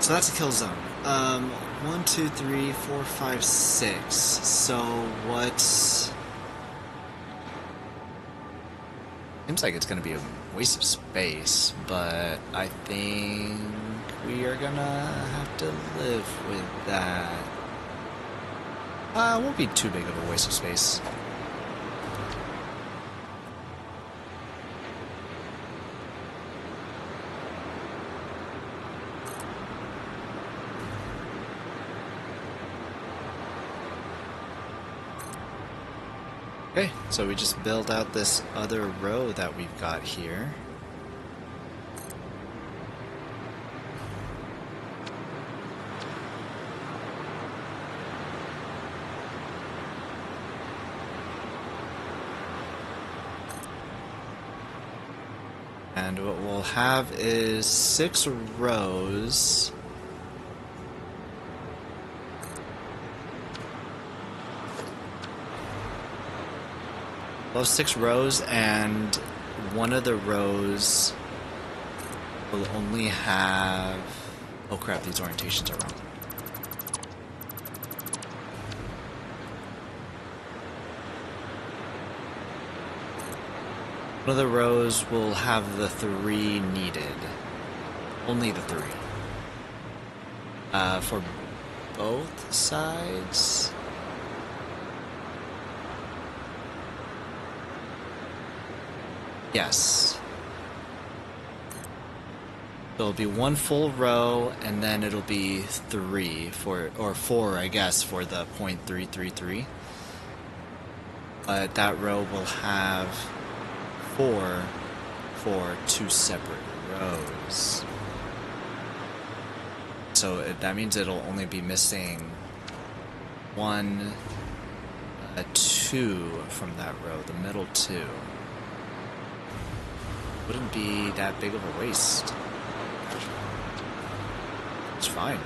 So that's a kill zone. 1, 2, 3, 4, 5, 6. So what's... Seems like it's gonna be a waste of space, but I think we are gonna have to live with that. It won't be too big of a waste of space. Okay, so we just build out this other row that we've got here. And what we'll have is 6 rows. Well, 6 rows, and one of the rows will only have... Oh crap, these orientations are wrong. One of the rows will have the 3 needed. Only the 3. For both sides? Yes. So it'll be 1 full row, and then it'll be 3 for, or 4, I guess, for the 0.333. But that row will have 4 for 2 separate rows. So that means it'll only be missing 1, 2, two from that row, the middle two. Wouldn't be that big of a waste. It's fine.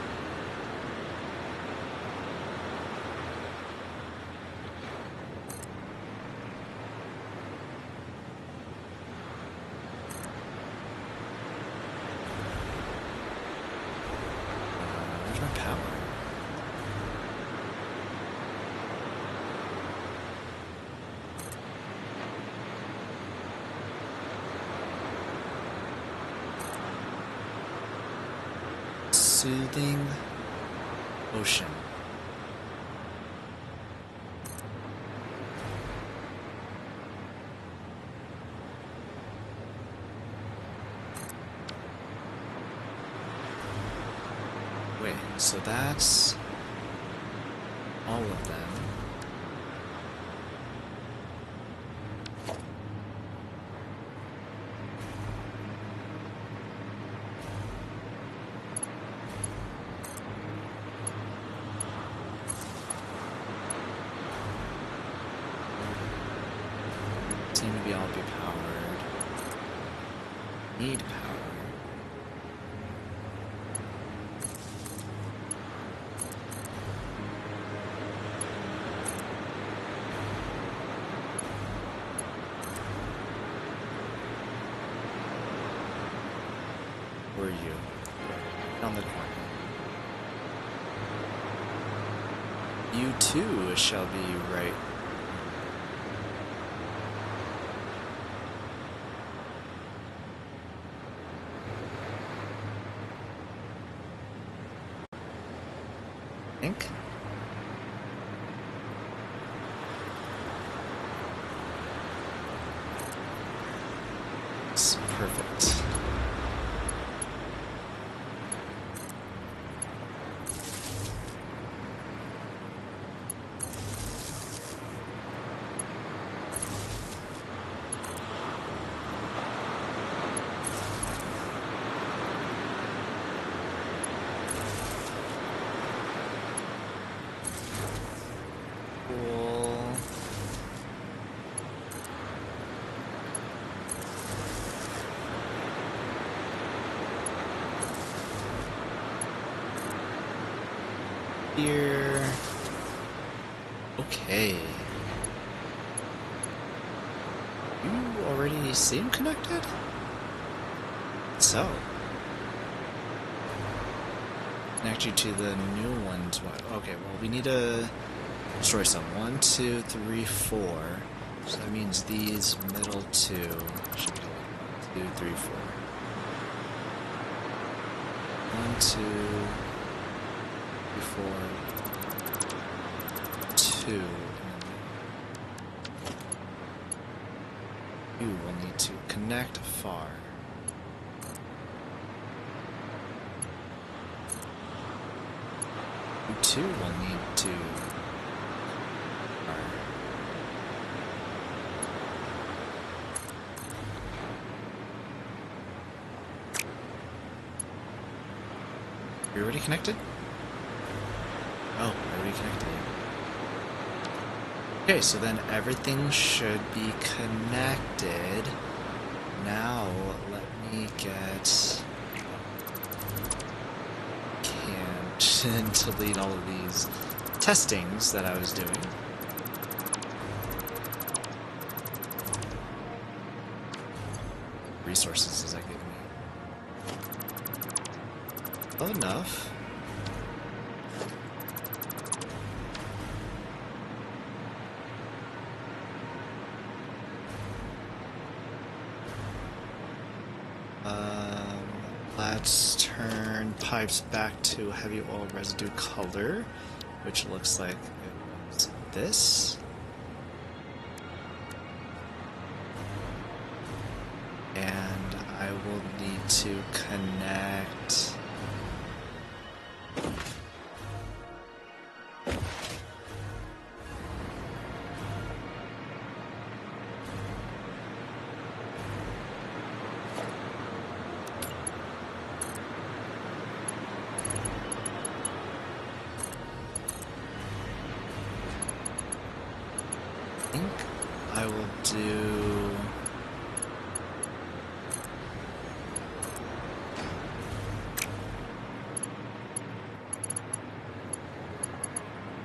Where's my power? Soothing ocean. Wait, so that's all of them. Seem to be all be powered. Need power. Where are you? On the corner. You too shall be right. Think. It's perfect. Cool. Here. Okay. You already seem connected? So. Connect you to the new ones. Okay, well, we need to destroy some. 1, 2, 3, 4. So that means these middle two should be 1, 2, 3, 4. 1, 2, 3, 4, 2. You will need to connect far. You too will need to. You already connected? Oh, I already connected you. Okay, so then everything should be connected. Now, let me get... Can't delete all of these testings that I was doing. Resources is that giving me? Well, enough. Let's turn pipes back to heavy oil residue color, which looks like it was this. And I will need to connect...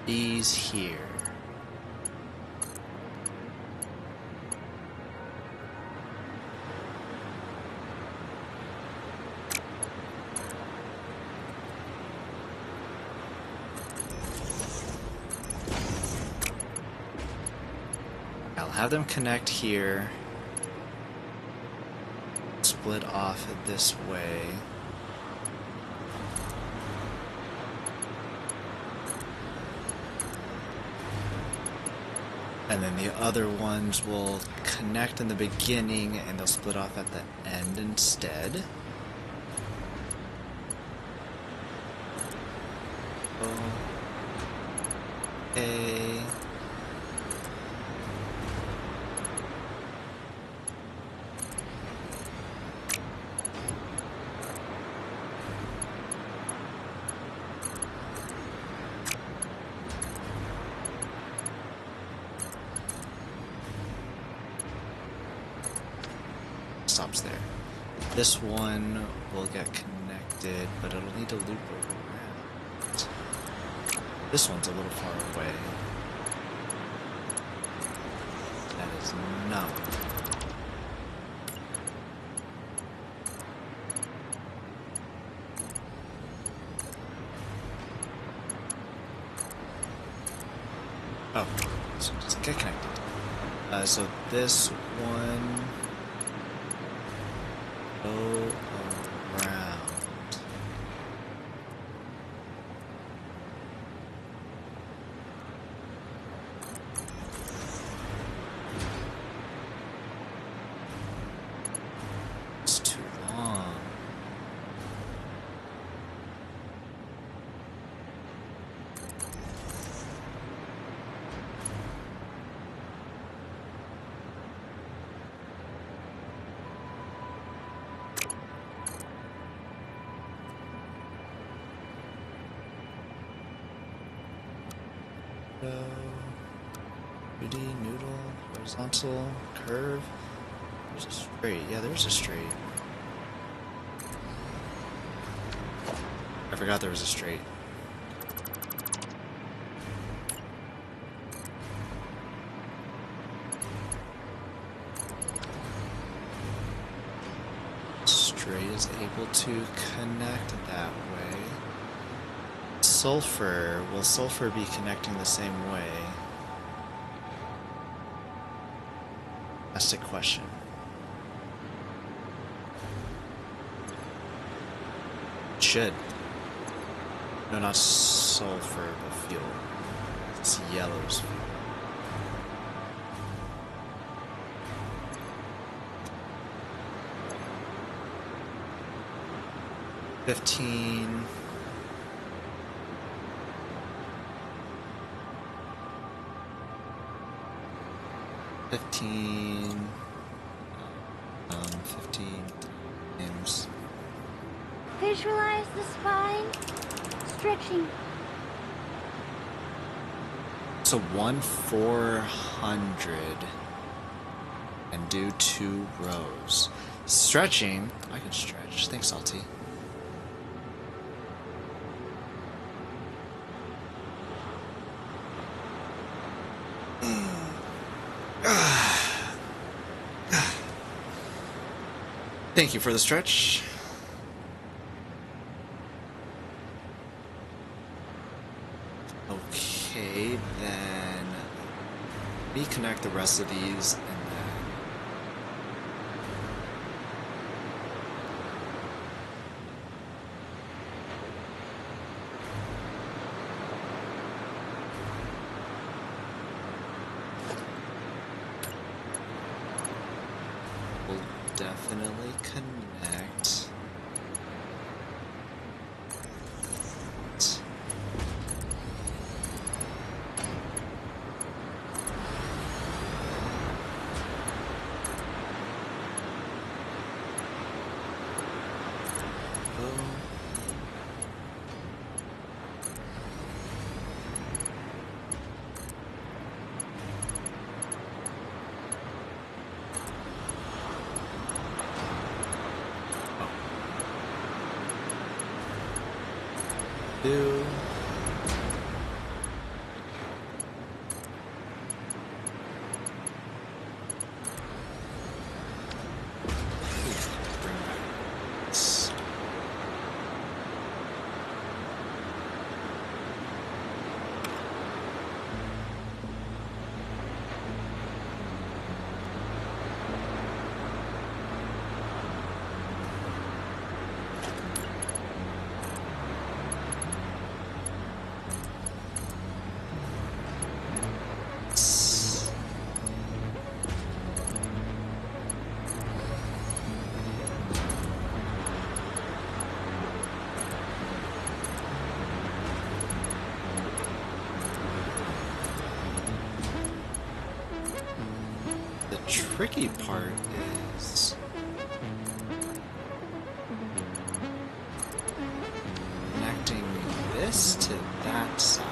these here. I'll have them connect here. Split off this way. And then the other ones will connect in the beginning and they'll split off at the end instead. Okay. Stops there. This one will get connected, but it'll need to loop around. This one's a little far away. That is not. Oh, so just get connected. So this one. Go around. It's too long. Beauty, noodle, horizontal, curve. There's a straight. Yeah, there's a straight. I forgot there was a straight. Straight is able to connect that way. Sulfur, will sulfur be connecting the same way? That's the question. It should. No, not sulfur, but fuel. It's yellow's fuel. $15. $15 times. Visualize the spine stretching. So 1/400 and do 2 rows. Stretching, I can stretch. Thanks, Salty. Thank you for the stretch. Okay, then reconnect the rest of these and then we'll definitely connect. tricky part is connecting this to that side.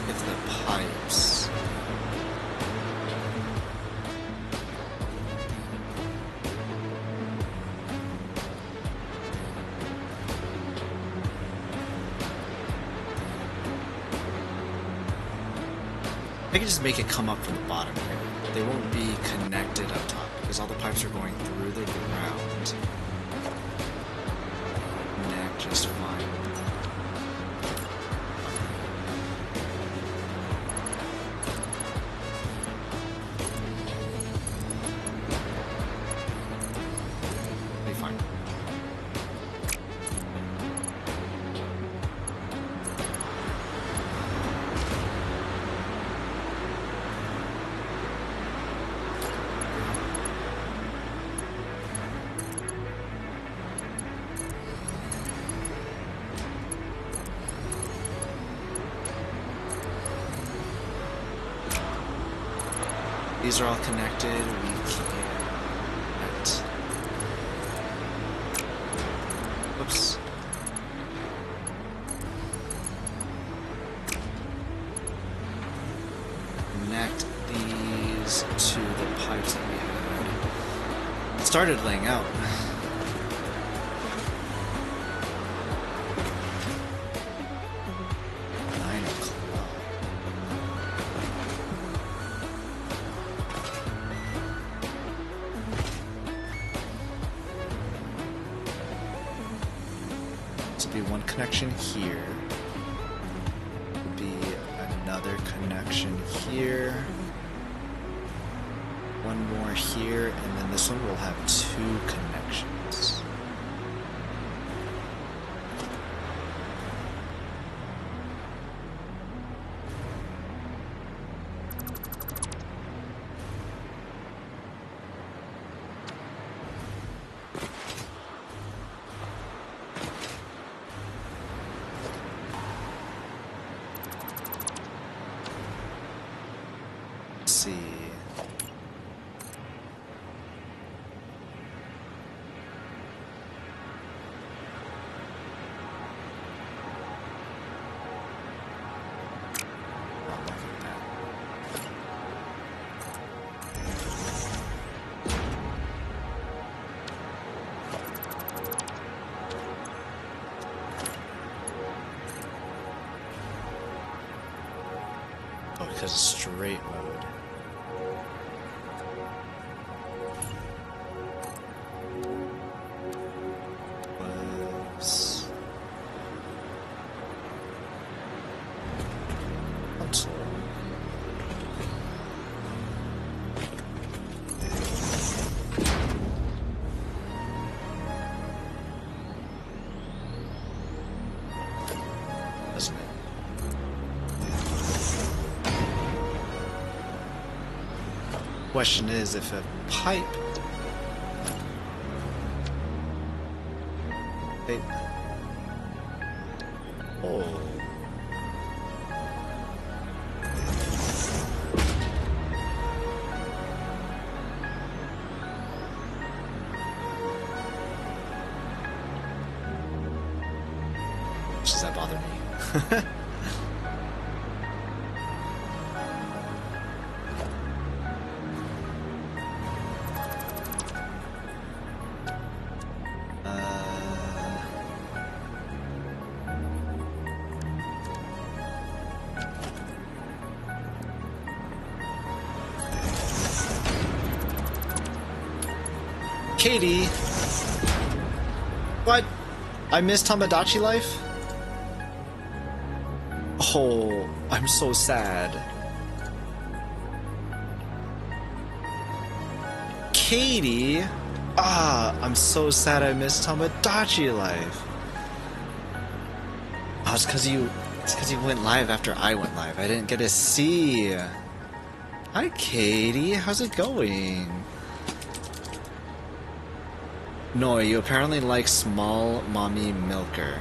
If the pipes. I can just make it come up from the bottom here. They won't be connected up top because all the pipes are going through the ground. Connect just fine. Be fine. These are all connected. We can't. Oops. Connect these to the pipes that we had. It started laying out. 9 o'clock. Be one connection here. Would be another connection here. One more here, and then this one will have 2 connections. See. Oh, because it's straight mode. Doesn't it? Question is if a pipe. Oh. Does that bother me? Katie! What? I missed Tamagotchi life? Oh, I'm so sad. Katie! Ah, I'm so sad I missed Tamagotchi life. Oh, it's because you went live after I went live. I didn't get to see. Hi, Katie. How's it going? No, you apparently like Small Mommy Milker.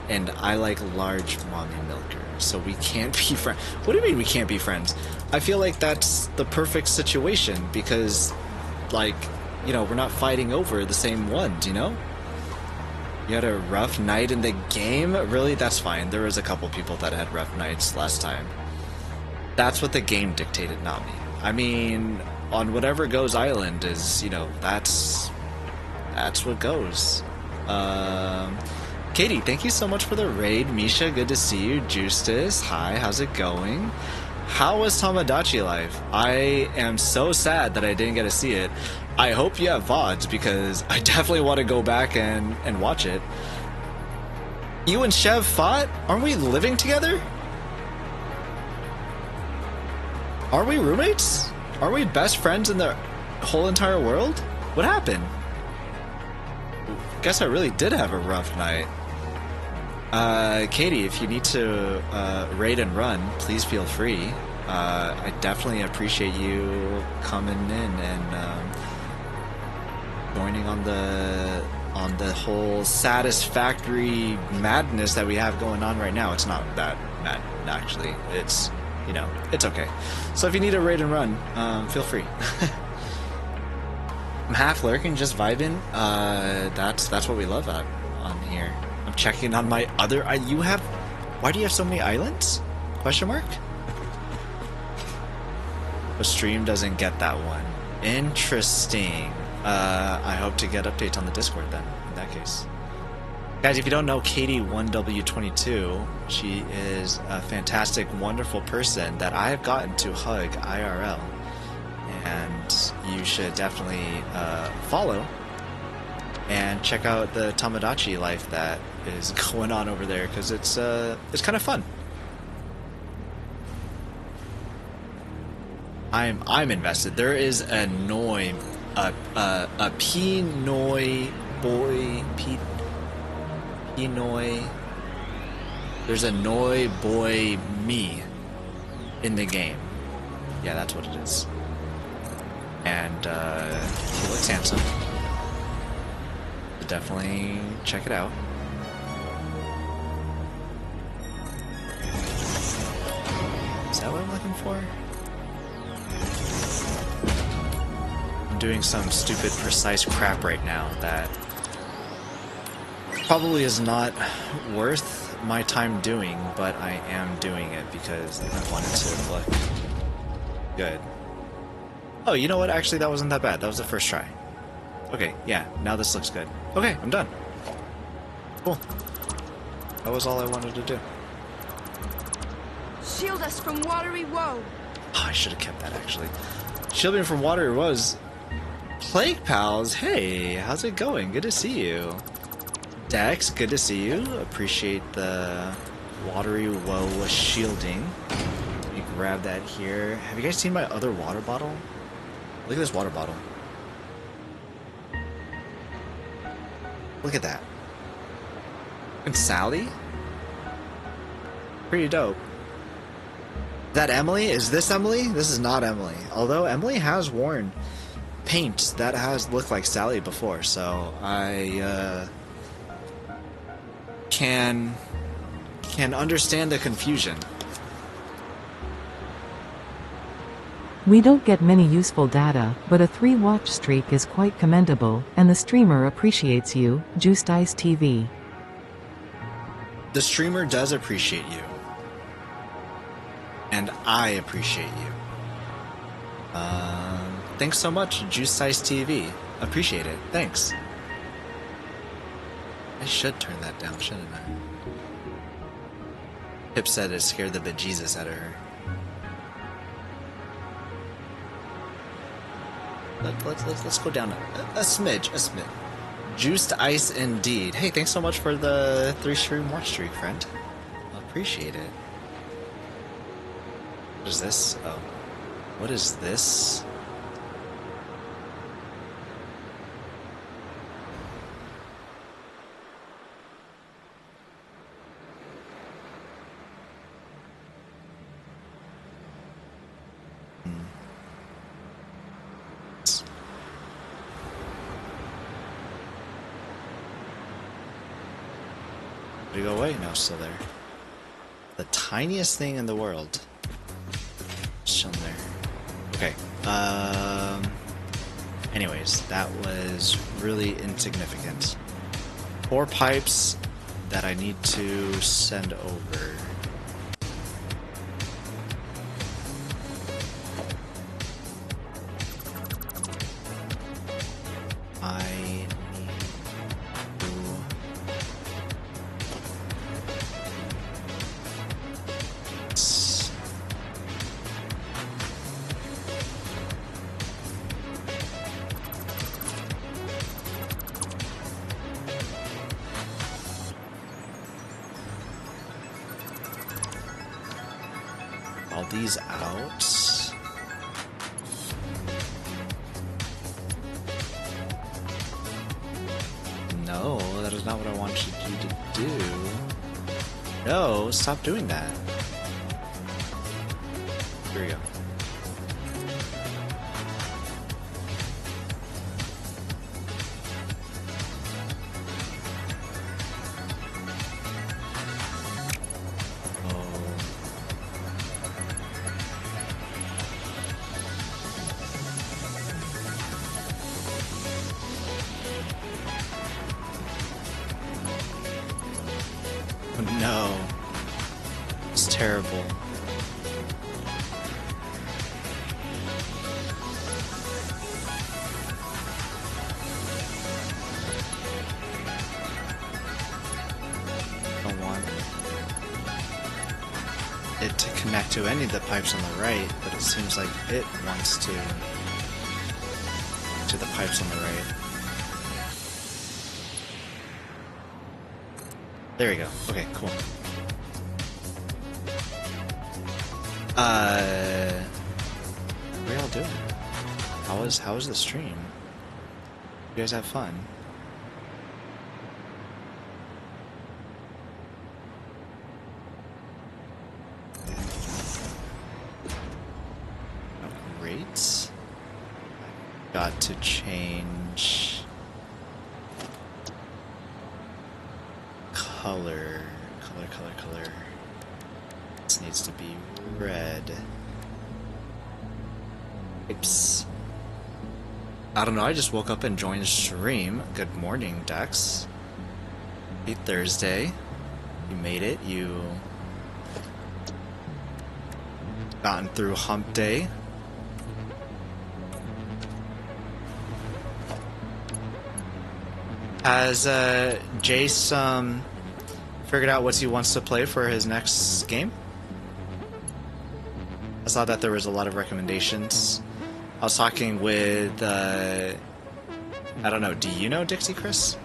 and I like large mommy milker, so we can't be friends. What do you mean we can't be friends? I feel like that's the perfect situation because, like, you know, we're not fighting over the same ones, you know? You had a rough night in the game? Really? That's fine. There was a couple people that had rough nights last time. That's what the game dictated, not me. I mean, on whatever goes island is, you know, that's what goes. Katie, thank you so much for the raid. Misha, good to see you. Justus, hi, how's it going? How was Tomodachi Life? I am so sad that I didn't get to see it. I hope you have VODs because I definitely want to go back and watch it. You and Chev fought? Aren't we living together? Are we roommates? Are we best friends in the whole entire world? What happened? Guess I really did have a rough night. Katie, if you need to raid and run, please feel free. I definitely appreciate you coming in and joining on the whole Satisfactory madness that we have going on right now. It's not that mad, actually. It's, you know, it's okay. So if you need a raid and run, feel free. I'm half lurking, just vibing. That's what we love on here. I'm checking on my other. You have. Why do you have so many islands? Question mark. The stream doesn't get that one. Interesting. I hope to get updates on the Discord then. In that case, guys, if you don't know Katie 1W22, she is a fantastic, wonderful person that I have gotten to hug IRL. And you should definitely follow and check out the Tomodachi life that is going on over there because it's kind of fun. I'm invested. There is a P-NoyBoy P-Noy. There's a NoyBoy me in the game. Yeah, that's what it is. And he looks handsome. Definitely check it out. Is that what I'm looking for? I'm doing some stupid precise crap right now that probably is not worth my time doing, but I am doing it because I want it to look good. Oh, you know what? Actually, that wasn't that bad. That was the first try. Okay, yeah, now this looks good. Okay, I'm done. Cool. That was all I wanted to do. Shield us from watery woe. Oh, I should have kept that, actually. Shield me from watery woes. Plague Pals, hey, how's it going? Good to see you. Dex, good to see you. Appreciate the watery woe shielding. Let me grab that here. Have you guys seen my other water bottle? Look at this water bottle. Look at that. And Sally? Pretty dope. Is that Emily? Is this Emily? This is not Emily. Although Emily has worn paint that has looked like Sally before, so I can understand the confusion. We don't get many useful data, but a 3-watch streak is quite commendable, and the streamer appreciates you, Juiced Ice TV. The streamer does appreciate you. And I appreciate you. Thanks so much, Juiced Ice TV. Appreciate it. Thanks. I should turn that down, shouldn't I? Pip said it scared the bejesus out of her. Let's go down a smidge. Juiced Ice indeed. Hey, thanks so much for the 3-stream watch streak, friend. Appreciate it. What is this? Oh. What is this? Did it go away? No, it's still there. The tiniest thing in the world. Just chilling there. Okay. Anyways, that was really insignificant. 4 pipes that I need to send over. All these out. No, that is not what I want you to do. No, stop doing that. Here we go. No. It's terrible. I don't want it to connect to any of the pipes on the right, but it seems like it wants to the pipes on the right. There we go. Okay, cool. What are y'all doing? How was the stream? You guys have fun? Oh, great. Got to change color. This needs to be red. Oops. I don't know, I just woke up and joined the stream. Good morning, Dex. Happy Thursday. You made it. You gotten through hump day. Has Jace figured out what he wants to play for his next game? I saw that there was a lot of recommendations. I was talking with, I don't know, do you know Dixie Chris?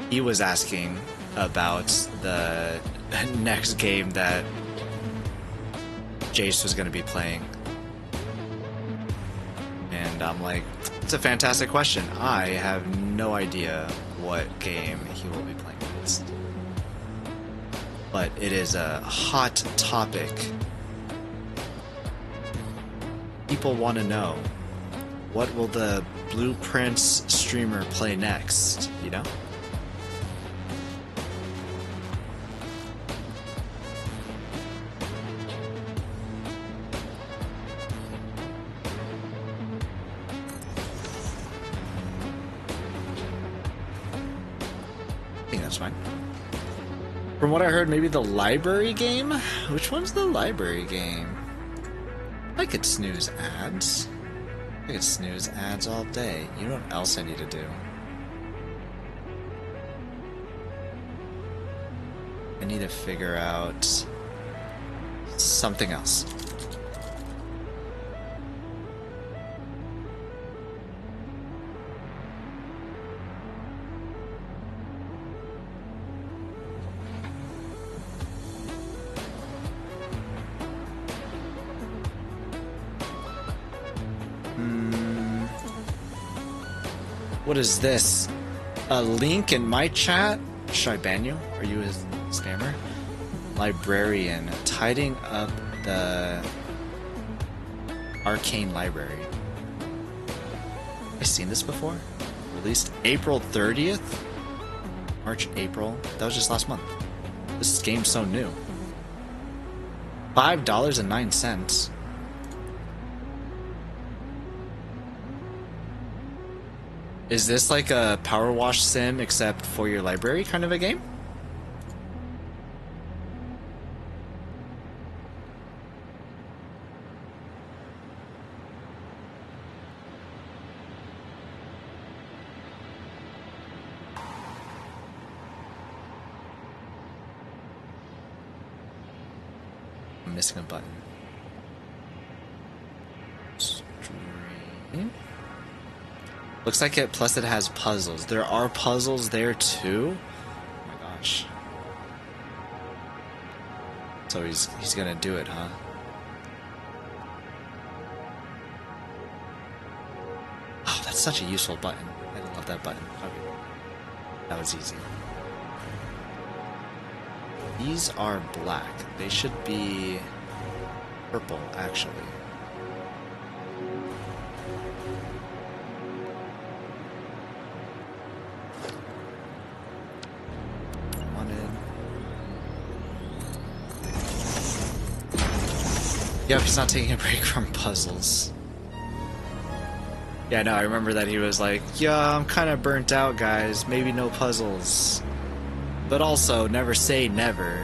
He was asking about the next game that Jace was going to be playing. And I'm like, it's a fantastic question. I have no idea what game he will be playing next. But it is a hot topic. People want to know, what will the Blueprints streamer play next, you know? I think that's fine. From what I heard, maybe the library game? Which one's the library game? I could snooze ads. I could snooze ads all day. You know what else I need to do? I need to figure out something else. What is this? A link in my chat? Should I ban you? Are you a spammer? Librarian. Tidying up the arcane library. I seen this before? Released April 30th? March, April. That was just last month. This game's so new. $5.09. Is this like a power wash sim except for your library kind of a game? I'm missing a button. Stream. Looks like it, plus it has puzzles. There are puzzles there too? Oh my gosh. So he's gonna do it, huh? Oh, that's such a useful button. I love that button. Okay. That was easy. These are black. They should be purple, actually. Yep, he's not taking a break from puzzles. Yeah, no, I remember that he was like, yeah, I'm kind of burnt out, guys. Maybe no puzzles. But also, never say never.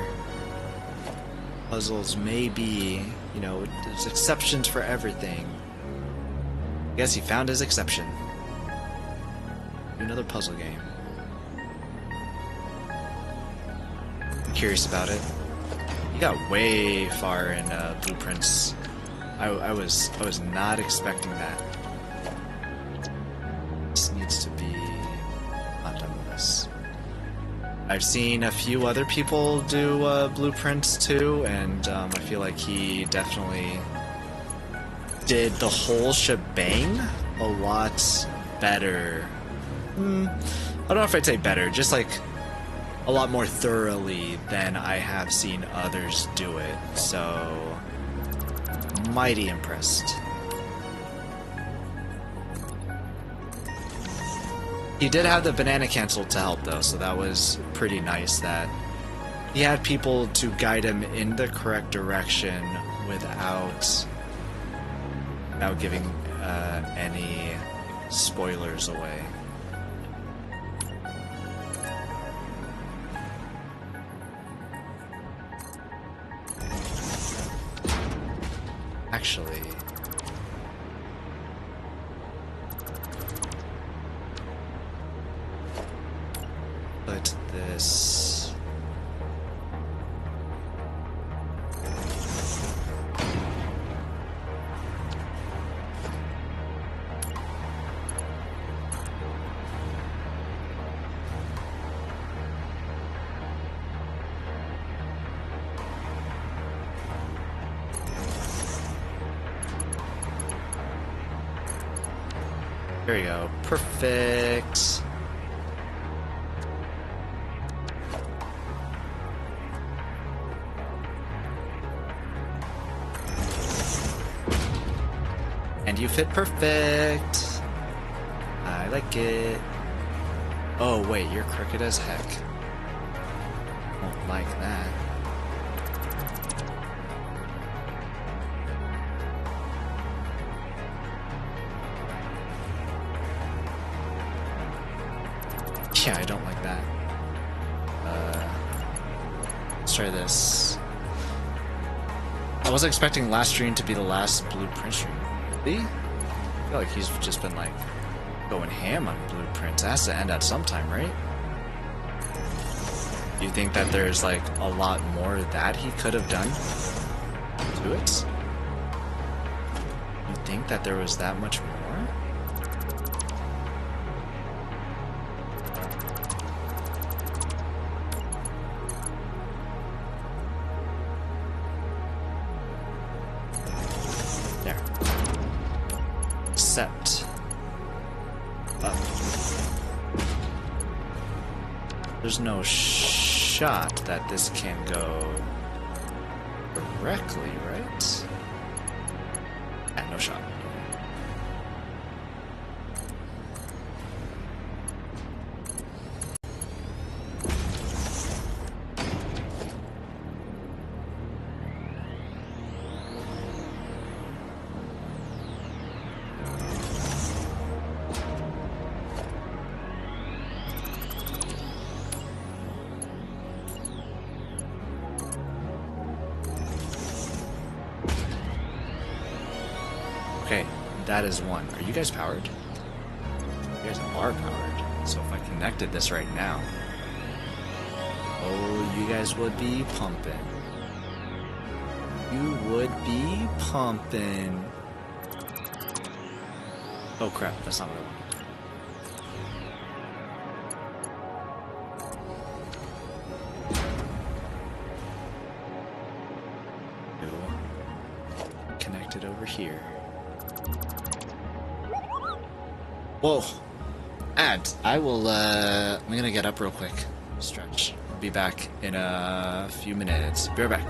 Puzzles may be, you know, there's exceptions for everything. I guess he found his exception. Another puzzle game. I'm curious about it. You got way far in blueprints. I was not expecting that. This needs to be not done with this. I've seen a few other people do blueprints too, and I feel like he definitely did the whole shebang a lot better. I don't know if I'd say better, just like a lot more thoroughly than I have seen others do it, so mighty impressed. He did have the banana cancel to help though, so that was pretty nice that he had people to guide him in the correct direction without giving any spoilers away. Actually, put this. There you go. Perfect. And you fit perfect. I like it. Oh wait, you're crooked as heck. Won't like that. Yeah, I don't like that. Let's try this. I wasn't expecting last stream to be the last blueprint stream. Really? I feel like he's just been like going ham on blueprints. It has to end at some time, right? Do you think that there's like a lot more that he could have done to it? You think that there was that much more? Except up. There's no shot that this can go correctly, right? Yeah, no shot. Okay, that is one. Are you guys powered? You guys are powered. So if I connected this right now, oh, you guys would be pumping. You would be pumping. Oh crap, that's not what I wanted. Connected over here. Whoa. And I will, I'm gonna get up real quick. Stretch. I'll be back in a few minutes. Be right back.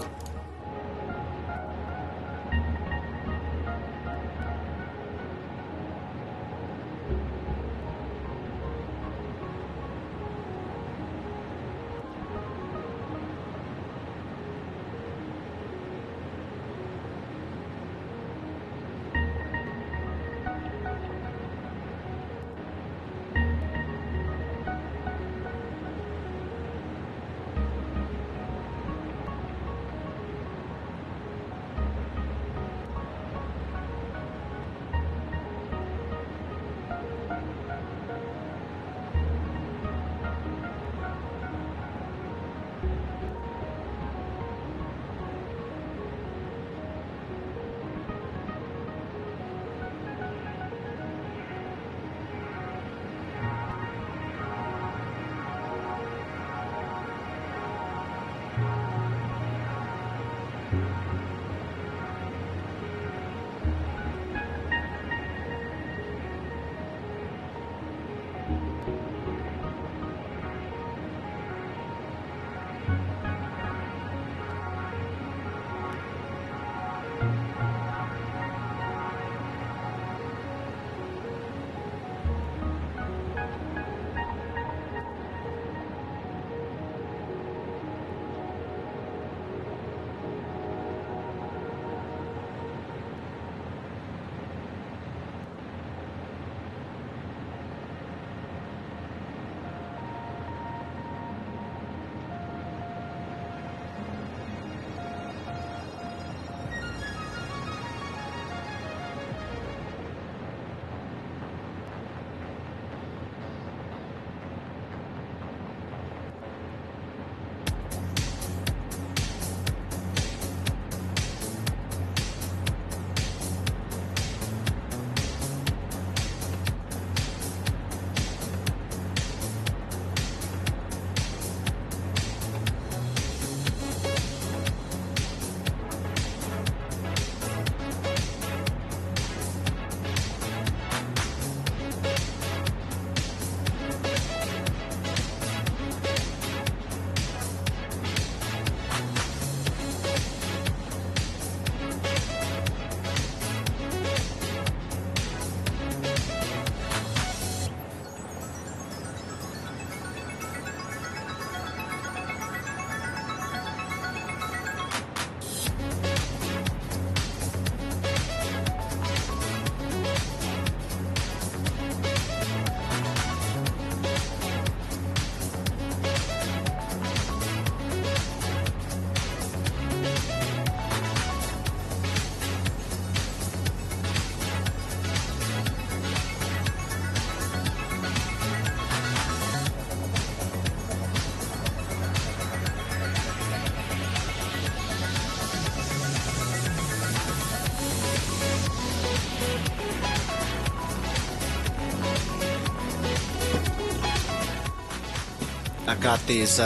I've got these,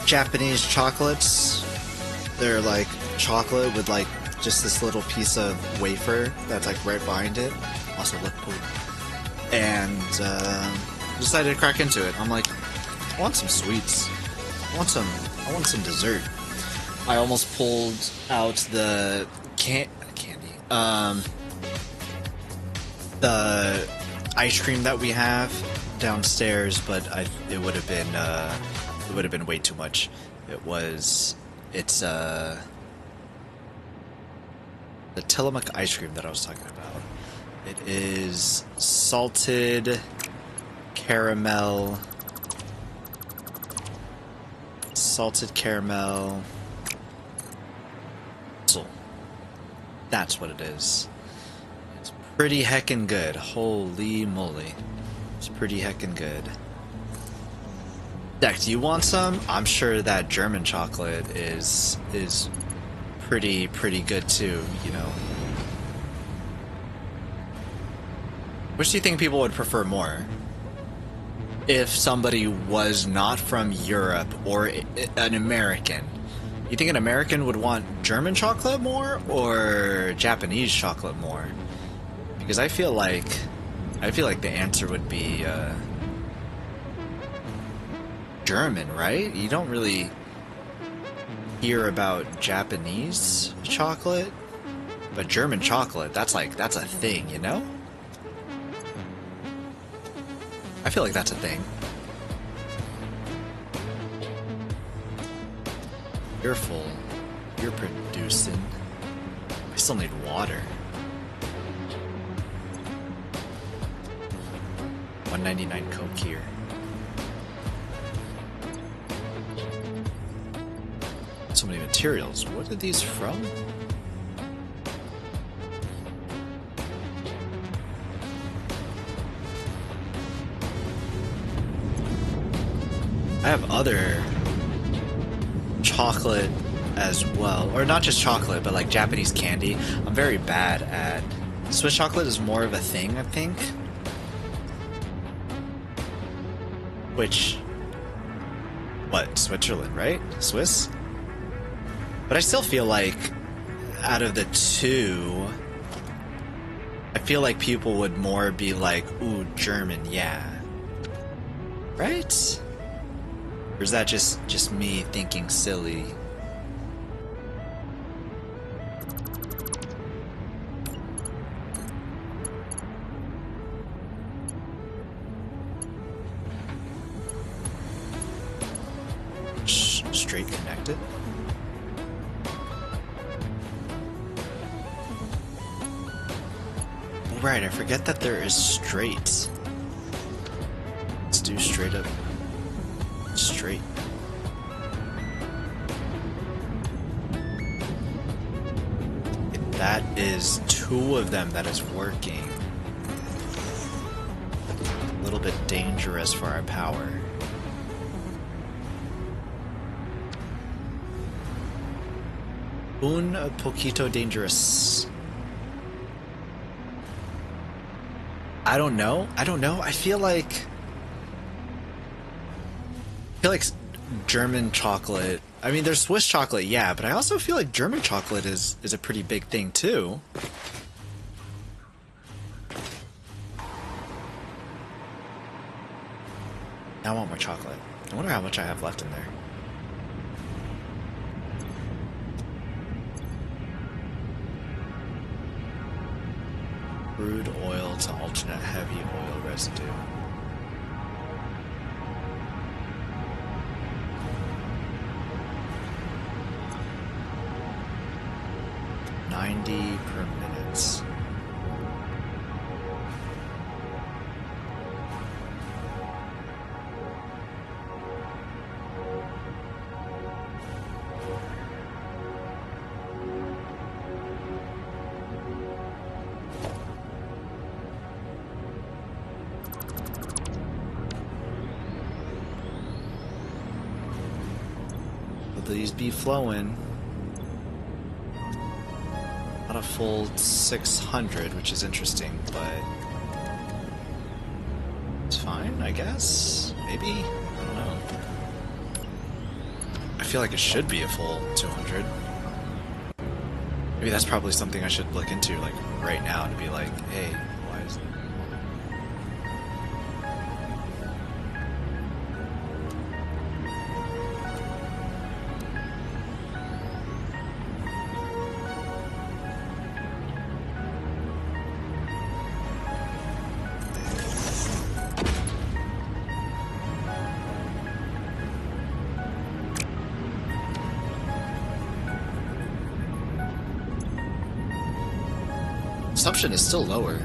Japanese chocolates. They're like chocolate with like just this little piece of wafer that's like right behind it. Also look cool. And decided to crack into it. I'm like, I want some sweets. I want some dessert. I almost pulled out the candy. The ice cream that we have downstairs, but it would have been way too much. It's the Tillamook ice cream that I was talking about. It is salted caramel, So, that's what it is. It's pretty heckin' good. Holy moly. It's pretty heckin' good. Deck, do you want some? I'm sure that German chocolate is pretty good too, you know. Which do you think people would prefer more? If somebody was not from Europe or an American, you think an American would want German chocolate more or Japanese chocolate more? Because I feel like the answer would be German, right? You don't really hear about Japanese chocolate, but German chocolate, that's a thing, you know? I feel like that's a thing. You're full. You're producing. I still need water. 199 Coke here. So many materials. What are these from? I have other chocolate as well, or not just chocolate, but like Japanese candy. I'm very bad at Swiss chocolate is more of a thing, I think. Which, what, Switzerland, right? Swiss? But I still feel like out of the two, I feel like people would more be like, ooh, German, yeah. Right? Or is that just me thinking silly? Straight connected? Oh, right, I forget that there is straight. Let's do straight up. Straight. That is two of them that is working. A little bit dangerous for our power. Un poquito dangerous. I don't know. I feel like German chocolate, I mean, there's Swiss chocolate, yeah, but I also feel like German chocolate is a pretty big thing too. Now I want more chocolate. I wonder how much I have left in there. Crude oil to alternate heavy oil residue. Per minute. Will these be flowing? Not a full 600, which is interesting, but it's fine, I guess? Maybe? I don't know. I feel like it should be a full 200. Maybe that's probably something I should look into, like, right now, to be like, hey, why is it? Consumption is still lower.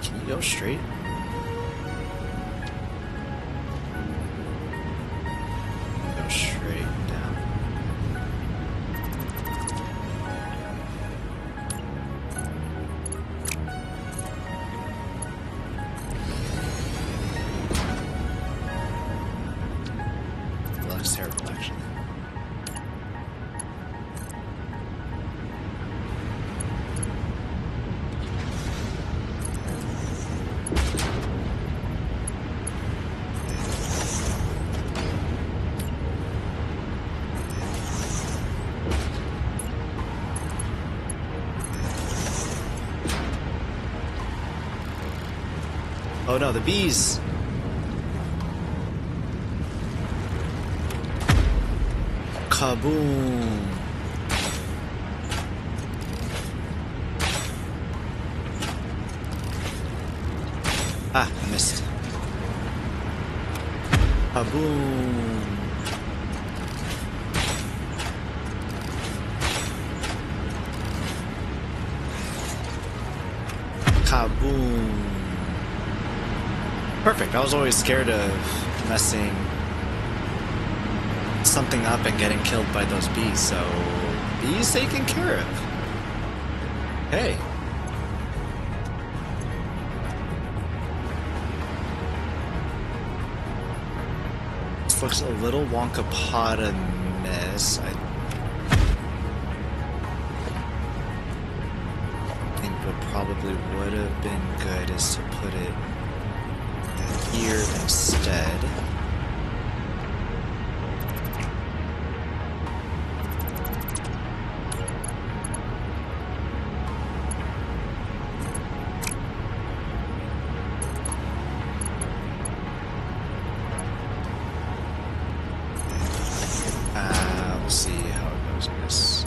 Can you go straight? Go straight down. That looks terrible, actually. Oh no, the bees! Kaboom! Ah, I missed. Kaboom! Kaboom! Perfect. I was always scared of messing something up and getting killed by those bees, so bees taken care of. Hey. This looks a little Wonkapotamus. I think what probably would have been good is to put it here instead. We'll see how it goes, I guess.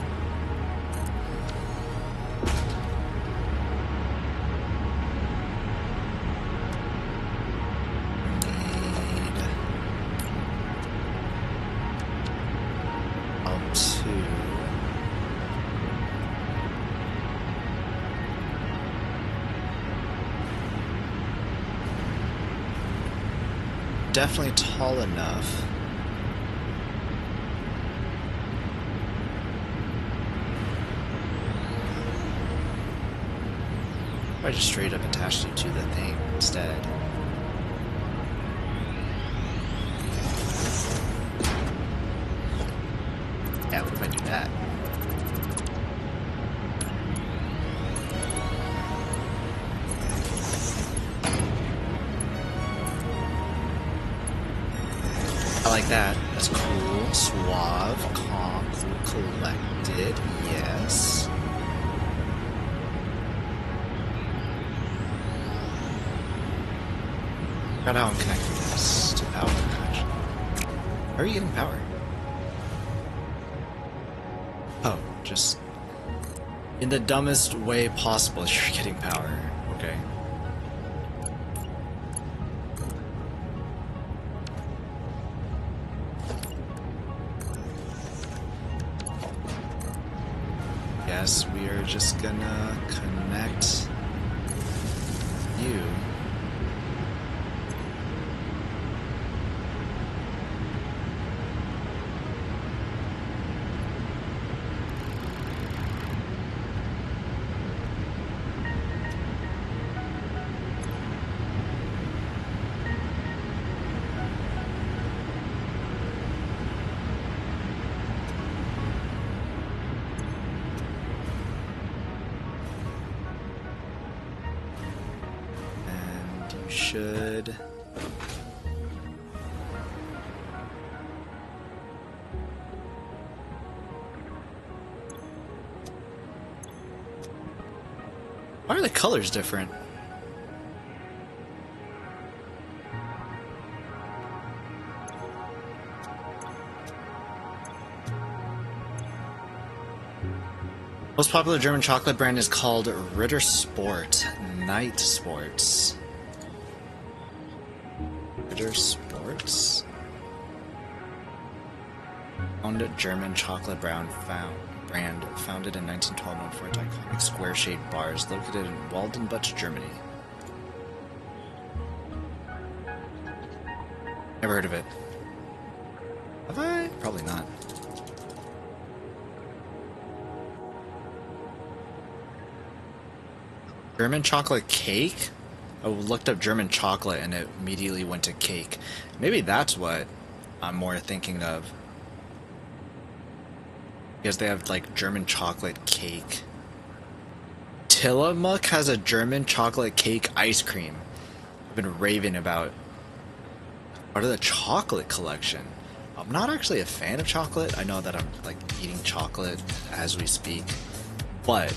Definitely tall enough. I just straight up attached it to the thing instead. Yeah, what if I do that? I like that. That's cool. Suave, calm, cool, collected. Yes. Forgot how I'm connecting this to power. How are you getting power? Oh, just in the dumbest way possible, you're getting power. Okay. Yes, we are just gonna connect you. Should why are the colors different? Most popular German chocolate brand is called Ritter Sport Night Sports. Sports. Owned German chocolate brand founded in 1912, known for its iconic square-shaped bars, located in Waldenbach, Germany. Never heard of it. Have I? Probably not. German chocolate cake? I looked up German chocolate and it immediately went to cake. Maybe that's what I'm more thinking of. Because they have like German chocolate cake. Tillamook has a German chocolate cake ice cream. I've been raving about part of the chocolate collection. I'm not actually a fan of chocolate. I know that I'm like eating chocolate as we speak, but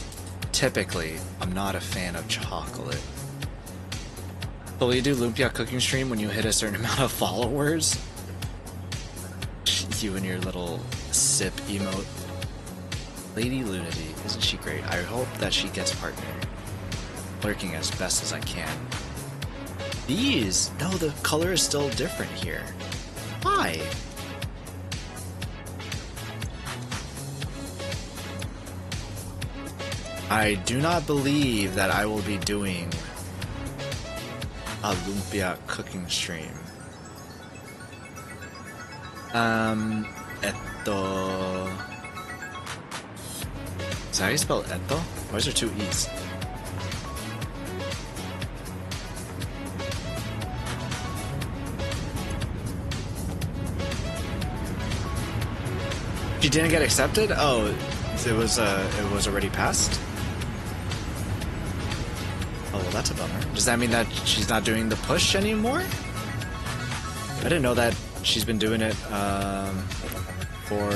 typically I'm not a fan of chocolate. So will you do Lumpia cooking stream when you hit a certain amount of followers? You and your little sip emote. Lady Lunity, isn't she great? I hope that she gets partnered. Lurking as best as I can. These! No, the color is still different here. Why? I do not believe that I will be doing a lumpia cooking stream. Etto... Is that how you spell etto? Why is there two E's? She didn't get accepted? Oh, it was already passed? Oh, well, that's a bummer. Does that mean that she's not doing the push anymore? I didn't know that she's been doing it, for,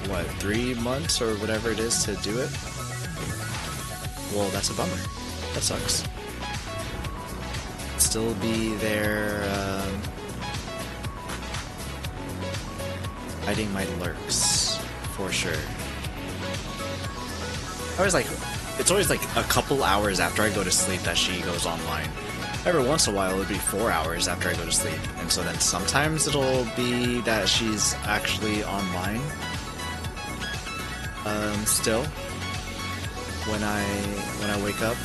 what, 3 months or whatever it is to do it? Well, that's a bummer. That sucks. Still be there, hiding my lurks, for sure. It's always like a couple hours after I go to sleep that she goes online. Every once in a while it'll be 4 hours after I go to sleep, and so then sometimes it'll be that she's actually online. Still, when I wake up,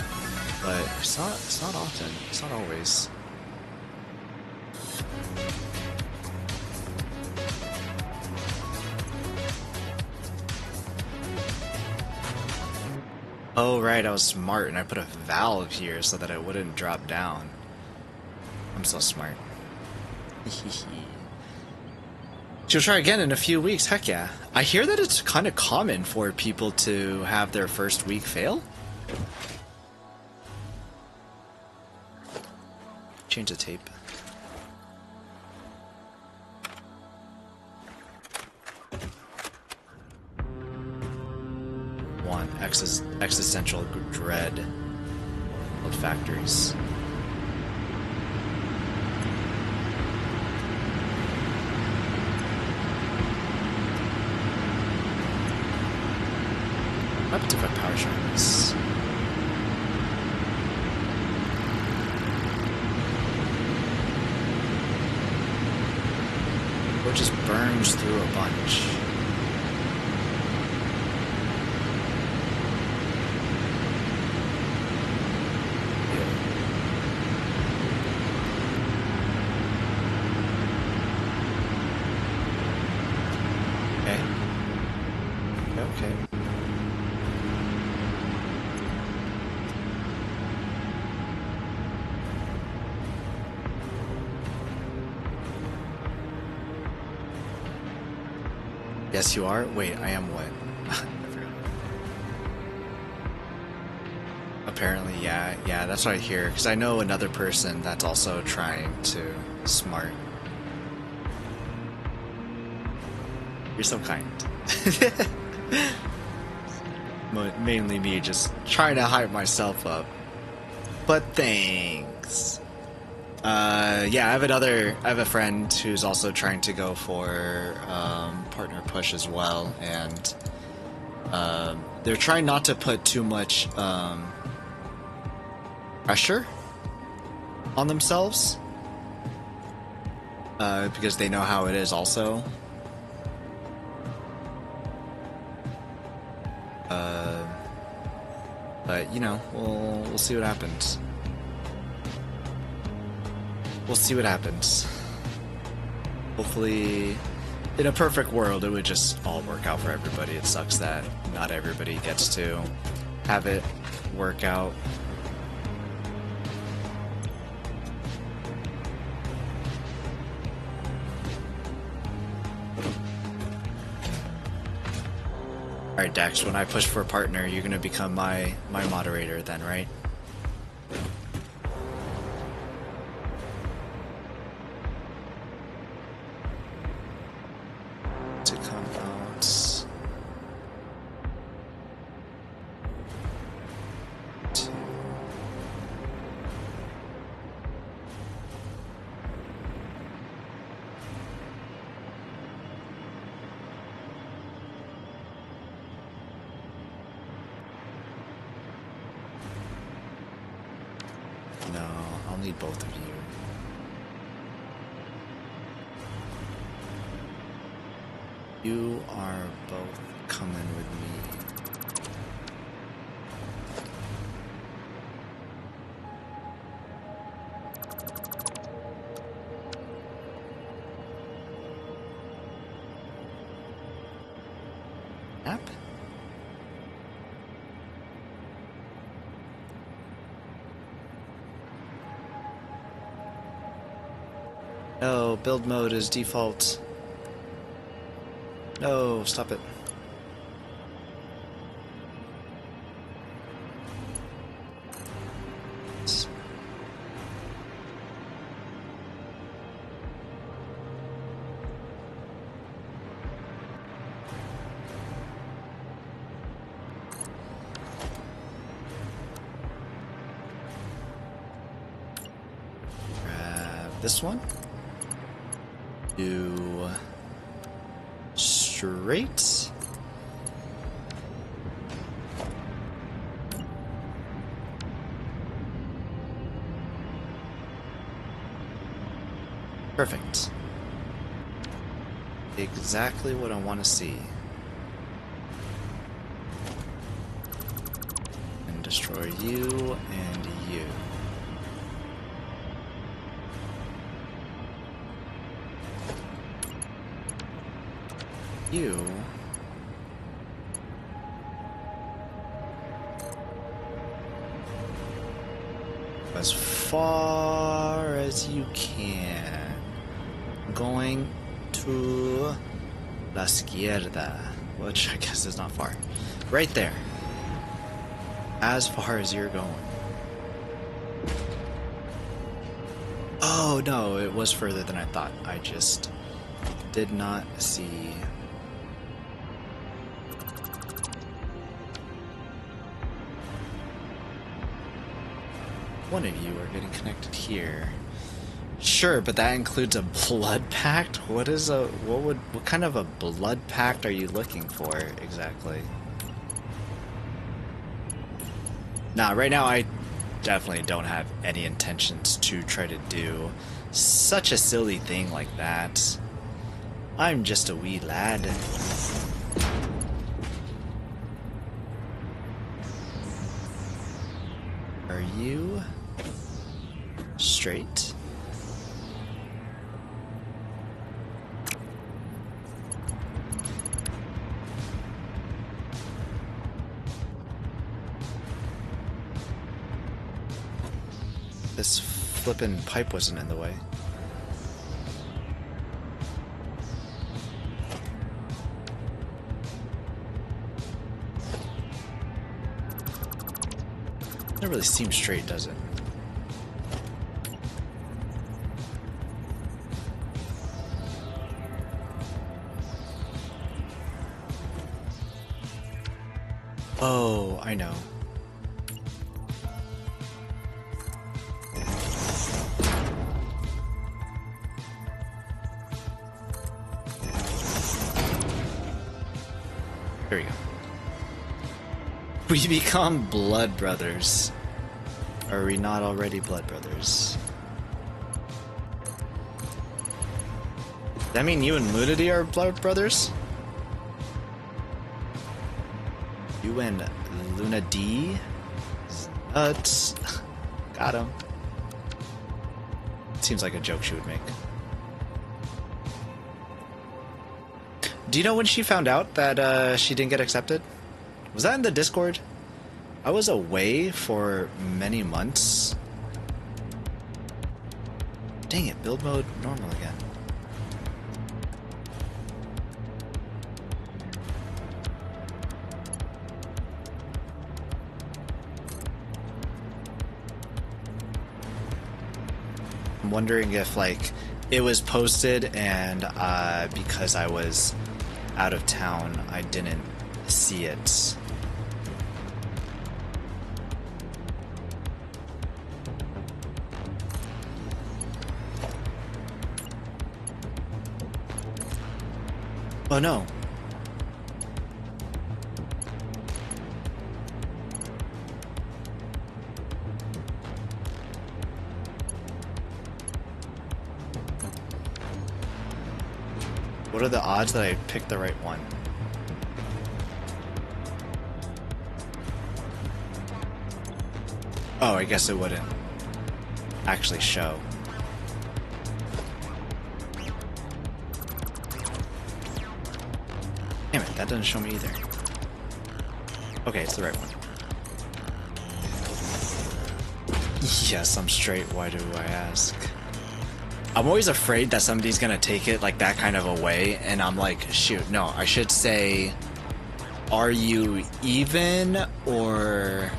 but it's not often. It's not always. Oh right, I was smart and I put a valve here so that it wouldn't drop down. I'm so smart. She'll try again in a few weeks, heck yeah. I hear that it's kind of common for people to have their first week fail. Change the tape. One, existential dread of factories. What happened if I power shot this? Or it just burns through a bunch. Okay. Yes, you are? Wait, I am what? Apparently, yeah, that's what I hear. Because I know another person that's also trying to smart. You're so kind. Mainly me just trying to hype myself up. But thanks. Yeah, I have a friend who's also trying to go for partner push as well, and they're trying not to put too much pressure on themselves because they know how it is also. But you know, we'll see what happens. We'll see what happens. Hopefully, in a perfect world, it would just all work out for everybody. It sucks that not everybody gets to have it work out. Alright, Dex, when I push for a partner, you're gonna become my moderator then, right? To come out. To... No, I'll need both of you. You are both coming with me. Yep. No, build mode is default. No, stop it. Grab this one. Do straight. Perfect. Exactly what I want to see. And destroy you and you. You as far as you can. Going to la izquierda, which I guess is not far. Right there. As far as you're going. Oh no, it was further than I thought. I just did not see. One of you are getting connected here. Sure, but that includes a blood pact? What kind of a blood pact are you looking for exactly? Nah, right now I definitely don't have any intentions to try to do such a silly thing like that. I'm just a wee lad. Are you straight? This flippin' pipe wasn't in the way. It really seems straight, does it? Oh, I know. There we go. We become blood brothers. Are we not already blood brothers? Does that mean you and Lunity are blood brothers? You and Luna D? Nuts. Got him. Seems like a joke she would make. Do you know when she found out that she didn't get accepted? Was that in the Discord? I was away for many months. Dang it, build mode normal again. I'm wondering if like it was posted and because I was out of town I didn't see it. Oh no. What are the odds that I picked the right one? Oh, I guess it wouldn't actually show. Damn it, that doesn't show me either. Okay, it's the right one. Yes, I'm straight. Why do I ask? I'm always afraid that somebody's gonna take it like that kind of a way, and I'm like, shoot, no, I should say, are you even or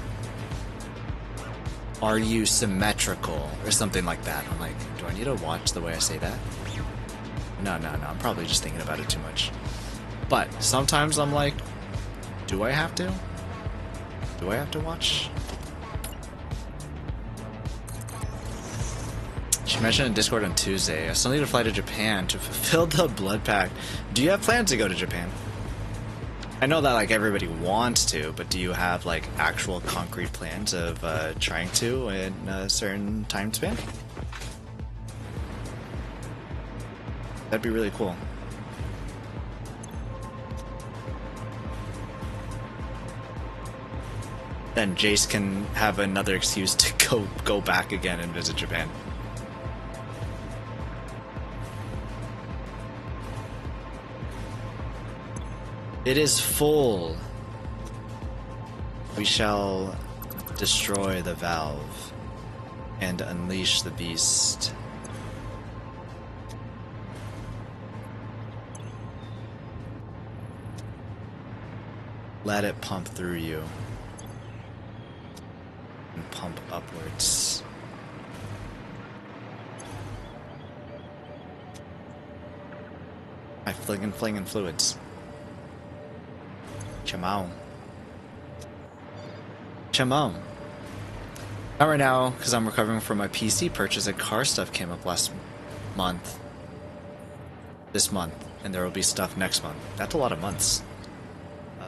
are you symmetrical or something like that? I'm like, do I need to watch the way I say that? No, I'm probably just thinking about it too much. But sometimes I'm like, do I have to? Do I have to watch? She mentioned in Discord on Tuesday, I still need to fly to Japan to fulfill the blood pact. Do you have plans to go to Japan? I know that like everybody wants to, but do you have like actual concrete plans of trying to in a certain time span? That'd be really cool. Then Jace can have another excuse to go back again and visit Japan. It is full. We shall destroy the valve and unleash the beast. Let it pump through you and pump upwards. I flinging fluids. Chamon. Chamon. Not right now, because I'm recovering from my PC purchase and car stuff came up last month. This month. And there will be stuff next month. That's a lot of months.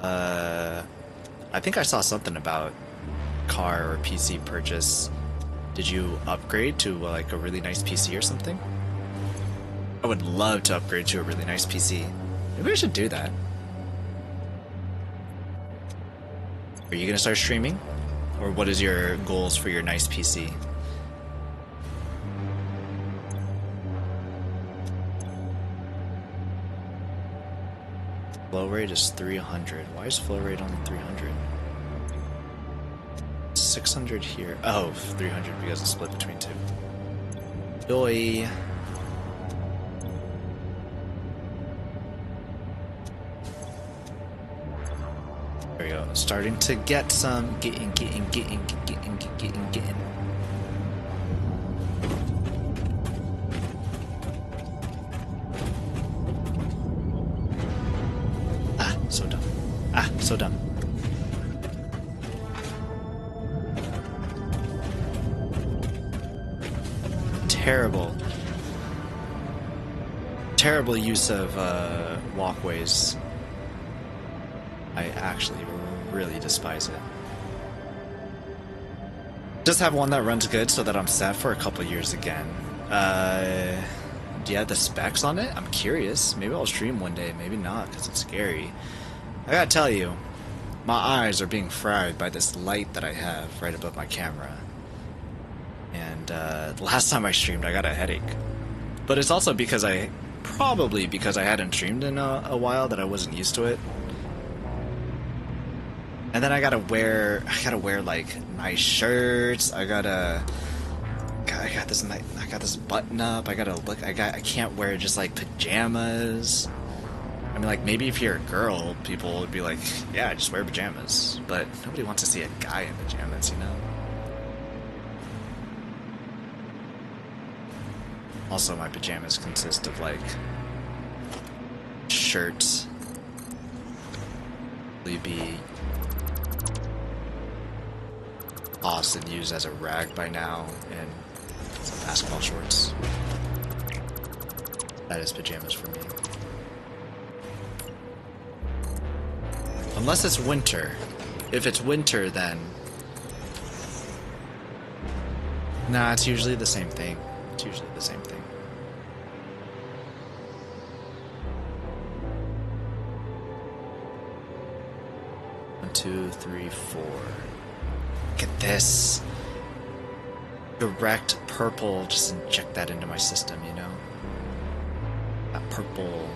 I think I saw something about car or PC purchase. Did you upgrade to like a really nice PC or something? I would love to upgrade to a really nice PC. Maybe I should do that. Are you gonna start streaming? Or what is your goals for your nice PC? Flow rate is 300. Why is flow rate only 300? 600 here. Oh, 300 because it's split between two. Doi. There we go. Starting to get some. Getting. So dumb. Terrible use of walkways. I actually really despise it. Just have one that runs good so that I'm set for a couple years again. Do you have the specs on it? I'm curious. Maybe I'll stream one day, maybe not, because it's scary. I gotta tell you, my eyes are being fried by this light that I have right above my camera. And last time I streamed, I got a headache. But it's also because I probably because I hadn't streamed in a while that I wasn't used to it. And then I gotta wear like nice shirts. I got this button up. I can't wear just like pajamas. I mean, like, maybe if you're a girl, people would be like, yeah, just wear pajamas. But nobody wants to see a guy in pajamas, you know? Also, my pajamas consist of, like, shirts. Be tossed and used as a rag by now, and some basketball shorts. That is pajamas for me. Unless it's winter. If it's winter, then... Nah, it's usually the same thing. It's usually the same thing. One, two, three, four. Look at this. Direct purple. Just inject that into my system, you know? That purple...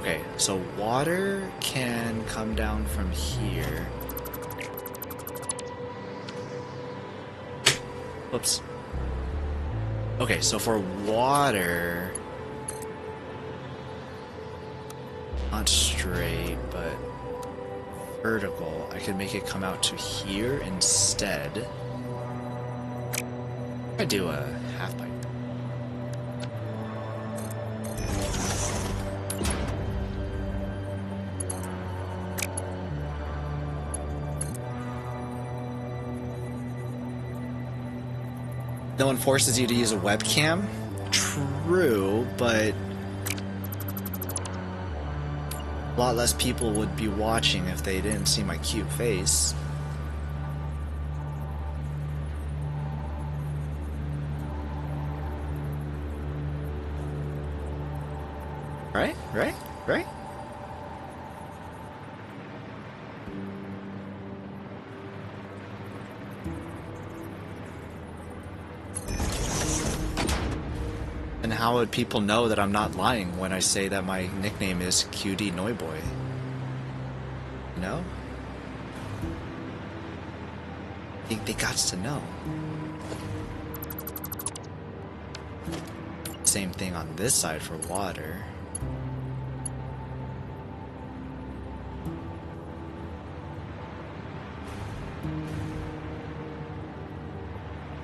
Okay, so water can come down from here. Whoops. Okay, so for water... Not straight, but vertical. I can make it come out to here instead. I do a half pipe. No one forces you to use a webcam? True, but a lot less people would be watching if they didn't see my cute face. Right? Right? Right? And how would people know that I'm not lying when I say that my nickname is P-NoyBoy? You know? I think they gots to know. Same thing on this side for water.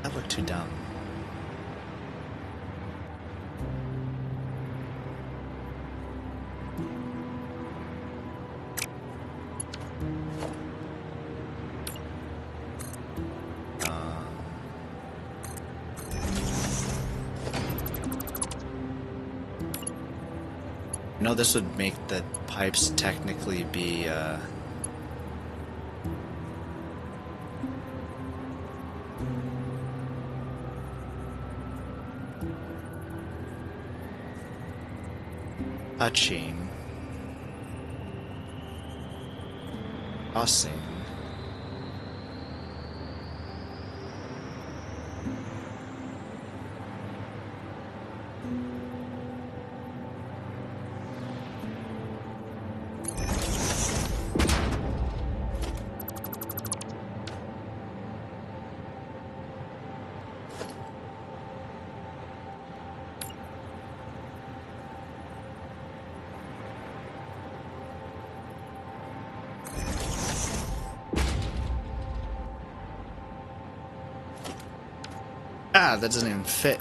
That looked too dumb. You know, this would make the pipes technically be, touching, crossing. Ah, that doesn't even fit.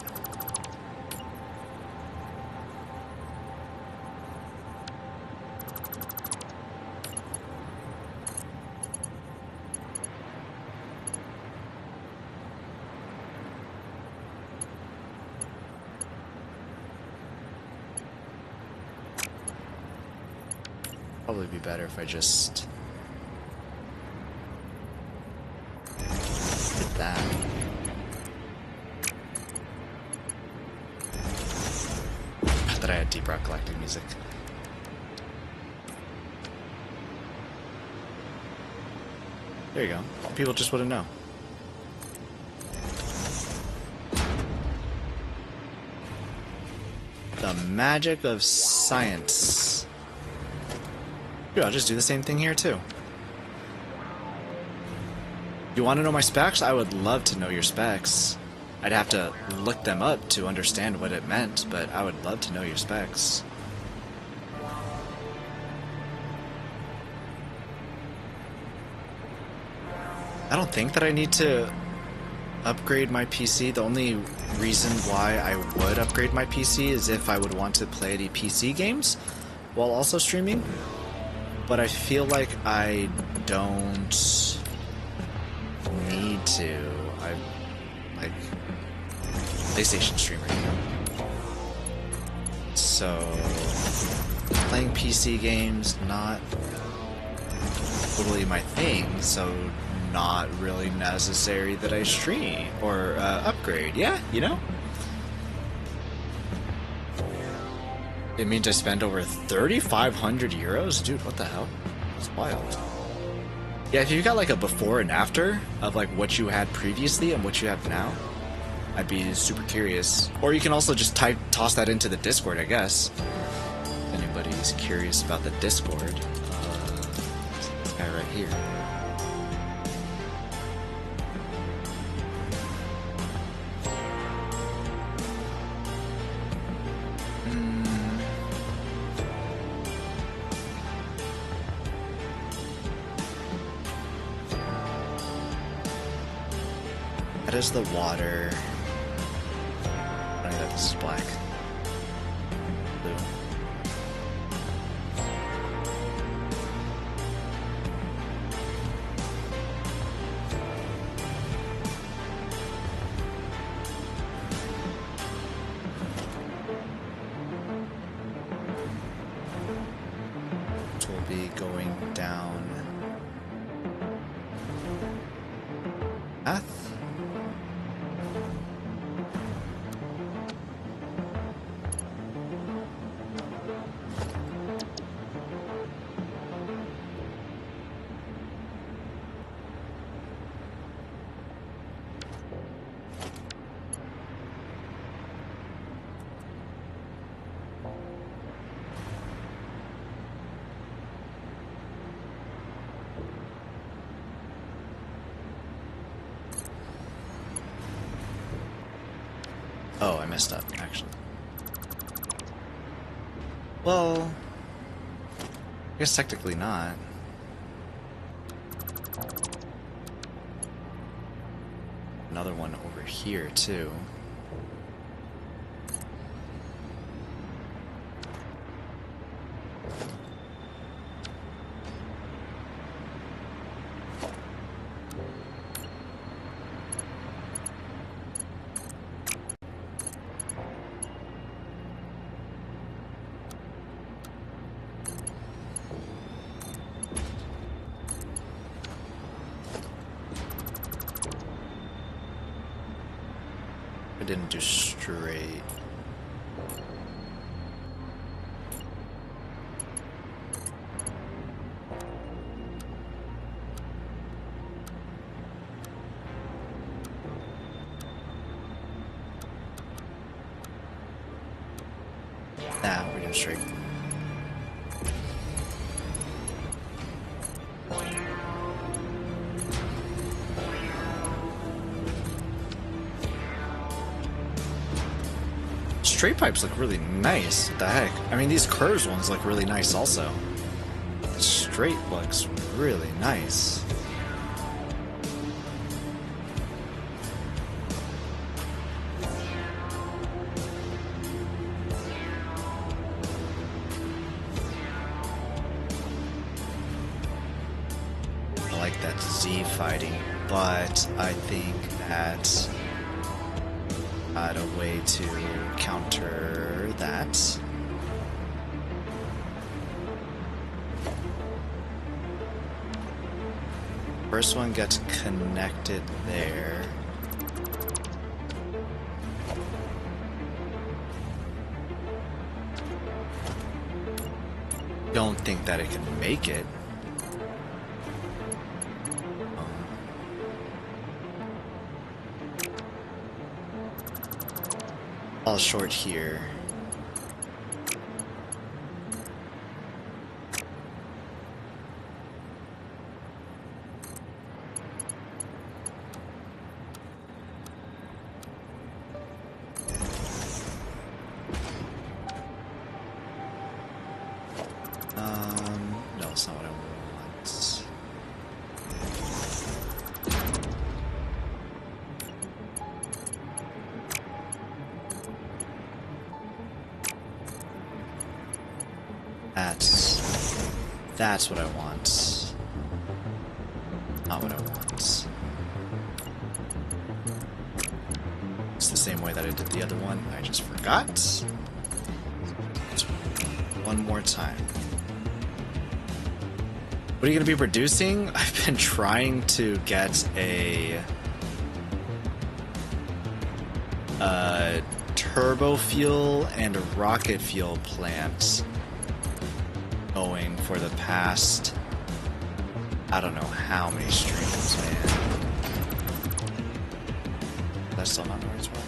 Probably be better if I just did that. That I had deep rock collecting music. There you go. People just wouldn't know. So, The magic of science. Dude, I'll just do the same thing here too. You want to know my specs? I would love to know your specs. I'd have to look them up to understand what it meant, but I would love to know your specs. I don't think that I need to upgrade my PC. The only reason why I would upgrade my PC is if I would want to play any PC games while also streaming. But I feel like I don't need to. I'm like PlayStation streamer, you know? So playing PC games not totally my thing, so not really necessary that I stream or upgrade. Yeah, you know? It means I spend over 3,500 euros? Dude, what the hell? That's wild. Yeah, if you got like a before and after of like what you had previously and what you have now, I'd be super curious. Or you can also just toss that into the Discord, I guess. If anybody's curious about the Discord. This guy right here. That is the water. I know this is black. Blue. Which will be going down path. Oh, I messed up, actually. Well, I guess technically not. Another one over here, too. I didn't do straight. Nah, we're doing straight. Straight pipes look really nice. What the heck? I mean, these curves ones look really nice also. Straight looks really nice. I like that Z fighting, but I think that a way to counter that. First one gets connected there. Don't think that it can make it. Fall short here. That's what I want. Not what I want. It's the same way that I did the other one. I just forgot. Let's one more time. What are you going to be producing? I've been trying to get a turbo fuel and a rocket fuel plant going for the past, I don't know how many streams, man. That's still not the right spot.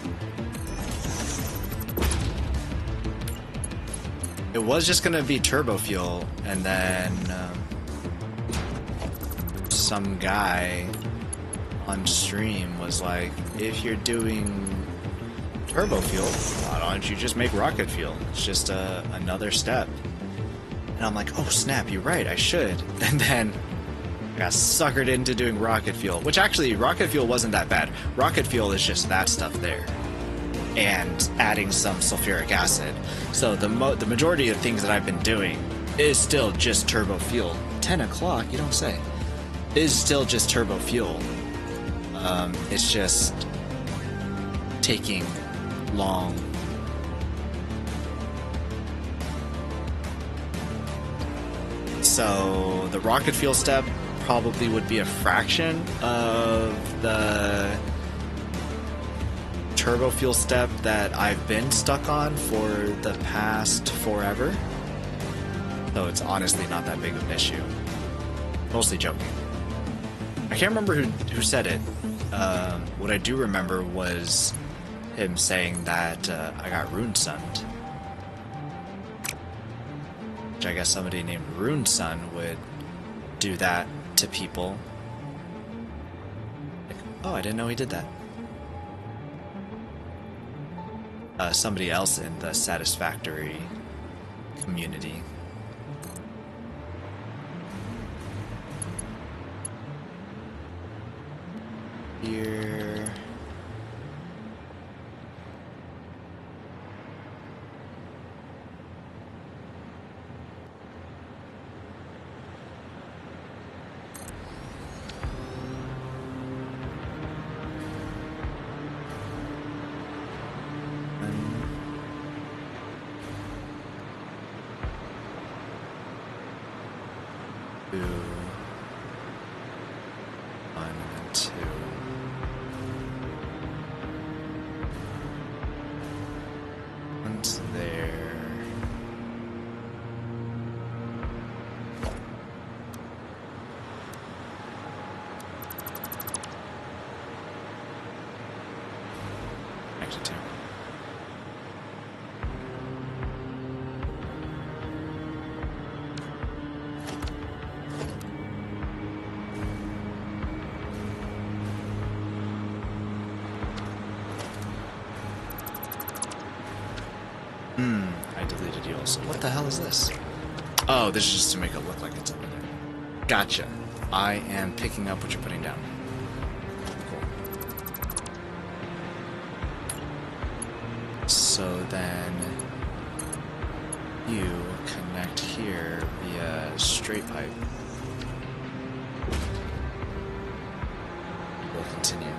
It was just gonna be turbo fuel, and then some guy on stream was like, if you're doing turbo fuel, why don't you just make rocket fuel? It's just another step. And I'm like, oh snap, you're right, I should. And then I got suckered into doing rocket fuel, which actually, rocket fuel wasn't that bad. Rocket fuel is just that stuff there. And adding some sulfuric acid. So the majority of things that I've been doing is still just turbo fuel. 10 o'clock, you don't say. Is still just turbo fuel. It's just taking long. So the rocket fuel step probably would be a fraction of the turbo fuel step that I've been stuck on for the past forever. So it's honestly not that big of an issue. Mostly joking. I can't remember who said it. What I do remember was him saying that I got rune sunned. Which I guess somebody named Rune Sun would do that to people. Like, oh, I didn't know he did that. Somebody else in the Satisfactory community. Here. I deleted you also. What the hell is this? Oh, this is just to make it look like it's under there. Gotcha. I am picking up what you're putting down. Cool. So then you connect here via straight pipe. We'll continue.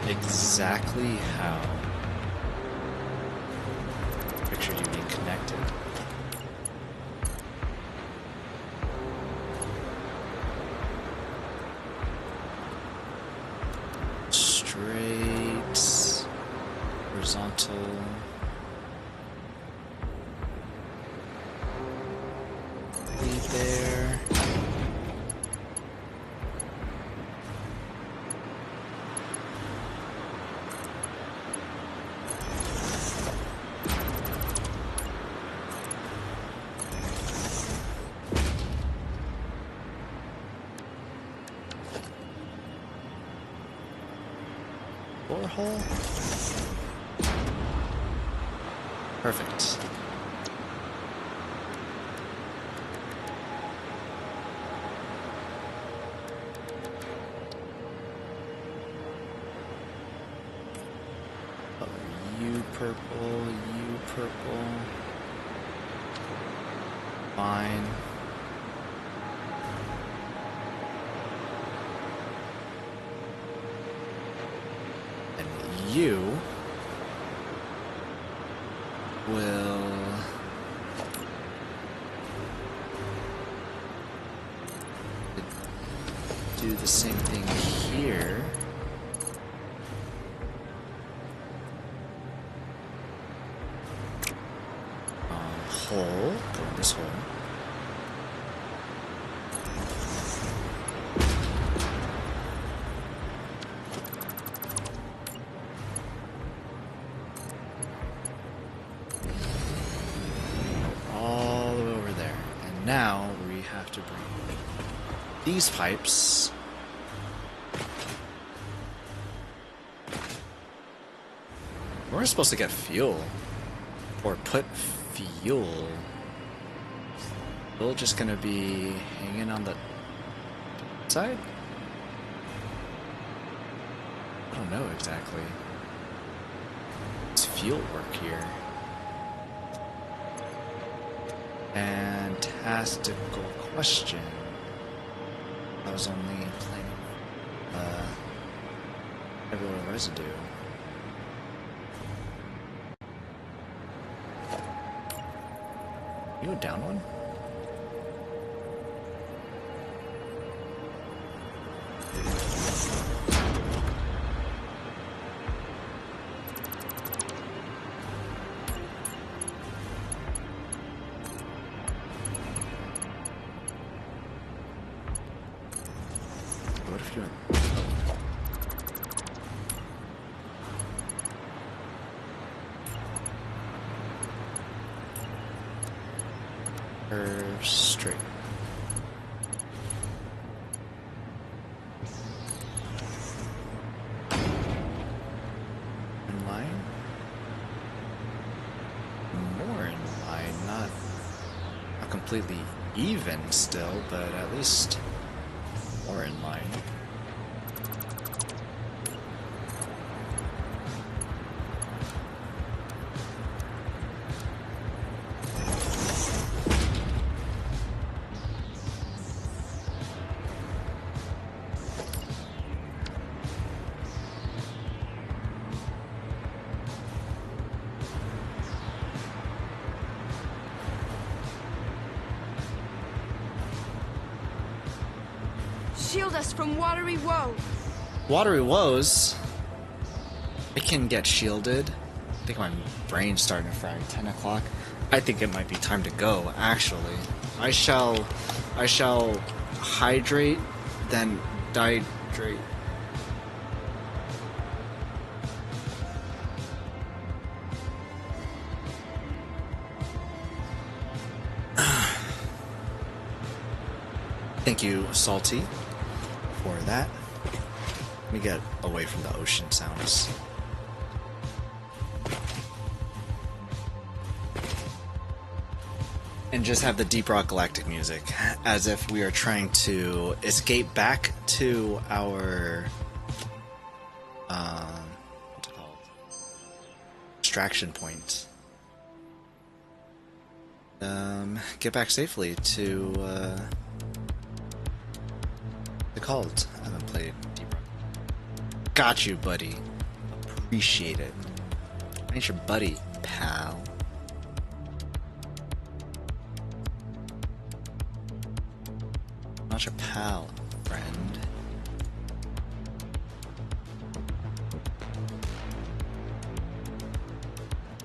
Exactly how? Pictured you being connected. Mantle. Be there. Borehole? Perfect. Oh, you purple. Fine. You will do the same thing here. Hole, go in this hole. Now we have to bring these pipes we're supposed to get fuel or put fuel. Fuel just gonna be hanging on the side? I don't know exactly. It's fuel work here. Fantastical question. I was only playing regular residue. You go down one? What if you're... Curve straight. In line? More in line, not completely even still, but at least more in line. Shield us from watery woe. Watery woes. It can get shielded. I think my brain's starting to fry. 10 o'clock. I think it might be time to go, actually. I shall hydrate, then dihydrate. Thank you, Salty, for that. Let me get away from the ocean sounds. And just have the Deep Rock Galactic music, as if we are trying to escape back to our, what's it called? Extraction point. Get back safely to, the cult. I haven't played Deep Rock. Got you, buddy. Appreciate it. I ain't your buddy, pal. Not your pal, friend.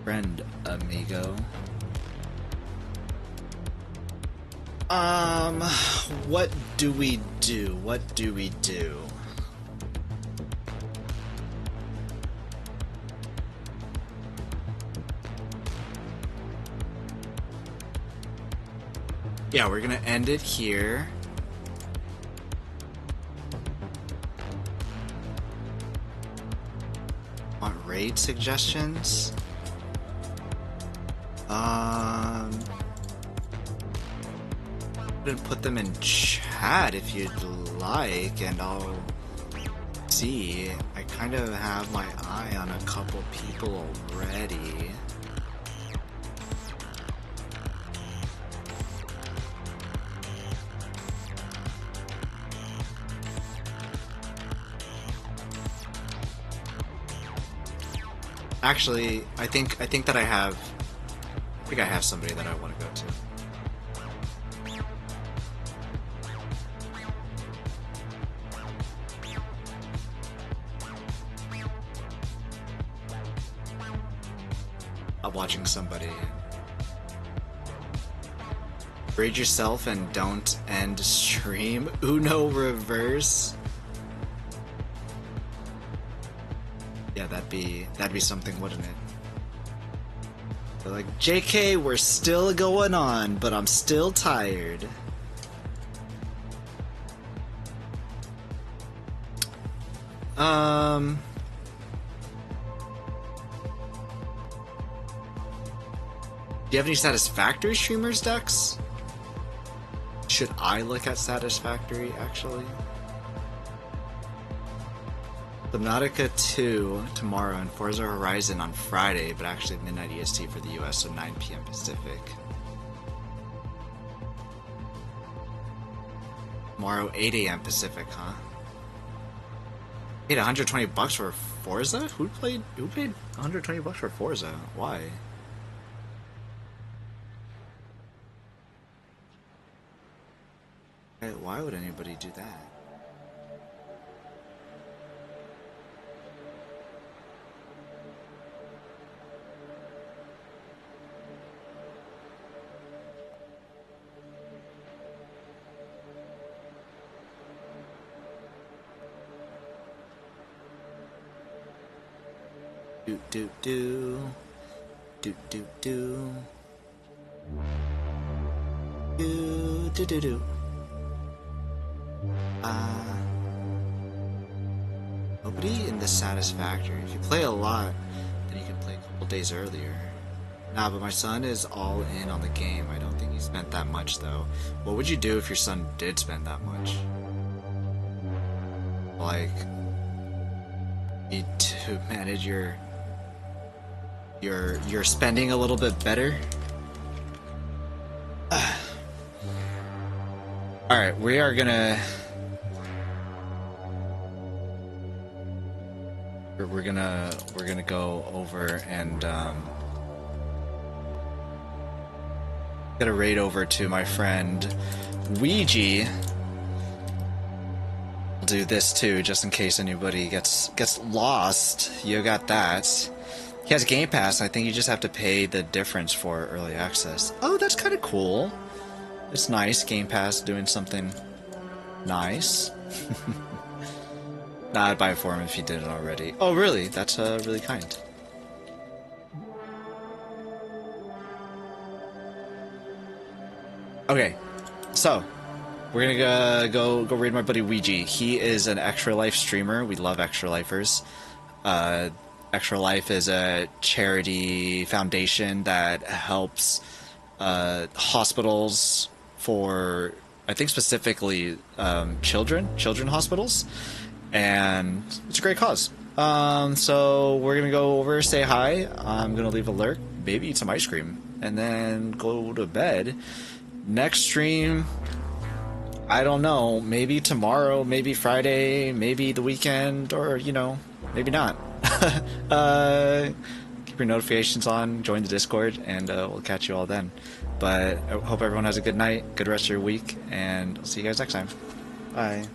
Friend, amigo. What do we do? What do we do? Yeah, we're gonna end it here. Want raid suggestions? Put them in chat if you'd like, and I'll see. I kind of have my eye on a couple people already. Actually, I think that I have somebody that I want to go to. I'm watching somebody. Raid yourself and don't end stream. Uno reverse. Yeah, that'd be something, wouldn't it? They're like, JK, we're still going on, but I'm still tired. Do you have any Satisfactory streamers, Dex? Should I look at Satisfactory, actually? Subnautica 2 tomorrow and Forza Horizon on Friday, but actually midnight EST for the US, so 9 PM Pacific. Tomorrow 8 AM Pacific, huh? Paid $120 for Forza? Who paid $120 for Forza? Why? Why would anybody do that? Do do do do do do do do do do. Nobody in the Satisfactory. If you play a lot, then you can play a couple days earlier. Nah, but my son is all in on the game. I don't think he spent that much though. What would you do if your son did spend that much? Like, need to manage your spending a little bit better. All right, we're gonna go over and get a raid over to my friend Ouija. I'll do this too, just in case anybody gets lost. You got that. He has Game Pass. I think you just have to pay the difference for early access. Oh, that's kind of cool. It's nice, Game Pass doing something nice. Nah, I'd buy it for him if he did it already. Oh, really? That's really kind. Okay, so we're gonna go raid my buddy Ouija. He is an Extra Life streamer. We love Extra Lifers. Extra Life is a charity foundation that helps hospitals for, I think specifically children hospitals, and it's a great cause. So we're gonna go over, say hi. I'm gonna leave a lurk, maybe eat some ice cream, and then go to bed. Next stream, I don't know, maybe tomorrow, maybe Friday, maybe the weekend, or maybe not. Keep your notifications on, join the Discord, and we'll catch you all then. But I hope everyone has a good night, good rest of your week, and I'll see you guys next time. Bye.